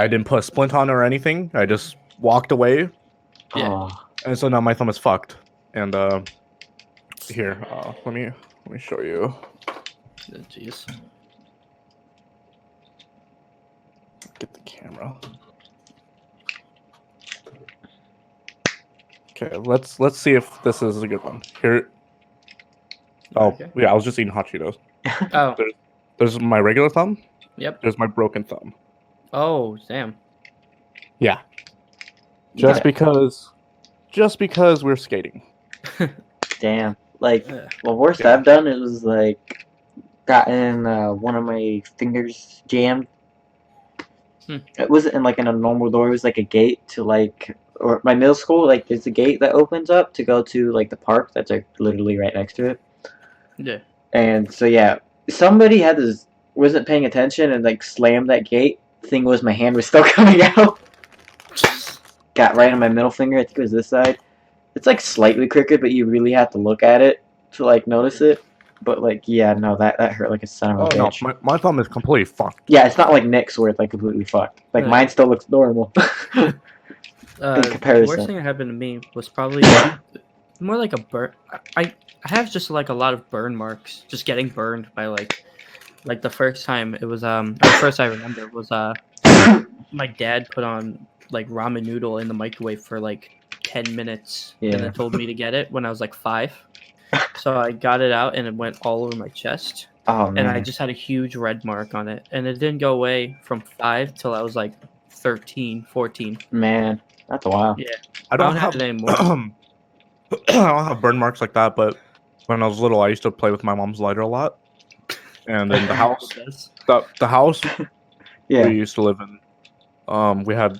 didn't put a splint on or anything. I just walked away. Yeah. And so now my thumb is fucked. And here, let me show you. Jeez. Get the camera. Okay, let's see if this is a good one. Here. Oh, okay. Yeah, I was just eating hot Cheetos. Oh. There's my regular thumb. Yep. There's my broken thumb. Oh, damn. Yeah. Just because we're skating. Damn. Like, the worst I've done is like gotten one of my fingers jammed. It wasn't in a normal door. It was like a gate to or my middle school. Like, there's a gate that opens up to go to like the park that's like literally right next to it. Yeah. And so yeah, somebody wasn't paying attention and like slammed that gate. Thing was, my hand was still coming out. Got right on my middle finger. I think it was this side. It's like slightly crooked, but you really have to look at it to like notice it. But like, yeah, no, that hurt like a son of a Oh no, bitch. my thumb is completely fucked. Yeah, it's not like Nick's where it's like completely fucked. Like Right. mine still looks normal in The comparison. worst thing that happened to me was probably more like a burn. I have just like a lot of burn marks, just getting burned by like the first time it was the first I remember was my dad put on like ramen noodle in the microwave for like 10 minutes Yeah. and then told me to get it when I was like 5. So I got it out and it went all over my chest. Oh man. And I just had a huge red mark on it. And it didn't go away from 5 till I was like 13, 14. Man, that's a while. Yeah. I don't have have it anymore. I don't have burn marks like that, but when I was little, I used to play with my mom's lighter a lot. And in the house, the house Yeah. we used to live in, we had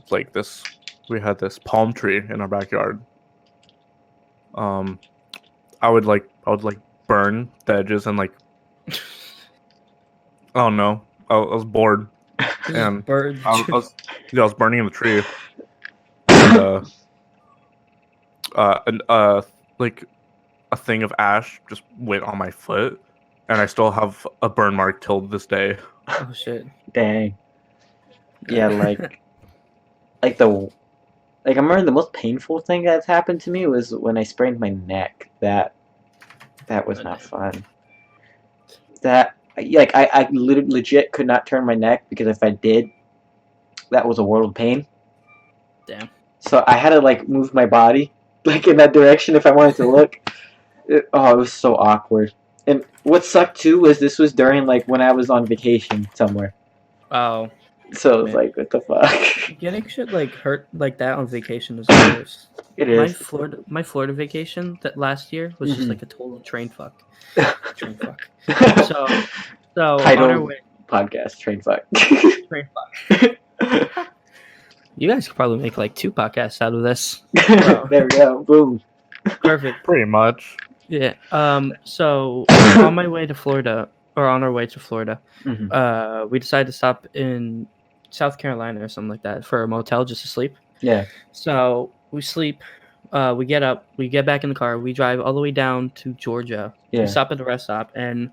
this palm tree in our backyard. I would burn the edges and like, I don't know, I was bored and bird. I was burning in the tree. And, like a thing of ash just went on my foot, and I still have a burn mark till this day. Oh shit. Dang. Yeah, like I remember the most painful thing that's happened to me was when I sprained my neck. That was not fun. That like I legit could not turn my neck because if I did, that was a world of pain. Damn. So I had to like move my body like in that direction if I wanted to look. It was so awkward. And what sucked too was this was during like when I was on vacation somewhere. Oh. So it was like, what the fuck? Getting shit like hurt like that on vacation is the worst. It is. My Florida vacation that last year was just Mhm. like a total train fuck. Train fuck. So on Title our way, podcast, train fuck. train fuck. You guys could probably make like 2 podcasts out of this. There we go. Boom. Perfect. Pretty much. Yeah. So on my way to Florida, or on our way to Florida, Mhm. we decided to stop in South Carolina or something like that for a motel just to sleep. Yeah. So we sleep. We get up. We get back in the car. We drive all the way down to Georgia. Yeah. We stop at the rest stop, and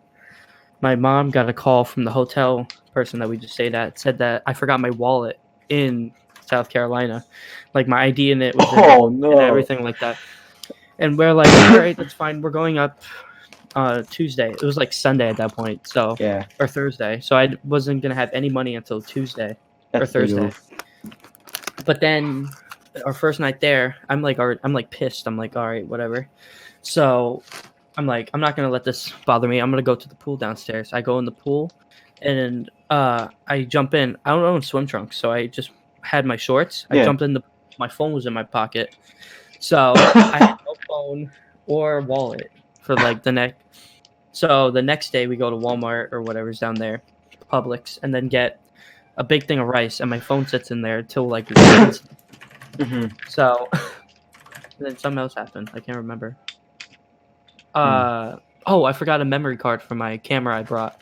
my mom got a call from the hotel person that we just stayed at. Said that I forgot my wallet in South Carolina, like my ID in it was in it, no. and everything like that. And we're like, all right, that's fine. We're going up Tuesday. It was like Sunday at that point, so Yeah. or Thursday. So I wasn't gonna have any money until Tuesday or That's pretty Thursday. oof. But then our first night there, I'm like pissed. I'm like, all right, whatever. So I'm like, I'm not gonna let this bother me. I'm gonna go to the pool downstairs. I go in the pool, and I jump in. I don't own swim trunks, so I just had my shorts. I Yeah. jumped in. My phone was in my pocket, so I had no phone or wallet for like the next. So the next day we go to Walmart or whatever's down there, Publix, and then get a big thing of rice, and my phone sits in there till like Wednesday. Mhm. So then something else happened. I can't remember. Oh, I forgot a memory card for my camera I brought.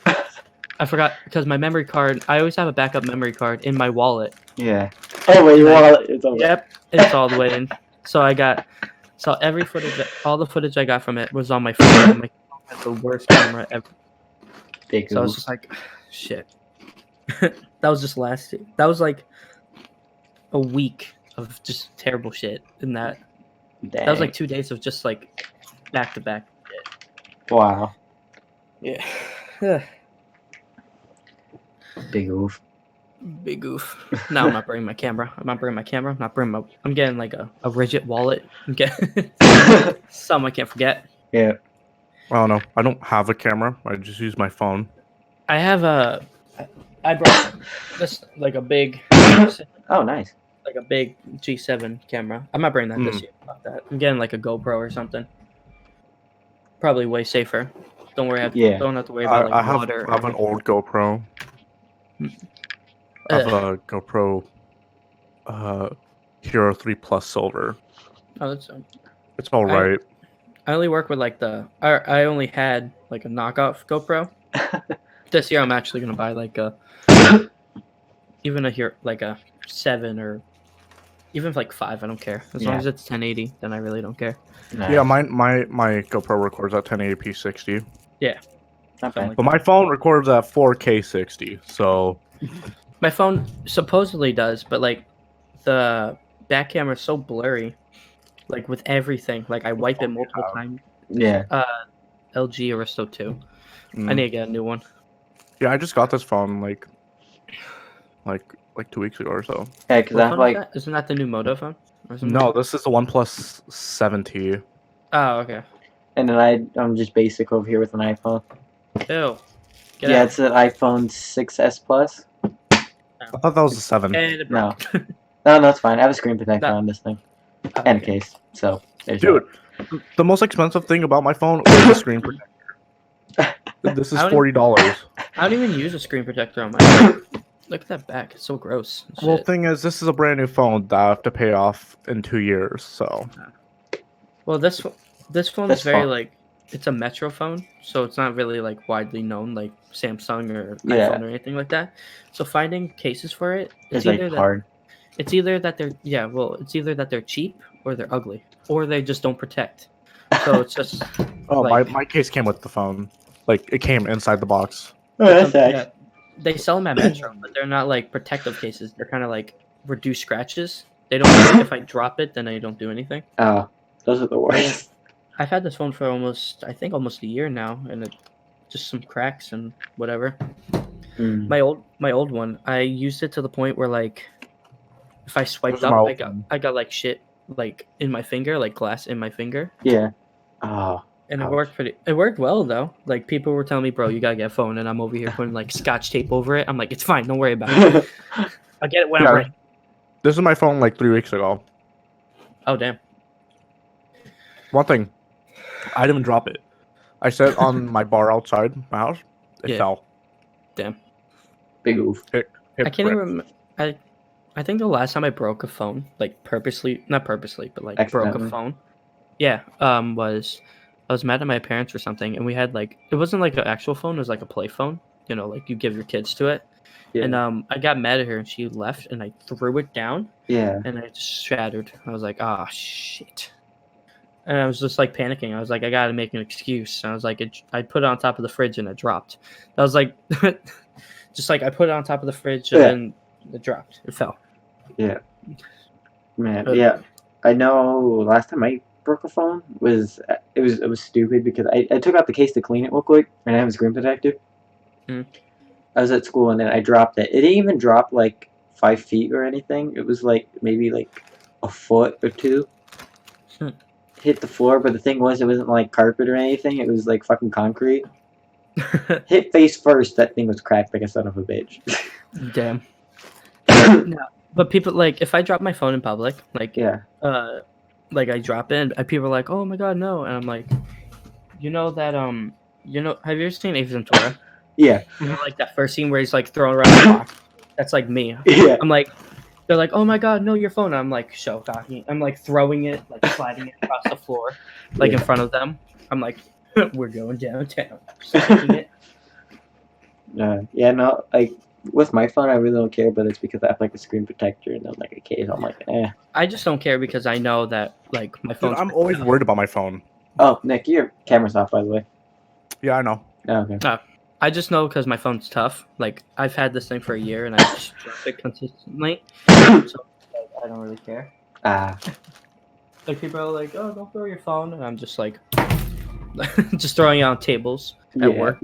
I forgot because my memory card. I always have a backup memory card in my wallet. Yeah. Oh wait, your wallet is over. Yep, it's all the way in. So every footage, all the footage I got from it was on my phone. And my phone had the worst camera ever. Big So I was oof. just like, shit. That was just that was like a week of just terrible shit. And that was like 2 days of just like back to back shit. Wow. Yeah. Big oof. Big goof. Now I'm not bringing my camera. I'm getting like a rigid wallet. I'm getting something I can't forget. Yeah. I don't know. I don't have a camera. I just use my phone. I brought this like a big Oh, nice. like a big G7 camera. I'm not bringing that this year. Fuck that. I'm getting like a GoPro or something. Probably way safer. Don't worry. Don't have to worry about like I water. have an old GoPro. I have a GoPro Hero 3 Plus Silver. Oh, that's. It's all right. I only work with like I only had like a knockoff GoPro. This year I'm actually gonna buy like a even a here like a 7 or Even if like 5, I don't care. As long Yeah. as it's 1080, then I really don't care. Nice. Yeah, my GoPro records at 1080p 60, Okay. Something like but my phone records at 4K 60. So my phone supposedly does, but like the back camera is so blurry, like with everything. Like I wipe it multiple times. Yeah. LG Aristo 2. I mm. need to get a new one. Yeah, I just got this phone like 2 weeks ago or so. Yeah, because What I have phone like is that? Isn't that the new Moto phone? Or something? No, this is the OnePlus 7T. Oh, okay. and then I'm just basic over here with an iPhone. Ew. Get Yeah, out. it's an iPhone 6s Plus. I thought that was a 7. And it No. broke. No, it's fine. I have a screen protector No. on this thing Oh, and a okay. case. So there's Dude, the most expensive thing about my phone was the screen protector. This is I don't $40. I don't even use a screen protector on my phone. Look at that back. It's so gross. Well, Shit. thing is, this is a brand new phone that I have to pay off in 2 years. So Well, this phone This is very phone. like it's a Metro phone, so it's not really like widely known like Samsung or Yeah. iPhone or anything like that. So finding cases for it, it's like hard. it's either that they're it's either that they're cheap or they're ugly or they just don't protect. So it's just like, my case came with the phone. Like it came inside the box. Oh, that's nice. yeah, they sell them at Metro, but they're not like protective cases. They're kind of like reduced scratches. They don't. If I drop it, then I don't do anything. Oh, those are the worst. I've had this phone for almost a year now, and it just some cracks and whatever. Mm. My old one, I used it to the point where like, if I swiped Those are up, my old I got like shit like in my finger, like glass in my finger, Yeah. Oh. and Ouch. it worked well though. Like people were telling me, bro, you gotta get a phone, and I'm over here putting like scotch tape over it. I'm like, it's fine, don't worry about it. I'll get it when Yeah. I'm ready. This is my phone like 3 weeks ago. Oh damn. One thing, I didn't even drop it. I set it on my bar outside my house. It Yeah. fell. Damn. Big oof. It I can't even ripped. remember. I think the last time I broke a phone, like not purposely, but like broke a Accidentally. phone. Yeah, was I was mad at my parents or something, and we had like it wasn't like an actual phone; it was like a play phone. You know, like you give your kids to it. Yeah. And I got mad at her, and she left, and I threw it down, Yeah. and it just shattered. I was like, ah, shit. And I was just like panicking. I was like, I gotta make an excuse. And I was like, I put it on top of the fridge, and it dropped. I was like, just like I put it on top of the fridge, and Yeah. then it dropped. It fell. Yeah. Man. But- Yeah. I know. Last time I broke a phone was it was stupid because I took out the case to clean it real quick and I have a screen protector. Mm. I was at school and then I dropped it. It didn't even drop like 5 feet or anything. It was like maybe like a foot or 2. Hmm. Hit the floor, but the thing was it wasn't like carpet or anything. It was like fucking concrete. Hit face first. That thing was cracked like a son of a bitch. Damn. No, but people like if I drop my phone in public, like Yeah. like I drop it, and people are like, "Oh my god, no!" And I'm like, you know that have you ever seen Ace Ventura? Yeah. You know, like that first scene where he's like throwing around the box. That's like me. Yeah. I'm like, they're like, "Oh my god, no, your phone!" And I'm like, show talking. I'm like throwing it, like sliding it across the floor, like in front of them. I'm like, we're going downtown. Spiking it. Yeah. No. Like with my phone, I really don't care, but it's because I have like a screen protector and then like a case. I'm like, eh. I just don't care because I know that like my Dude, phone. I'm always worried about my phone. Oh, Nick, your camera's off, by the way. Yeah, I know. Oh, okay. I just know because my phone's tough. Like I've had this thing for a year and I just drop it consistently, so like, I don't really care. Ah. Like people are like, "Oh, don't throw your phone," and I'm just like, just throwing it on tables at Yeah. work.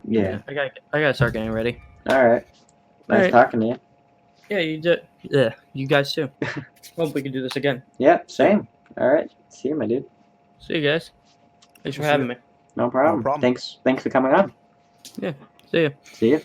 Yeah. I gotta start getting ready. All right. Nice Alright. talking to you. Yeah, you do. Yeah, you guys too. Hope we can do this again. Yeah. Same. All right. See you, my dude. See you guys. Thanks for See having ya. me. No problem. problem. Thanks for coming on. See you. See you.